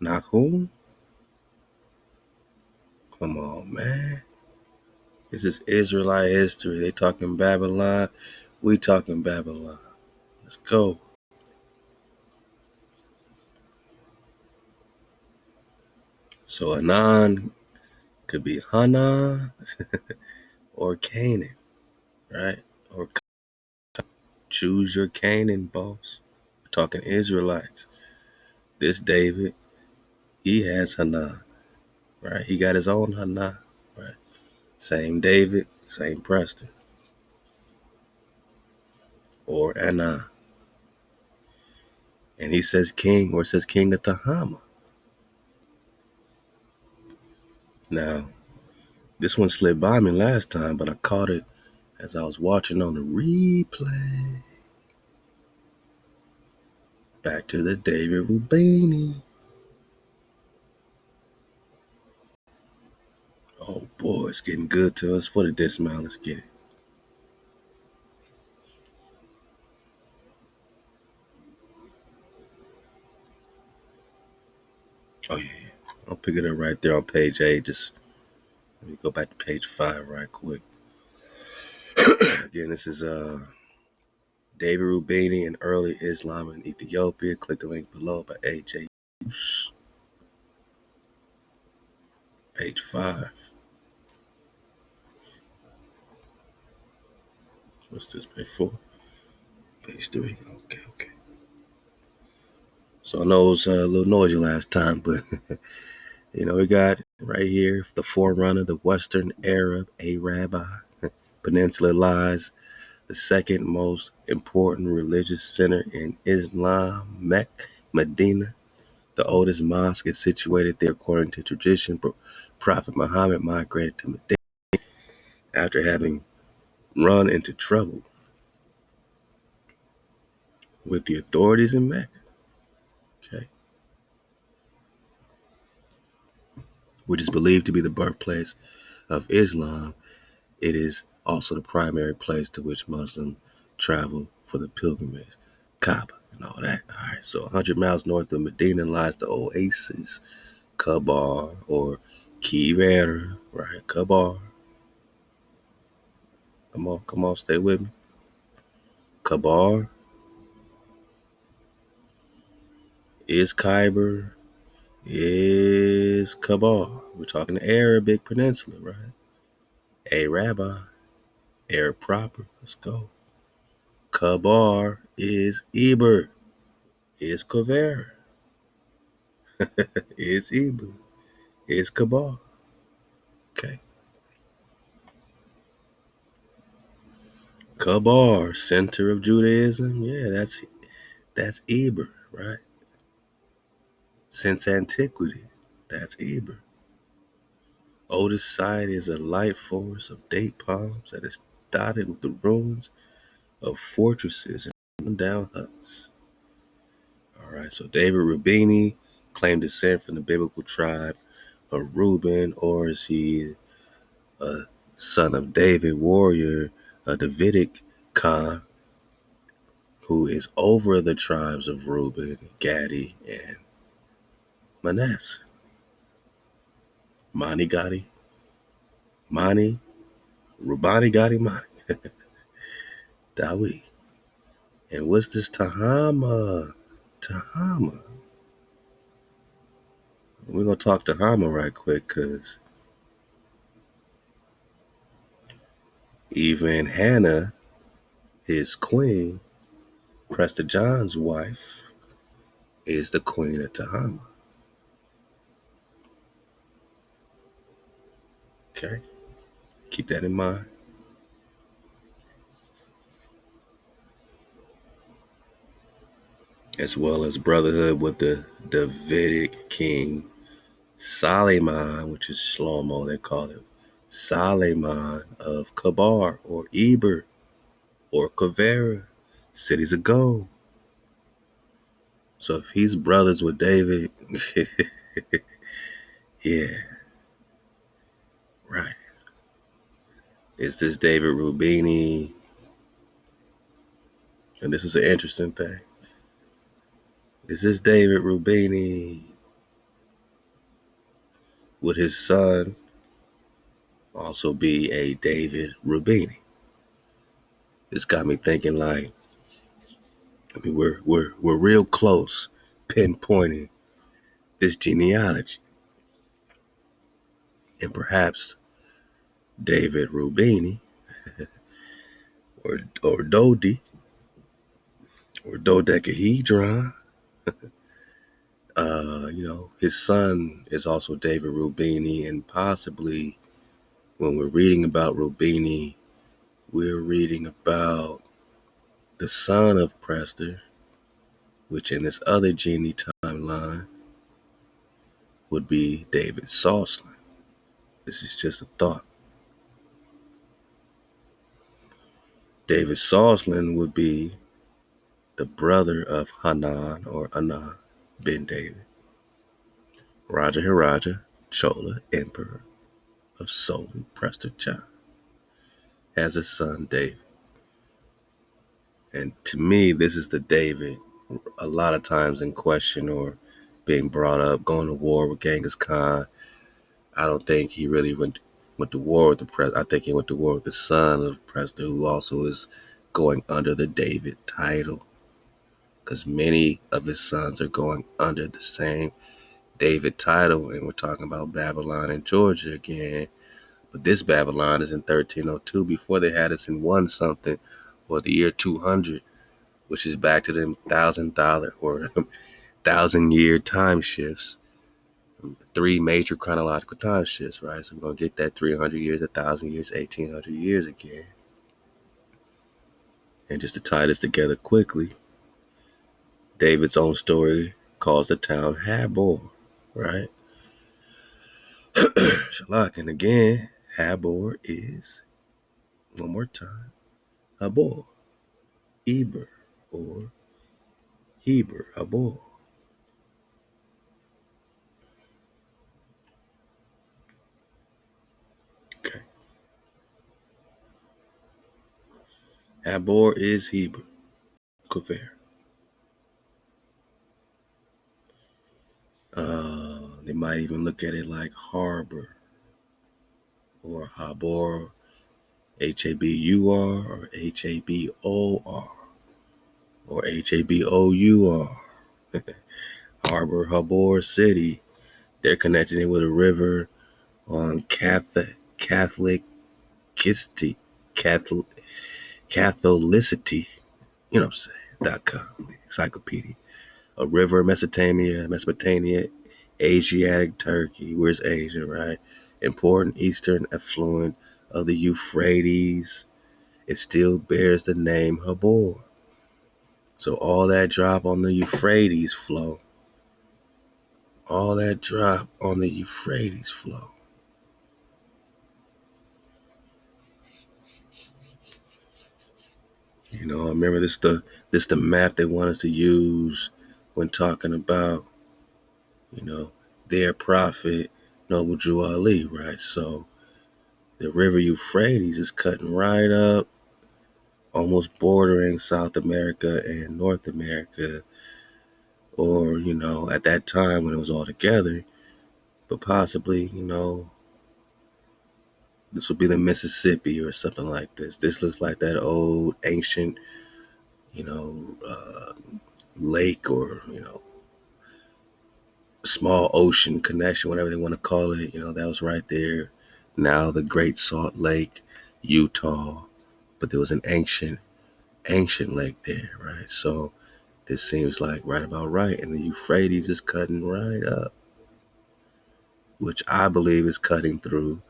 Nahum? Come on, man. This is Israelite history. They talking Babylon. We talking Babylon. Let's go. So Anan could be Hanan or Canaan, right? Or choose your Canaan, boss. We're talking Israelites. This David, he has Hanan, right? He got his own Hanan, right? Same David, same Prester, or Anan. And he says king, or it says king of Tahama. Now, this one slid by me last time, but I caught it as I was watching on the replay. Back to the David Rubini. Oh boy, it's getting good to us for the dismount. Let's get it. Oh yeah. I'll pick it up right there on page 8. Just let me go back to page 5 right quick. Again, this is David Rubini and Early Islam in Ethiopia. Click the link below by AJ. Page 5. What's this, page 4? Page 3. Okay. So I know it was a little noisy last time, but we got right here the forerunner, the Western Arab Arab Peninsula lies the second most important religious center in Islam, Medina. The oldest mosque is situated there according to tradition. Prophet Muhammad migrated to Medina after having run into trouble with the authorities in Mecca, okay, which is believed to be the birthplace of Islam. It is also the primary place to which Muslims travel for the pilgrimage, Kaaba, and all that. All right, so 100 miles north of Medina lies the oasis, Kabar, or Kivera, right? Kabar. Come on, stay with me. Kabar is Khyber, is Kabar. We're talking the Arabic Peninsula, right? Arab proper. Let's go. Kabar is Eber, is Kavera, is Eber, is Kabar. Okay. Kabar, center of Judaism. Yeah, that's Eber, right? Since antiquity, that's Eber. Oldest site is a light forest of date palms that is dotted with the ruins of fortresses and down huts. All right, so David Rubini claimed descent from the biblical tribe of Reuben, or is he a son of David, warrior, a Davidic Khan, who is over the tribes of Reuben, Gadi, and Manasseh. Mani, Rubani Gadi Mani, Dawi. And what's this Tahama? Tahama. We're going to talk Tahama right quick because even Hannah, his queen, Prester John's wife, is the queen of Tahama. Okay? Keep that in mind. As well as brotherhood with the Davidic king Suleiman, which is Shlomo, they call it Suleiman of Kabar or Eber or Kavera, cities of gold. So if he's brothers with David, yeah, right. Is this David Rubini? And this is an interesting thing. Is this David Rubini with his son also be a David Rubini. This got me thinking like, I mean, we're real close pinpointing this genealogy. And perhaps David Rubini or Dodi or dodecahedron, his son is also David Rubini, and possibly when we're reading about Rubini, we're reading about the son of Prester, which in this other genie timeline would be David Soslan. This is just a thought. David Soslan would be the brother of Hanan or Anan bin David, Raja Hiraja Chola, Emperor of Soli Prester Chand, has a son David. And to me, this is the David a lot of times in question or being brought up, going to war with Genghis Khan. I don't think he really went to war with the Prester. I think he went to war with the son of Prester, who also is going under the David title, because many of his sons are going under the same David title, and we're talking about Babylon and Georgia again. But this Babylon is in 1302, before they had us in one something, or the year 200, which is back to them $1,000 or 1,000-year time shifts. 3 major chronological time shifts, right? So we're going to get that 300 years, 1,000 years, 1,800 years again. And just to tie this together quickly, David's own story calls the town Habor, right? Shalak. And again, Habor is, one more time, Habor, Eber, or Heber, Habor. Okay. Habor is Heber, Kuvera. They might even look at it like harbor or Habor, Habur, or Habor, or Habour. Harbor, Habor City. They're connecting it with a river on Catholicity, Catholicity, you know what I'm saying, .com, encyclopedia. A river, Mesopotamia, Asiatic Turkey. Where's Asia, right? Important eastern affluent of the Euphrates. It still bears the name Habor. So all that drop on the Euphrates flow. All that drop on the Euphrates flow. You know, I remember this the map they want us to use when talking about, their prophet, Noble Drew Ali, right? So the river Euphrates is cutting right up, almost bordering South America and North America, or, at that time when it was all together, but possibly, this would be the Mississippi or something like this. This looks like that old ancient, you know, uh, lake or, small ocean connection, whatever they want to call it. That was right there. Now the Great Salt Lake, Utah, but there was an ancient lake there, right? So this seems like right about right. And the Euphrates is cutting right up, which I believe is cutting through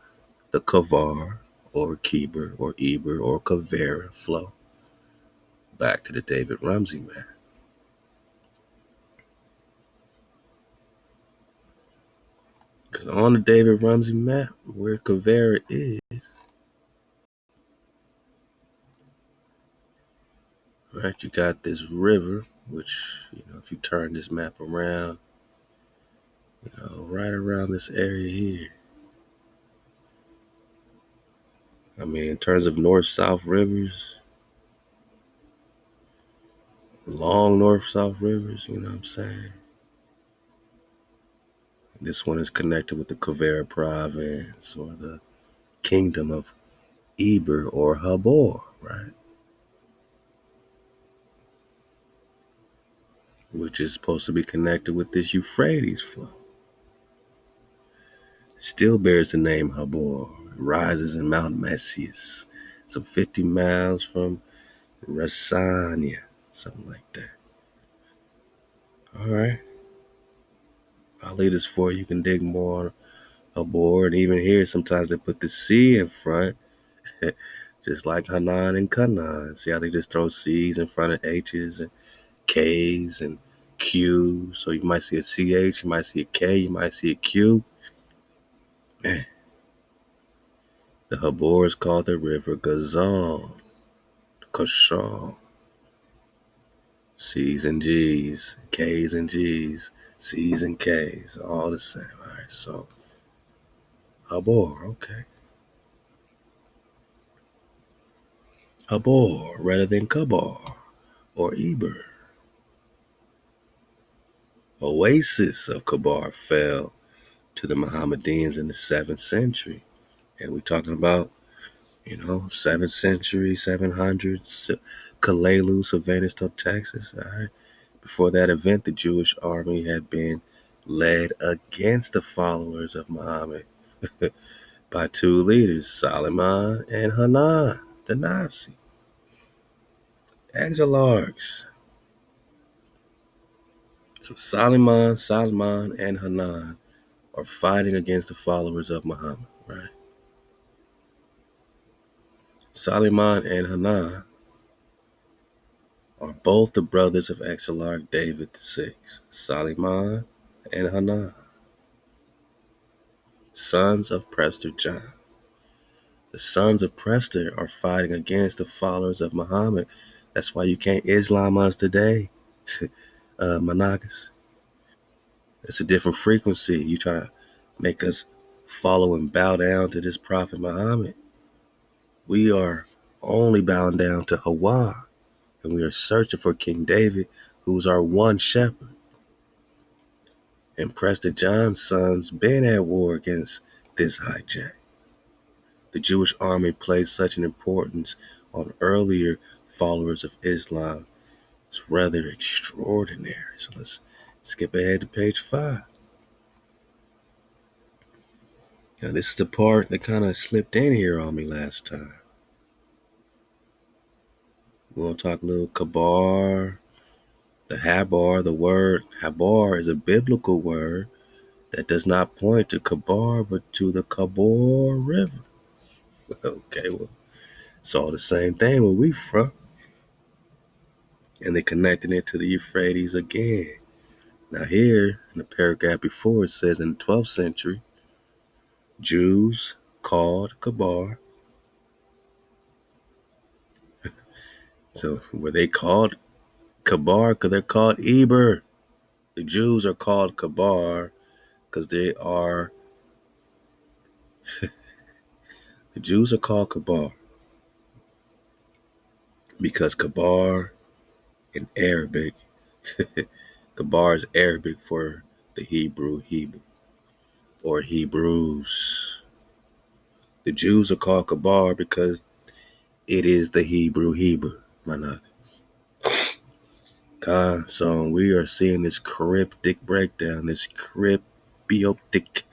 the Kavar or Kiber or Eber or Kavera flow back to the David Rumsey map. Because on the David Rumsey map, where Kavera is, right, you got this river, which, if you turn this map around, right around this area here. I mean, in terms of north-south rivers, long north-south rivers, you know what I'm saying? This one is connected with the Kavera province or the kingdom of Eber or Habor, right? Which is supposed to be connected with this Euphrates flow. Still bears the name Habor. It rises in Mount Mesius, some 50 miles from Rassania, something like that. All right. I'll leave this for you. You can dig more on Habor. And even here, sometimes they put the C in front, just like Hanan and Canaan. See how they just throw C's in front of H's and K's and Q. So you might see a CH, you might see a K, you might see a Q. Man, the Habor is called the River Gazal, Kashal. C's and G's, K's and G's, C's and K's, all the same. All right, so Habor, okay. Habor rather than Kabar or Eber. Oasis of Kabar fell to the Mohammedans in the 7th century. And we're talking about, 7th century, 700s, Kalelu, Savannah, Texas. All right. Before that event, the Jewish army had been led against the followers of Muhammad by two leaders, Solomon and Hanan, the Nazi exilarchs. So Solomon, and Hanan are fighting against the followers of Muhammad, right? Solomon and Hanan are both the brothers of Exilarch David VI. Solomon and Hanan, sons of Prester John. The sons of Prester are fighting against the followers of Muhammad. That's why you can't Islam us today, Monagas. It's a different frequency. You try to make us follow and bow down to this Prophet Muhammad. We are only bound down to HaWah, and we are searching for King David, who's our one shepherd. And Prester John's sons been at war against this hijack. The Jewish army placed such an importance on earlier followers of Islam. It's rather extraordinary. So let's skip ahead to page 5. Now this is the part that kind of slipped in here on me last time. We're going to talk a little Kabar, the Habar. The word Habar is a biblical word that does not point to Kabar, but to the Kabor River. Okay, well, it's all the same thing where we from. And they connected it to the Euphrates again. Now here, in the paragraph before, it says in the 12th century, Jews called Kabar. So were they called Kabar? Because they're called Eber. The Jews are called Kabar because the Jews are called Kabar because Kabar in Arabic, Kabar is Arabic for the Hebrew or Hebrews. The Jews are called Kabar because it is the Hebrew, Manak. So we are seeing this cryptic breakdown, this cryptic.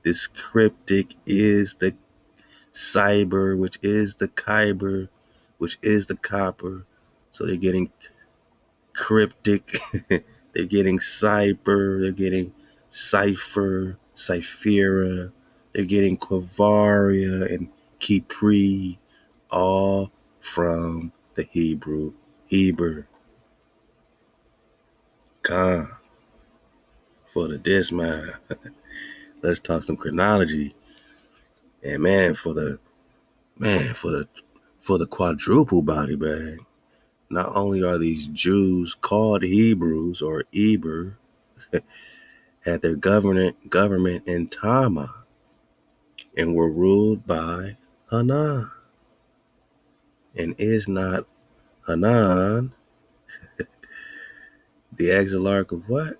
This cryptic is the cyber, which is the kyber, which is the copper. So they're getting cryptic, they're getting cyber, they're getting cipher, cyphera, they're getting quavaria and kipri, all from the Hebrew, Heber. Khan, for the dismount. Let's talk some chronology. And for the quadruple body bag. Not only are these Jews called Hebrews or Eber, had their government in Tama and were ruled by Hanan. And is not Hanan the exilarch of what?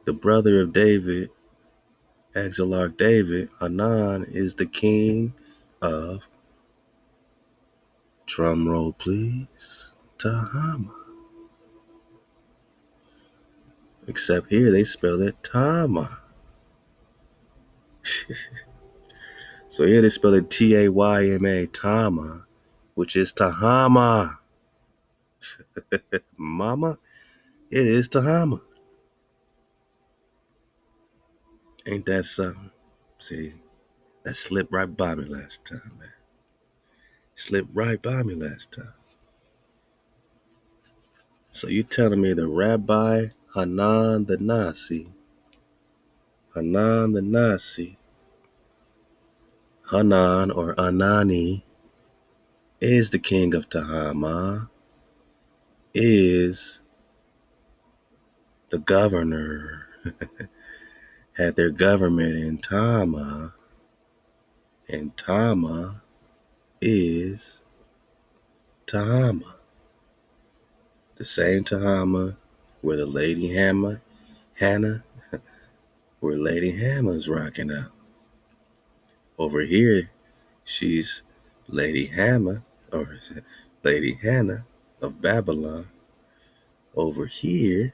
The brother of David Exarch David, Hanan, is the king of, drum roll please, Tahama. Except here they spell it Tama. So here they spell it Tayma, Tama, which is Tahama. Mama, it is Tahama. Ain't that something? See, that slipped right by me last time, man. Slipped right by me last time. So you telling me the Rabbi Hanan the Nasi, Hanan or Anani, is the king of Tahama, is the governor, had their government in Tama, and Tama is Tahama. The same Tahama where the Lady Hannah, where Lady Hannah's rocking out. Over here, she's Lady Hannah, or Lady Hannah of Babylon. Over here,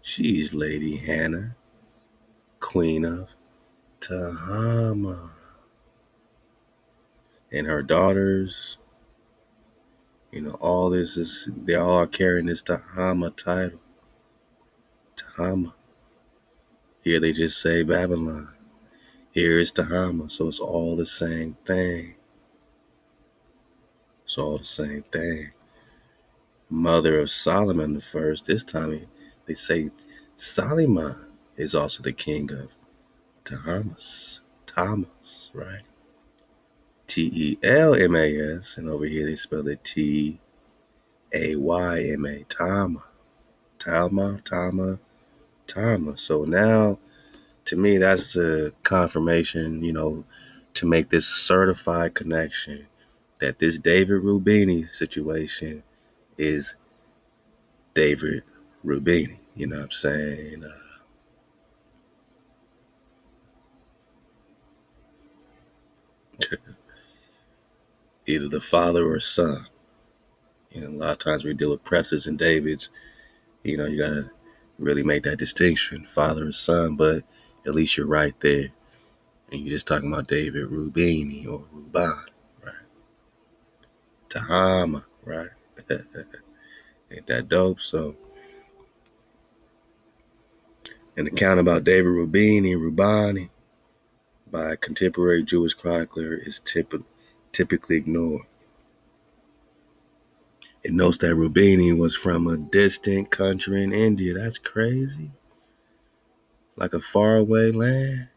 she's Lady Hannah, Queen of Tahama. And her daughters, all this is, they all are carrying this Tahama title. Tahama. Here they just say Babylon. Here is Tahama, so it's all the same thing. It's all the same thing. Mother of Solomon the first. This time they say Solomon is also the king of Tahamas. Tamas, right? Telmas, and over here they spell it Tayma. Tama. So now, to me, that's the confirmation, to make this certified connection that this David Rubini situation is David Rubini. You know what I'm saying? Either the father or son. A lot of times we deal with Presters and Davids. You got to really make that distinction, father or son, but at least you're right there. And you're just talking about David Rubini or Ruban, right? Tahama, right? Ain't that dope? So, an account about David Rubani, by a contemporary Jewish chronicler is typically ignored. It notes that Rubini was from a distant country in India. That's crazy. Like a faraway land.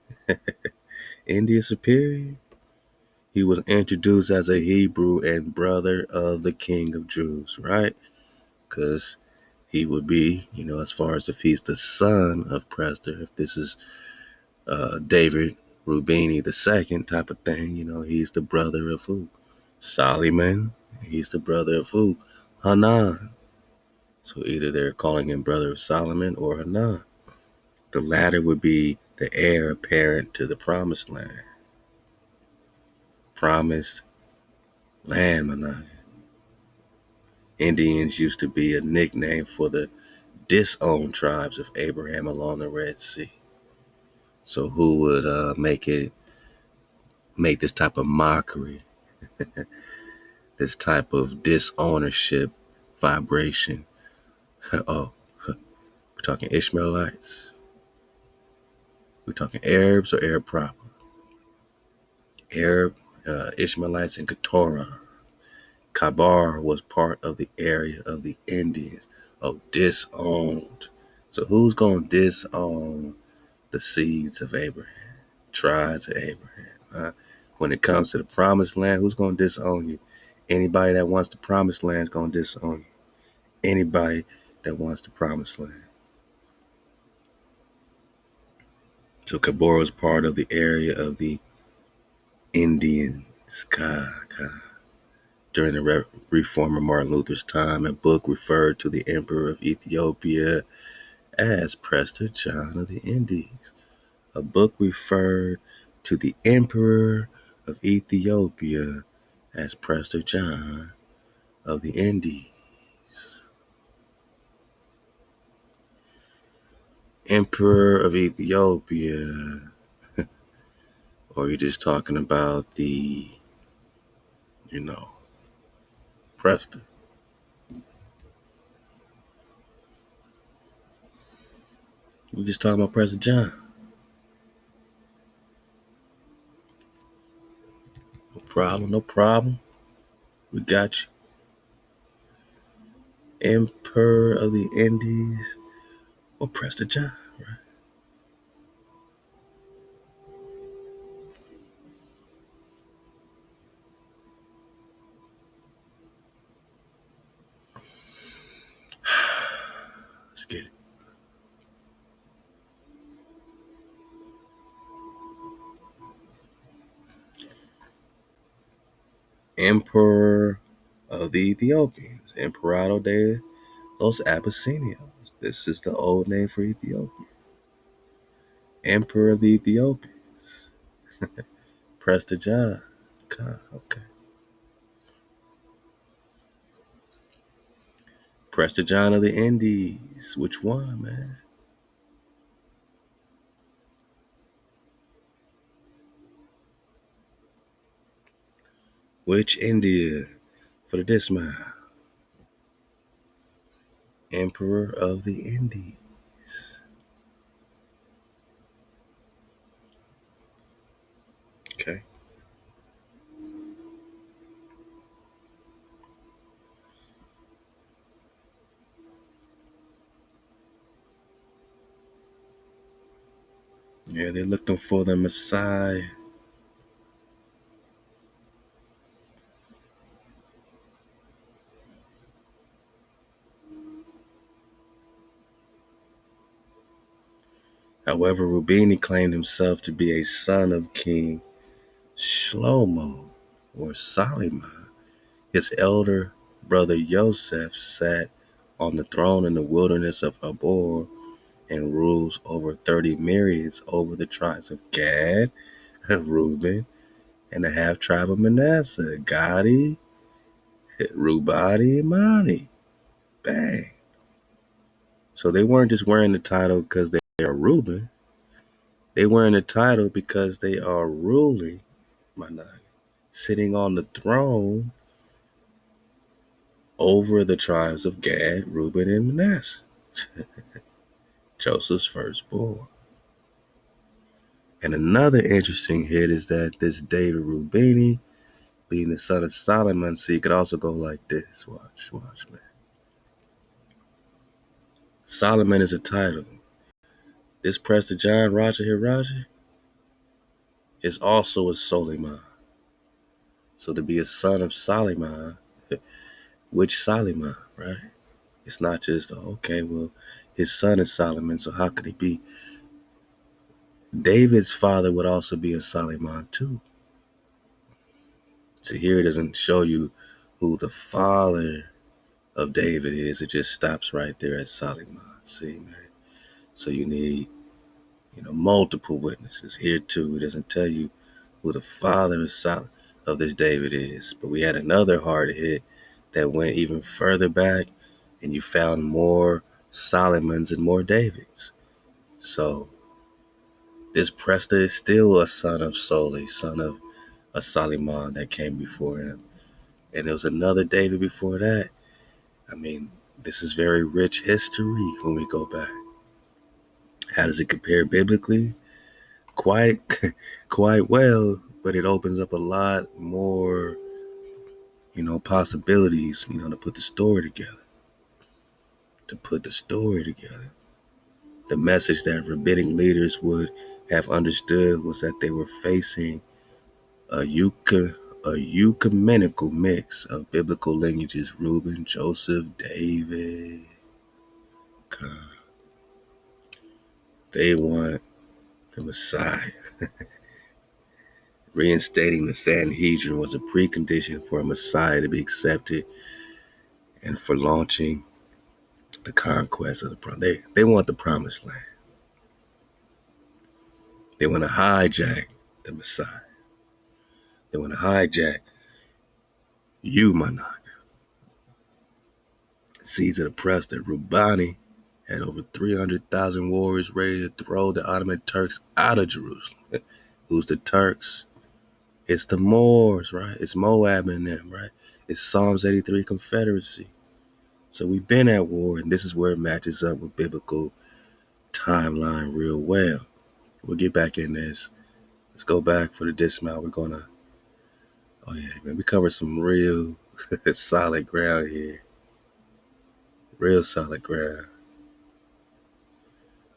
India Superior. He was introduced as a Hebrew and brother of the King of Jews, right? Because he would be, as far as if he's the son of Prester, if this is David Rubini the second type of thing, he's the brother of who? Solomon. He's the brother of who? Hanan. So either they're calling him brother of Solomon or Hanan. The latter would be the heir apparent to the promised land. Promised land, Manan. Indians used to be a nickname for the disowned tribes of Abraham along the Red Sea. So who would make this type of mockery, this type of disownership vibration? Oh, we're talking Ishmaelites. We're talking Arabs or Arab proper? Arab, Ishmaelites, and Keturah. Kabar was part of the area of the Indians. Oh, disowned. So who's going to disown the seeds of Abraham? Tribes of Abraham. Huh? When it comes to the promised land, who's going to disown you? Anybody that wants the promised land is going to disown you. Anybody that wants the promised land. So Kabar was part of the area of the Indians. During the reformer Martin Luther's time, a book referred to the Emperor of Ethiopia as Prester John of the Indies. A book referred to the Emperor of Ethiopia as Prester John of the Indies. Emperor of Ethiopia, or you're just talking about the, Prester. We're just talking about Prester John. No problem, no problem. We got you. Emperor of the Indies, or Prester John, right? Let's get it. Emperor of the Ethiopians, Emperado de los Abyssinios. This is the old name for Ethiopia. Emperor of the Ethiopians, Prester John. Okay. Prester John of the Indies. Which one, man? Which India for the dismount? Emperor of the Indies. Okay. Yeah, they're looking for the Messiah. However, Rubini claimed himself to be a son of King Shlomo or Solomon. His elder brother Yosef sat on the throne in the wilderness of Habor and rules over 30 myriads over the tribes of Gad, Reuben, and the half tribe of Manasseh. Gadi, Rubadi, and Mani. Bang. So they weren't just wearing the title because they are Reuben. They wearing the title because they are ruling, sitting on the throne over the tribes of Gad, Reuben, and Manasseh. Joseph's firstborn. And another interesting hit is that this David Rubini, being the son of Solomon, see, it could also go like this. Watch, man. Solomon is a title. This Prester John Raja Hiraja is also a Soliman. So to be a son of Solomon, which Solomon, right? It's not just, okay, well, his son is Solomon, so how could he be? David's father would also be a Solomon too. So here it doesn't show you who the father of David is. It just stops right there at Solomon. See, man. So you need, multiple witnesses. Here too, it doesn't tell you who the father of this David is. But we had another hard hit that went even further back, and you found more Solomons and more Davids. So this Prester is still a son of Soli, son of a Solomon that came before him. And there was another David before that. I mean, this is very rich history when we go back. How does it compare biblically? Quite well, but it opens up a lot more, possibilities, to put the story together. The message that rabbinic leaders would have understood was that they were facing a ecumenical mix of biblical lineages: Reuben, Joseph, David. They want the Messiah. Reinstating the Sanhedrin was a precondition for a Messiah to be accepted and for launching the conquest of the promise. They want the promised land. They want to hijack the Messiah. They want to hijack you, Manak. Seeds of the Prester, Rubani had over 300,000 warriors ready to throw the Ottoman Turks out of Jerusalem. Who's the Turks? It's the Moors, right? It's Moab in them, right? It's Psalms 83 Confederacy. So we've been at war, and this is where it matches up with biblical timeline real well. We'll get back in this. Let's go back for the dismount. We're going to, oh yeah, man, we covered some real solid ground here. Real solid ground.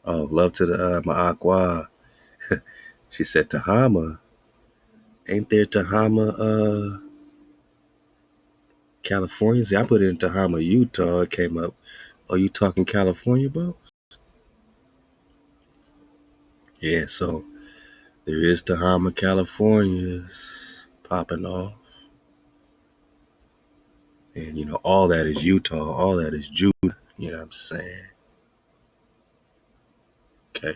Oh, love to the Ma'akwa. She said Tahama. Ain't there Tahama, California? See, I put it in Tahama, Utah. It came up. Oh, you talking California, bro? Yeah, so there is Tahama, California's popping off. And, you know, all that is Utah. All that is Judah. You know what I'm saying? Okay.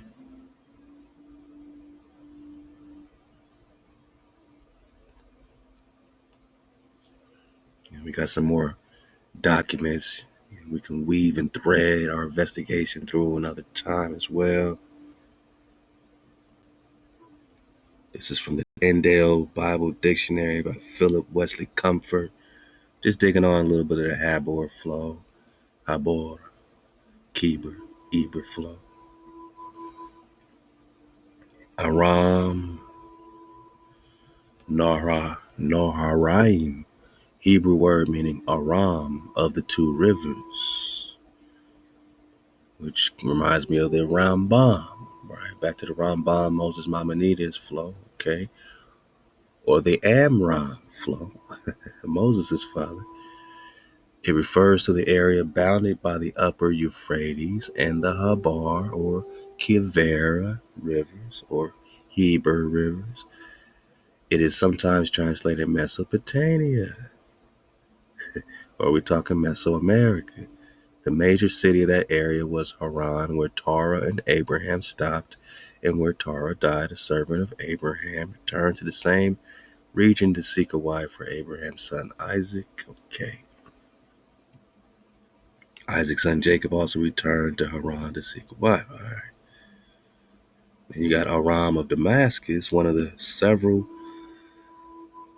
And we got some more documents. We can weave and thread our investigation through another time as well. This is from the Tyndale Bible Dictionary by Philip Wesley Comfort. Just digging on a little bit of the Habor flow. Habor, Keber, Eber flow. Aram, Naharaim. Hebrew word meaning Aram, of the two rivers. Which reminds me of the Rambam, right? Back to the Rambam, Moses Maimonides flow, okay? Or the Amram flow, Moses' father. It refers to the area bounded by the upper Euphrates and the Habar or Kivera rivers or Heber rivers. It is sometimes translated Mesopotamia, or we're talking Mesoamerica. The major city of that area was Haran, where Terah and Abraham stopped, and where Terah died, a servant of Abraham, returned to the same region to seek a wife for Abraham's son Isaac. Okay. Isaac's son Jacob also returned to Haran to seek a wife. All right. Then you got Aram of Damascus, one of the several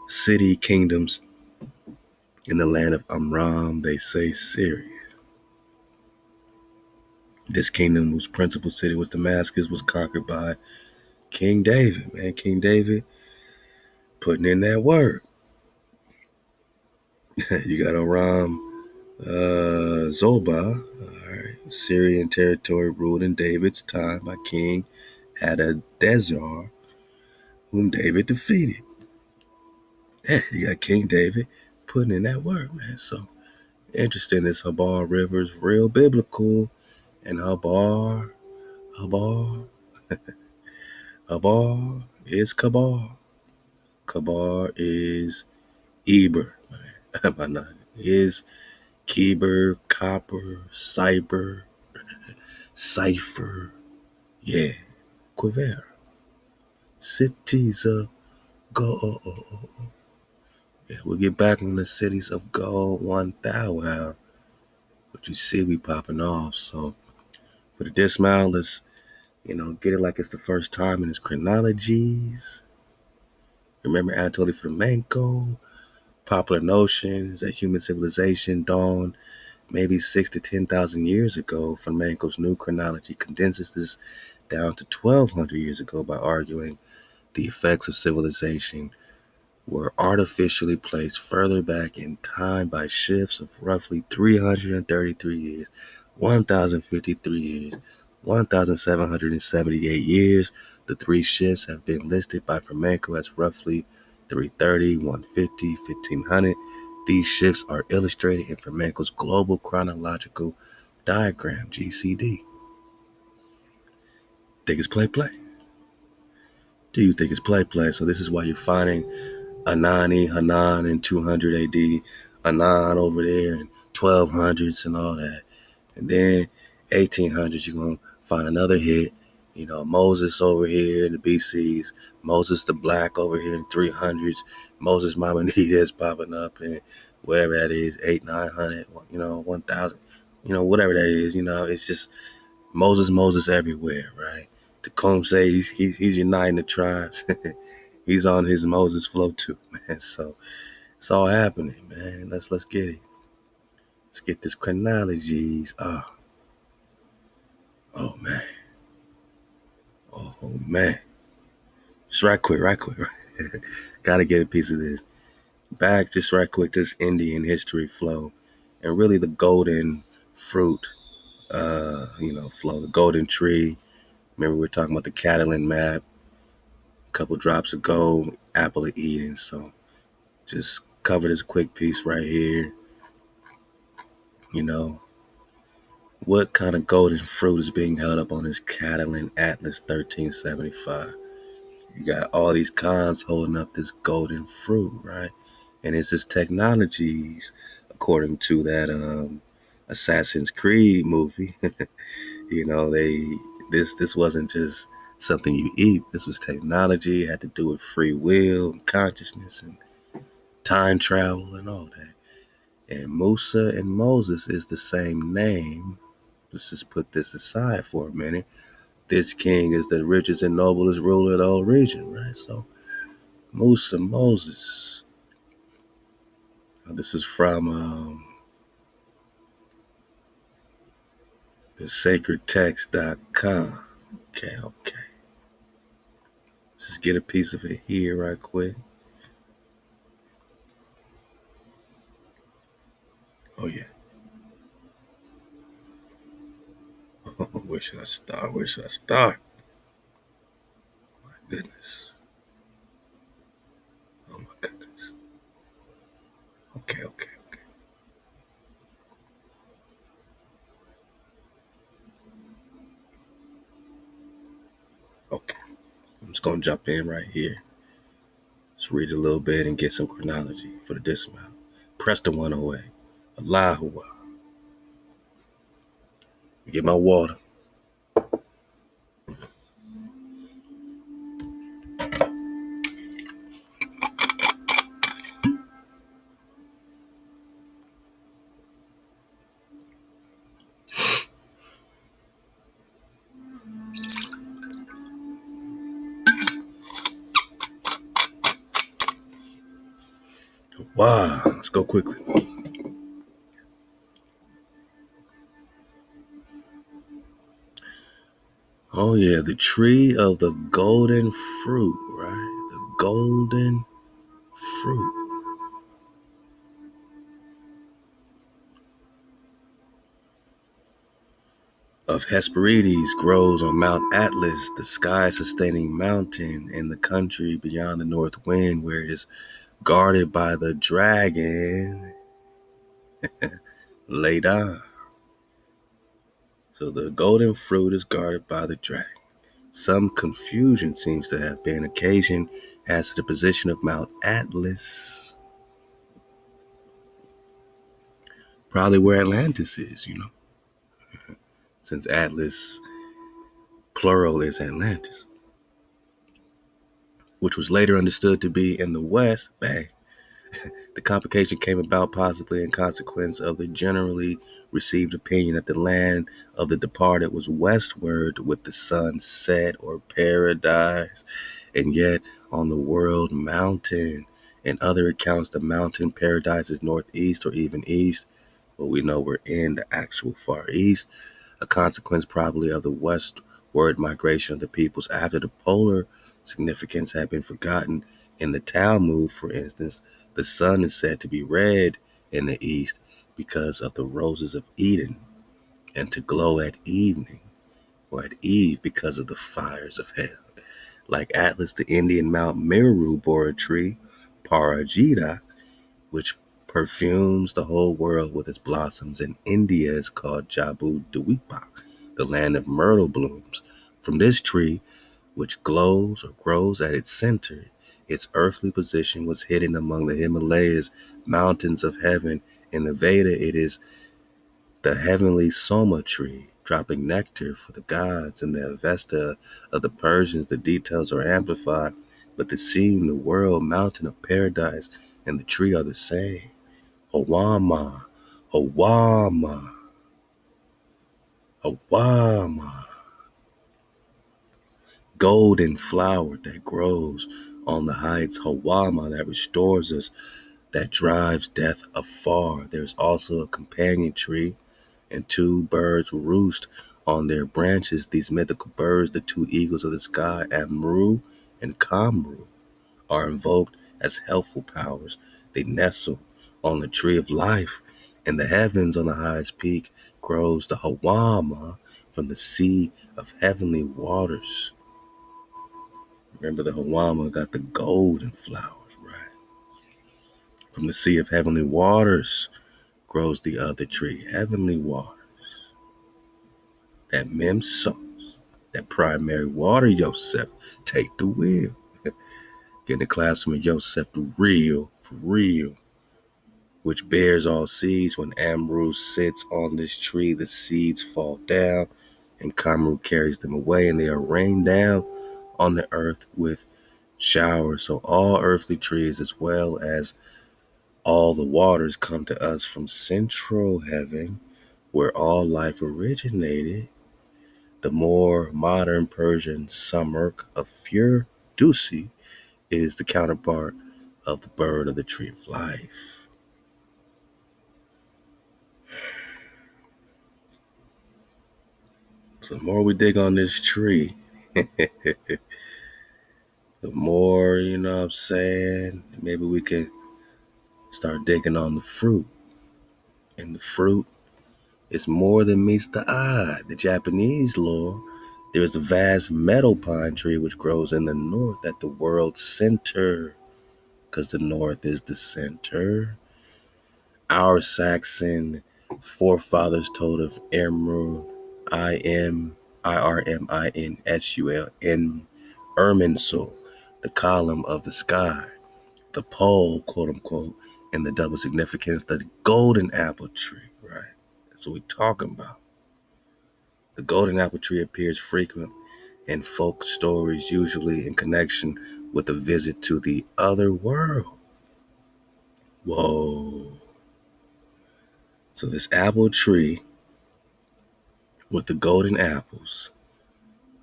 city kingdoms in the land of Amram, they say Syria. This kingdom, whose principal city was Damascus, was conquered by King David. Man, King David putting in that work. You got Aram Zobah, all right, Syrian territory ruled in David's time by King Hadadezer, whom David defeated. Yeah, you got King David putting in that work, man. So interesting, this Habar River is real biblical. And Habar is Kabar. Kabar is Eber. Is Keber, Copper, Cyber, Cipher. Yeah. Quivera. Cities of gold. Yeah, we'll get back on the cities of gold 1,000. But you see we popping off. So for the dismount, let's, get it like it's the first time in its chronologies. Remember Anatoly Fomenko? Popular notion is that human civilization dawned maybe 6,000 to 10,000 years ago. Fomenko's new chronology condenses this down to 1,200 years ago by arguing the effects of civilization were artificially placed further back in time by shifts of roughly 333 years, 1,053 years, 1,778 years. The three shifts have been listed by Fomenko as roughly 330, 150, 1,500. These shifts are illustrated in Fomenko's Global Chronological Diagram, GCD. Think it's play? Do you think it's play? So this is why you're finding Anani, Hanan in 200 AD, Anan over there in 1200s and all that. And then 1800s, you're going to find another hit Moses over here in the BCs, Moses the Black over here in the 300s, Moses Maimonides popping up and whatever that is, 900, 1,000, whatever that is, it's just Moses everywhere, right? Tecumseh, he's uniting the tribes. He's on his Moses flow too, man. So it's all happening, man. Let's get it. Let's get this chronologies. Oh man. Oh man. Just right quick. Gotta get a piece of this. Back just right quick, this Indian history flow. And really the golden fruit, flow, the golden tree. Remember we were talking about the Catalan map, a couple drops of gold, apple of Eden. So just cover this quick piece right here. What kind of golden fruit is being held up on this Catalan Atlas 1375? You got all these cons holding up this golden fruit, right? And it's just technologies, according to that Assassin's Creed movie. This wasn't just something you eat. This was technology. It had to do with free will, and consciousness, and time travel, and all that. And Musa and Moses is the same name. Let's just put this aside for a minute. This king is the richest and noblest ruler of the whole region, right? So Musa, Moses. This is from the sacredtext.com. Okay. Let's just get a piece of it here right quick. Oh yeah. Where should I start? My goodness. Oh my goodness. Okay. I'm just gonna jump in right here. Let's read a little bit and get some chronology for the dismount. Prester 108. Halal HaWah. Get my water. Wow, let's go quickly. Oh yeah, the tree of the golden fruit, right? The golden fruit of Hesperides grows on Mount Atlas, the sky-sustaining mountain in the country beyond the north wind, where it is guarded by the dragon Leda. So the golden fruit is guarded by the dragon. Some confusion seems to have been occasioned as to the position of Mount Atlas. Probably where Atlantis is, since Atlas, plural, is Atlantis, which was later understood to be in the west. Bang. The complication came about possibly in consequence of the generally received opinion that the land of the departed was westward with the sun set, or paradise, and yet on the world mountain. In other accounts, the mountain paradise is northeast or even east, but we know we're in the actual far east, a consequence probably of the westward migration of the peoples after the polar significance had been forgotten. In the Talmud, for instance, the sun is said to be red in the east because of the roses of Eden, and to glow at evening or at eve because of the fires of hell. Like Atlas, the Indian Mount Meru bore a tree, Parajita, which perfumes the whole world with its blossoms. In India is called Jabu Dwipa, the land of myrtle blooms. From this tree, which glows or grows at its center, its earthly position was hidden among the Himalayas, mountains of heaven. In the Veda, it is the heavenly Soma tree. dropping nectar for the gods. In the Avesta of the Persians, the details are amplified, but the scene, the world, mountain of paradise, and the tree are the same. Hawama, Hawama, Hawama. Golden flower that grows on the heights. Hawama that restores us, that drives death afar. There's also a companion tree, and two birds roost on their branches. These mythical birds, the two eagles of the sky, Amru and Kamru, are invoked as helpful powers. They nestle on the tree of life. In the heavens, on the highest peak, grows the Hawama from the sea of heavenly waters. Remember, the Hawama got the golden flowers, right? From the sea of heavenly waters grows the other tree, heavenly water. That mem sauce, that primary water, Yosef, take the wheel. Get in the classroom of Yosef, the real, for real, which bears all seeds. When Amru sits on this tree, the seeds fall down, and Kamru carries them away, and they are rained down on the earth with showers. So all earthly trees, as well as all the waters, come to us from central heaven, where all life originated. The more modern Persian Samark of Firdusi is the counterpart of the bird of the tree of life. So the more we dig on this tree, the more, you know what I'm saying, maybe we can start digging on the fruit. And the fruit is more than meets the eye. The Japanese lore, there is a vast meadow pine tree which grows in the north at the world's center, because the north is the center. Our Saxon forefathers told of Irminsul, Irminsul, the column of the sky, the pole, quote unquote, and the double significance, the golden apple tree, right? That's what we're talking about. The golden apple tree appears frequent in folk stories, usually in connection with a visit to the other world. Whoa. So this apple tree with the golden apples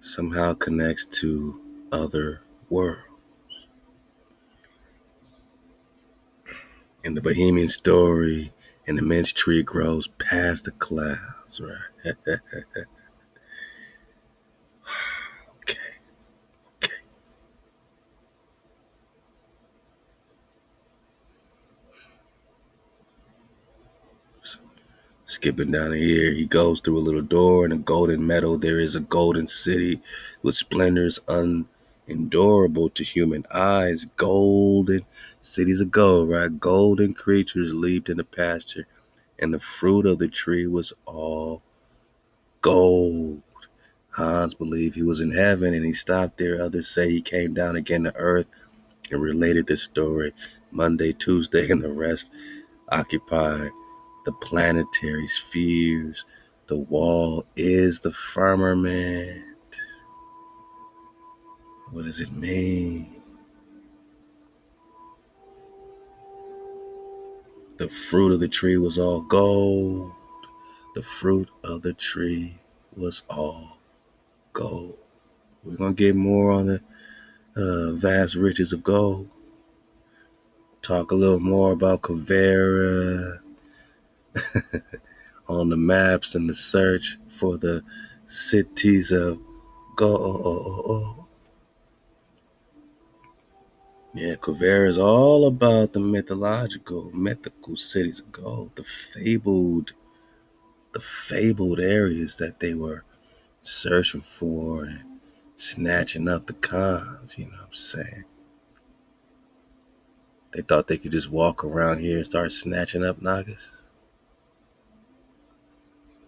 somehow connects to other world. In the Bohemian story, an immense tree grows past the clouds, right? Okay, okay. Skipping down here, he goes through a little door in a golden meadow. There is a golden city with splendors unendurable to human eyes. Golden cities of gold, right? Golden creatures leaped in the pasture, and the fruit of the tree was all gold. Hans believed he was in heaven, and he stopped there. Others say he came down again to earth and related this story. Monday, Tuesday, and the rest occupied the planetary spheres. The wall is the firmament. What does it mean? The fruit of the tree was all gold. The fruit of the tree was all gold. We're going to get more on the vast riches of gold. Talk a little more about Kavera on the maps and the search for the cities of gold. Yeah, Kavera is all about the mythical cities of gold, the fabled areas that they were searching for and snatching up the cons, you know what I'm saying? They thought they could just walk around here and start snatching up Nagas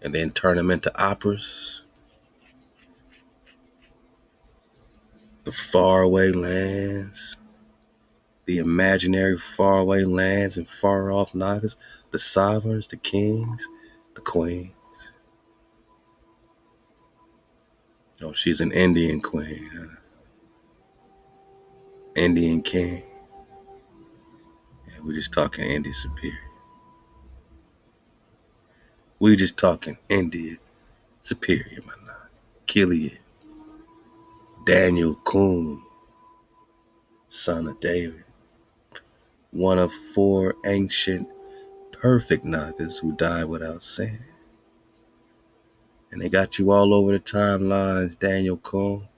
and then turn them into operas. The faraway lands, the imaginary faraway lands and far off Nagas, the sovereigns, the kings, the queens. Oh, she's an Indian queen, huh? Indian king. Yeah, we just talking Indian superior. We just talking Indian superior, my man. Killian, Daniel Coon, son of David, one of four ancient perfect Nagas who died without sin. And they got you all over the timelines, Daniel Coon.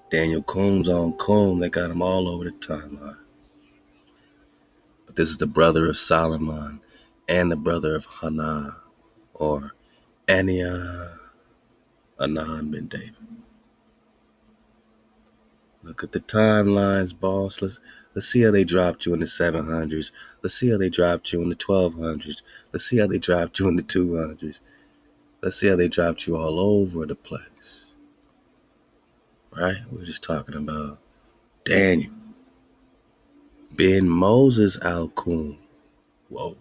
Daniel Coon's on Coon. They got him all over the timeline. But this is the brother of Solomon and the brother of Hanan, or Ania Anan bin David. Look at the timelines, boss. Let's see how they dropped you in the 700s. Let's see how they dropped you in the 1200s. Let's see how they dropped you in the 200s. Let's see how they dropped you all over the place. Right? We're just talking about Daniel, Ben Moses Al-Kun. Whoa.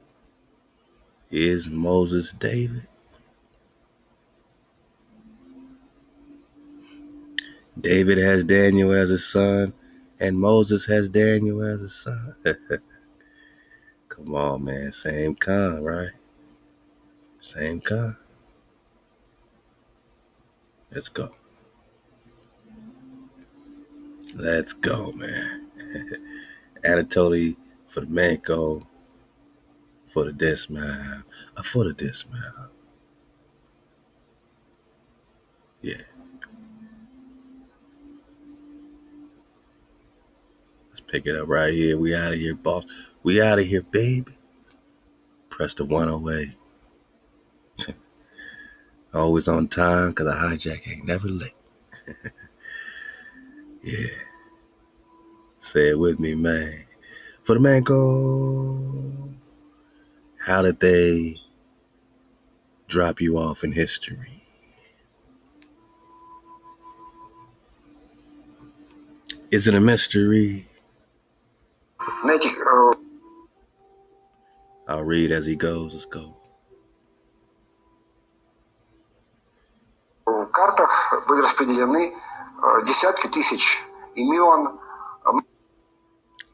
Is Moses David? David has Daniel as a son, and Moses has Daniel as a son. Come on, man. Same kind, right? Same kind. Let's go. Let's go, man. Anatoly Fomenko for the dismount. For the dismount. Yeah. Let's pick it up right here. We out of here, boss. We out of here, baby. Prester 108. Always on time, because a hijack ain't never late. Yeah. Say it with me, man. For the Manco. How did they drop you off in history? Is it a mystery? I'll read as he goes. Let's go. В картах были распределены десятки тысяч имен.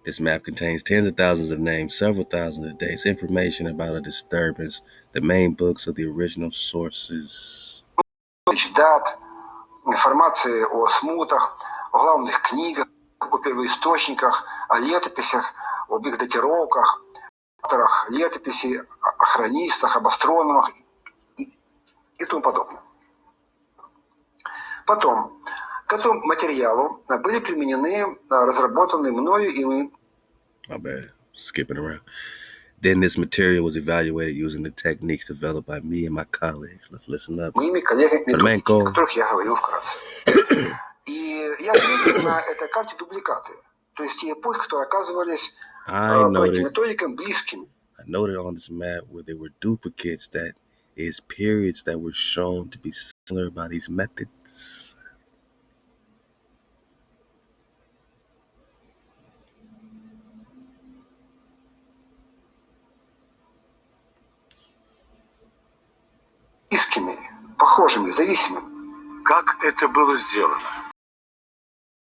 This map contains tens of thousands of names, several thousands of dates, information about a disturbance, the main books of the original sources. Дат, информации о смутах, о главных книгах, о первоисточниках, о летописях, об их датировках, авторах летописей, о хронистах, об астрономах и тому подобное. Потом к этому материалу были применены разработанные мною и мы. My bad. Skipping around. Then this material was evaluated using the techniques developed by me and my colleagues. Let's listen up. Моими коллегами, о которых я говорил вкратце. И я отметил на этой карте дубликаты, то есть те эпохи, которые оказывались по этим методикам близкими. I noted on this map where there were duplicates, that is periods that were shown to be similar by these methods. Близкими, похожими, зависимыми. Как это было сделано?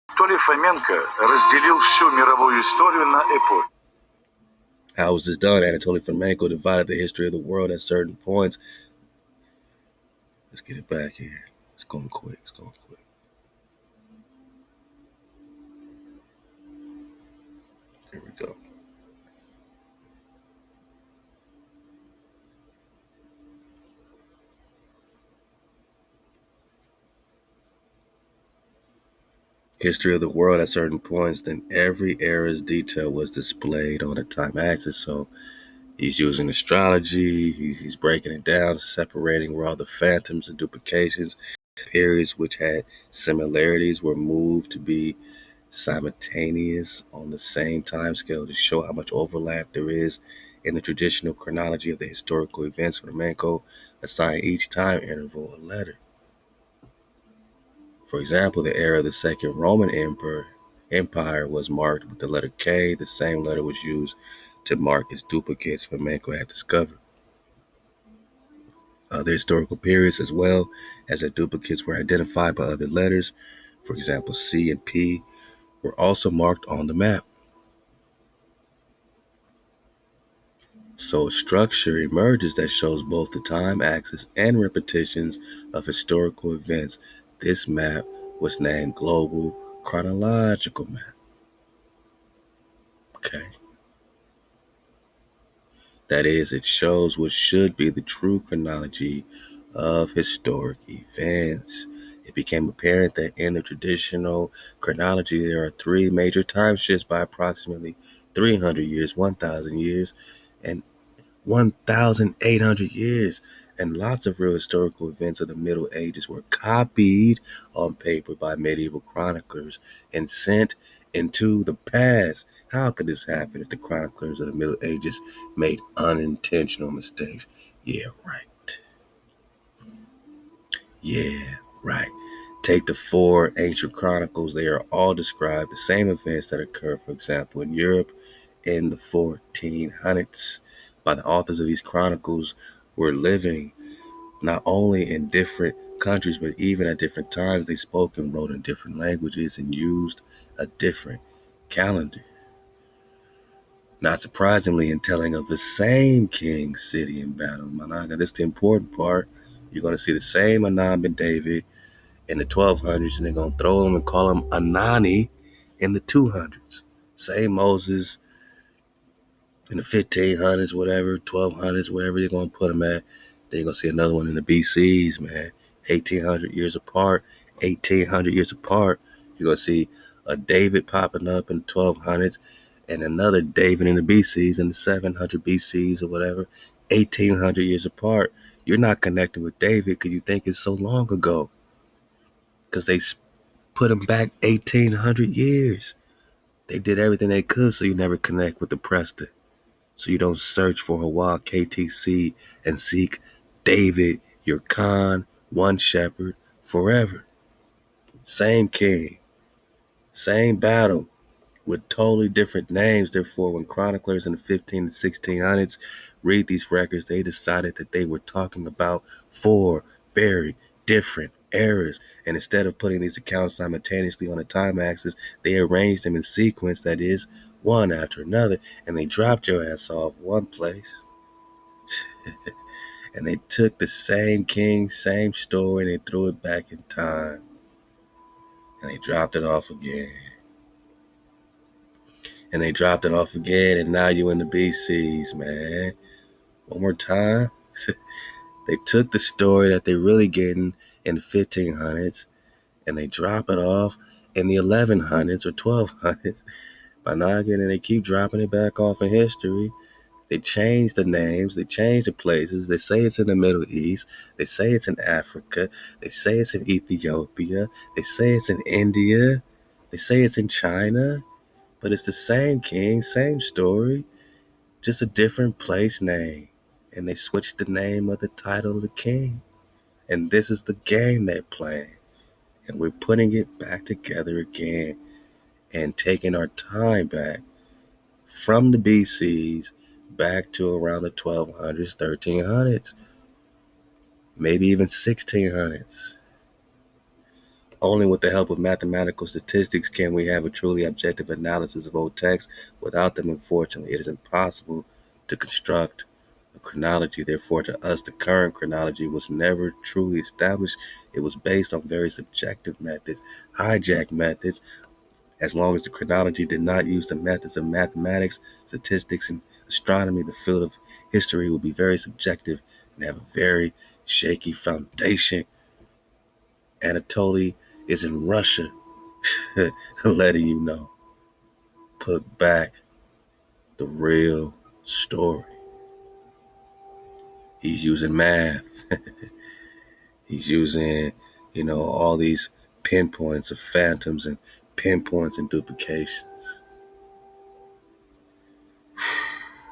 Анатолий Фоменко разделил всю мировую историю на эпохи. How was this done? Anatoly Fomenko divided the history of the world at certain points. Let's get it back here. It's going quick. Here we go. History of the world at certain points, then every era's detail was displayed on a time axis. So he's using astrology, he's breaking it down, separating where all the phantoms and duplications, periods which had similarities were moved to be simultaneous on the same time scale to show how much overlap there is in the traditional chronology of the historical events. Fomenko assigned each time interval a letter. For example, the era of the Second Roman Empire was marked with the letter K. The same letter was used to mark its duplicates Fomenko had discovered. Other historical periods, as well as their duplicates, were identified by other letters. For example, C and P were also marked on the map. So a structure emerges that shows both the time axis and repetitions of historical events. This map was named Global Chronological Map. Okay. That is, it shows what should be the true chronology of historic events. It became apparent that in the traditional chronology, there are three major time shifts by approximately 300 years, 1,000 years, and 1,800 years. And lots of real historical events of the Middle Ages were copied on paper by medieval chroniclers and sent into the past. How could this happen if the chroniclers of the Middle Ages made unintentional mistakes? Yeah, right. Yeah, right. Take the four ancient chronicles. They are all described the same events that occurred, for example, in Europe in the 1400s. By the authors of these chronicles were living not only in different countries, but even at different times. They spoke and wrote in different languages and used a different calendar. Not surprisingly, in telling of the same king, city, and battle, Managa, this is the important part. You're going to see the same Anab and David in the 1200s, and they're going to throw him and call him Anani in the 200s. Same Moses in the 1500s, whatever, 1200s, whatever you're going to put him at. Then you're going to see another one in the BCs, man. 1800 years apart, 1800 years apart. You're going to see a David popping up in the 1200s and another David in the BCs in the 700 BCs or whatever, 1800 years apart. You're not connecting with David because you think it's so long ago because they put him back 1800 years. They did everything they could so you never connect with the Prester. So you don't search for HaWah, KTC, and seek David, your Khan, one shepherd, forever. Same king, same battle, with totally different names. Therefore, when chroniclers in the 15 and 1600s read these records, they decided that they were talking about four very different eras. And instead of putting these accounts simultaneously on a time axis, they arranged them in sequence, that is, one after another, and they dropped your ass off one place. And they took the same king, same story, and they threw it back in time. And they dropped it off again. And they dropped it off again, and now you in the BCs, man. One more time. They took the story that they're really getting in the 1500s, and they drop it off in the 1100s or 1200s by not getting, and they keep dropping it back off in history. They change the names, they change the places. They say it's in the Middle East. They say it's in Africa. They say it's in Ethiopia. They say it's in India. They say it's in China. But it's the same king, same story, just a different place name. And they switched the name of the title of the king. And this is the game they're playing. And we're putting it back together again and taking our time back from the BCs back to around the 1200s, 1300s, maybe even 1600s. Only with the help of mathematical statistics can we have a truly objective analysis of old texts. Without them, unfortunately, it is impossible to construct a chronology. Therefore, to us, the current chronology was never truly established. It was based on very subjective methods, hijacked methods. As long as the chronology did not use the methods of mathematics, statistics, and astronomy, the field of history would be very subjective and have a very shaky foundation. Anatoly is in Russia, letting you know. Put back the real story. He's using math. He's using, all these pinpoints of phantoms and pinpoints and duplications.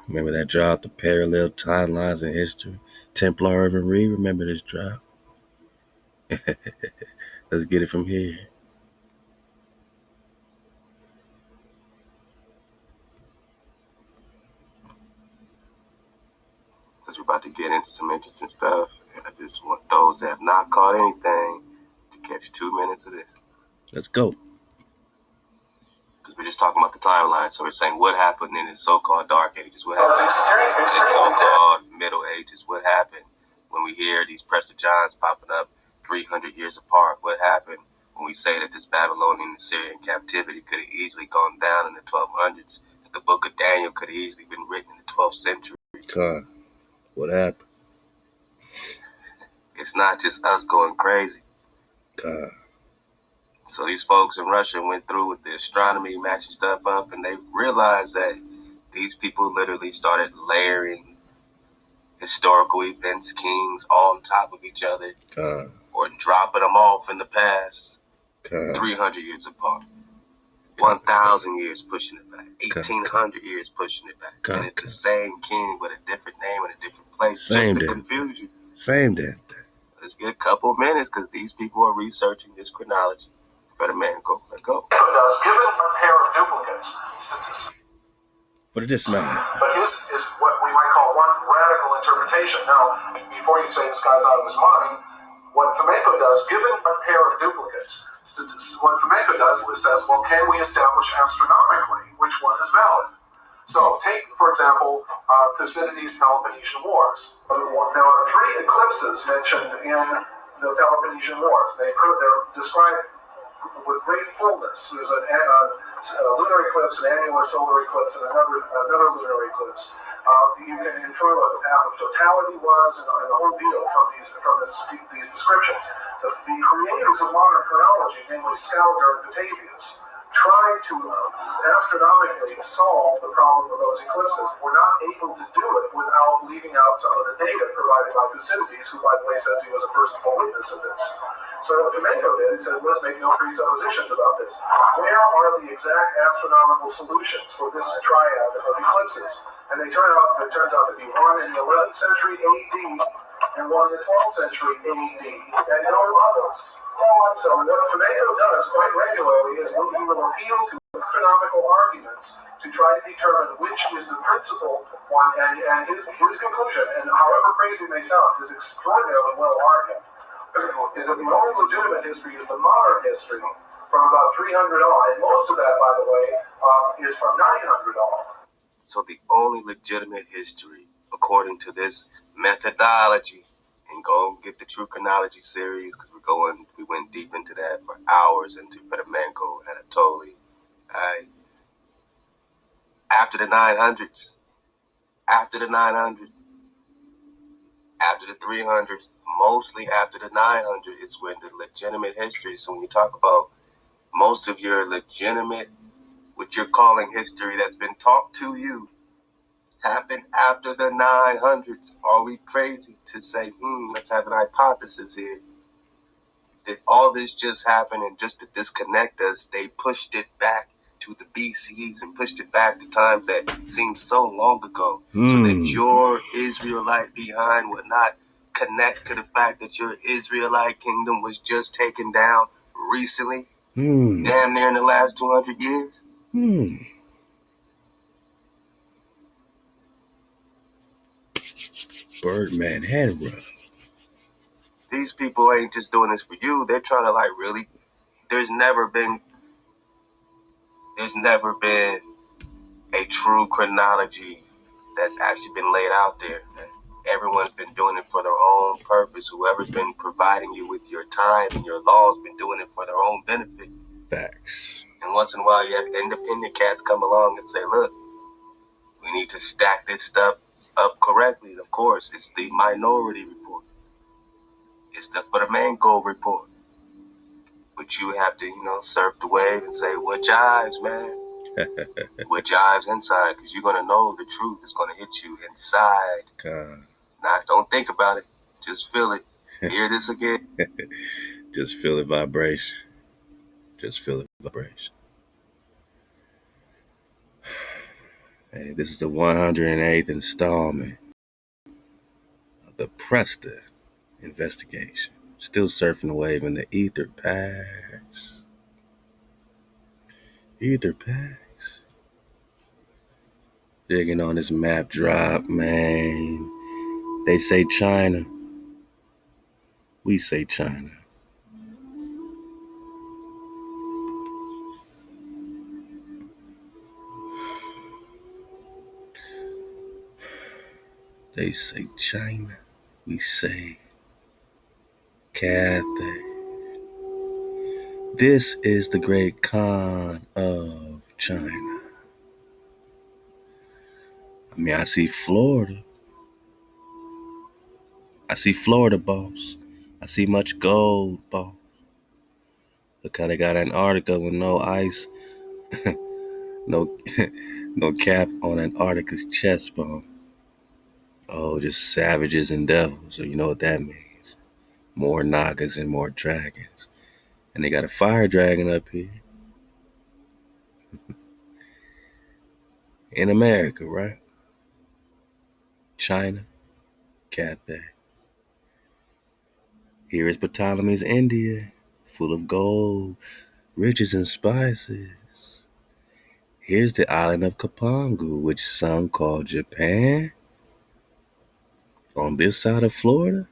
Remember that drop, the parallel timelines in history? Templar Irvin Reed, remember this drop? Let's get it from here. because we're about to get into some interesting stuff. And I just want those that have not caught anything to catch 2 minutes of this. Let's go. Because we're just talking about the timeline. So we're saying what happened in the so-called Dark Ages. What happened in the so-called Middle Ages. What happened when we hear these Prester Johns popping up 300 years apart? What happened when we say that this Babylonian and Assyrian captivity could have easily gone down in the 1200s? That the book of Daniel could have easily been written in the 12th century? What happened? It's not just us going crazy. So these folks in Russia went through with the astronomy, matching stuff up, and they realized that these people literally started layering historical events, kings, on top of each other, or dropping them off in the past, 300 years apart, 1,000 years pushing it back, 1,800 years pushing it back, and it's the same king with a different name and a different place, just to confuse you. Same damn thing. Let's get a couple of minutes because these people are researching this chronology. For the man, go. Given a pair of duplicates, statistics. What did this matter? But his is what we might call one radical interpretation. Now, before you say this guy's out of his mind, what Fomenko does, given a pair of duplicates, what Fomenko does is says, well, can we establish astronomically which one is valid? So, take, for example, Thucydides' Peloponnesian Wars. There are 3 eclipses mentioned in the Peloponnesian Wars. They're described with great fullness. There's a lunar eclipse, an annular solar eclipse, and another lunar eclipse. You can infer what the path of totality was, and the whole deal from these descriptions. The creators of modern chronology, namely Scaliger and Batavius, tried to astronomically solve the problem of those eclipses. We're not able to do it without leaving out some of the data provided by Thucydides, who, by the way, says he was a personal witness of this. So what Fomenko did, he said, let's make no presuppositions about this. Where are the exact astronomical solutions for this triad of eclipses? And it turns out to be one in the 11th century AD and one in the 12th century AD, and no others. So what Fomenko does quite regularly is he will appeal to astronomical arguments to try to determine which is the principal one, and his conclusion, and however crazy it may sound, is extraordinarily well argued, is that the only legitimate history is the modern history from about 300 on, and most of that, by the way, is from 900 on. So the only legitimate history, according to this methodology, and go get the True Chronology series, because we went deep into that for hours into Fomenko and Anatoly. Alright. After the 900s, after the 300s, mostly after the 900 is when the legitimate history. So when you talk about most of your legitimate, what you're calling history that's been taught to you, happened after the 900s. Are we crazy to say, let's have an hypothesis here? Did all this just happen, and just to disconnect us, they pushed it back to the BCs and pushed it back to times that seemed so long ago, so that your Israelite behind would not connect to the fact that your Israelite kingdom was just taken down recently, damn near in the last 200 years? Birdman hand rub. These people ain't just doing this for you. They're trying to really. There's never been a true chronology that's actually been laid out there. Everyone's been doing it for their own purpose. Whoever's been providing you with your time and your laws been doing it for their own benefit. Facts. And once in a while, you have independent cats come along and say, look, we need to stack this stuff up correctly. And of course, it's the Minority Report. It's the Fomenko Report. But you have to, surf the wave and say, what jives, man? What jives inside? Because you're going to know the truth is going to hit you inside. Don't think about it. Just feel it. Hear this again. Just feel the vibration. Hey, this is the 108th installment of the Prester investigation. Still surfing the wave in the ether packs. Digging on this map drop, man. They say China. We say China. They say China. We say Cathay. This is the great Khan of China. I mean, I see Florida. I see Florida, boss. I see much gold, boss. Look how they got Antarctica with no ice, no no cap on Antarctica's chest, boss. Oh, just savages and devils. So you know what that means. More Nagas and more dragons. And they got a fire dragon up here. In America, right? China, Cathay. Here is Ptolemy's India, full of gold, riches, and spices. Here's the island of Kapangu, which some call Japan. On this side of Florida?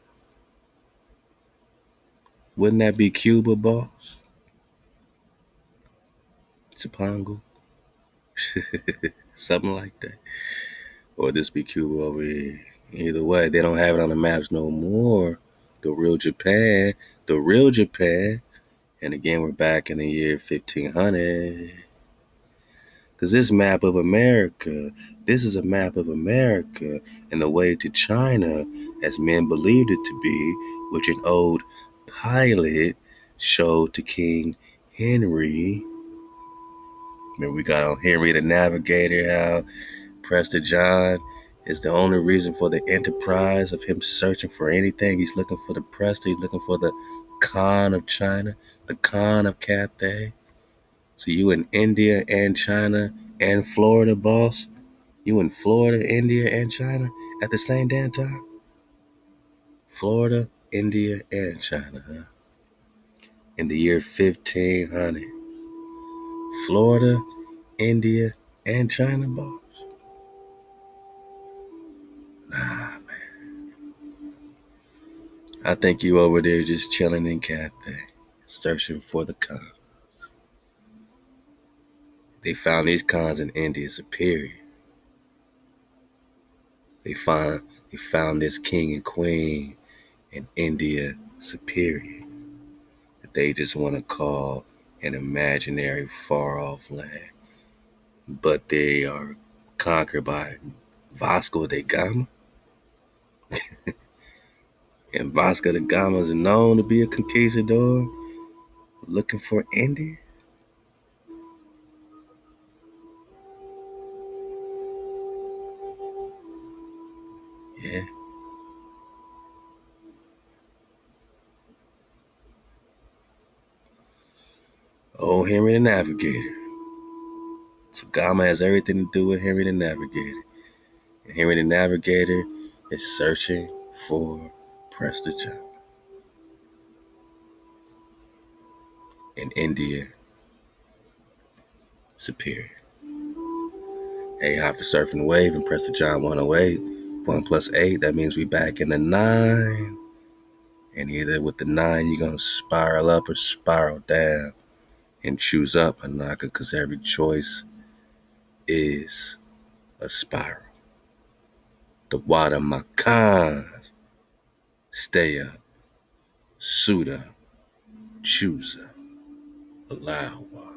Wouldn't that be Cuba, boss? Kapangu? Something like that. Or this be Cuba over here. Either way, they don't have it on the maps no more. The real Japan. And again, we're back in the year 1500. Because this is a map of America, and the way to China, as men believed it to be, which an old pilot showed to King Henry. Remember, we got on Henry the Navigator, how Prester John is the only reason for the enterprise of him searching for anything. He's looking for the Prester, he's looking for the Khan of China, the Khan of Cathay. So you in India and China and Florida, boss? You in Florida, India, and China at the same damn time? Florida, India, and China, huh? In the year 1500. Florida, India, and China, boss? Nah, man. I think you over there just chilling in Cathay, searching for the Khan. They found these Khans in India superior. They found this king and queen in India superior. That they just want to call an imaginary far-off land. But they are conquered by Vasco da Gama. And Vasco da Gama is known to be a conquistador looking for India. Yeah. Oh, Henry the Navigator. So Gama has everything to do with Henry the Navigator. And Henry the Navigator is searching for Prester John in India superior. Hey, high for surfing the wave and Prester John 108. 1 plus 8, that means we back in the 9. And either with the 9, you're going to spiral up or spiral down and choose up, Anaka, because every choice is a spiral. The water Makans. Stay up, suit up, choose up, Halal HaWah.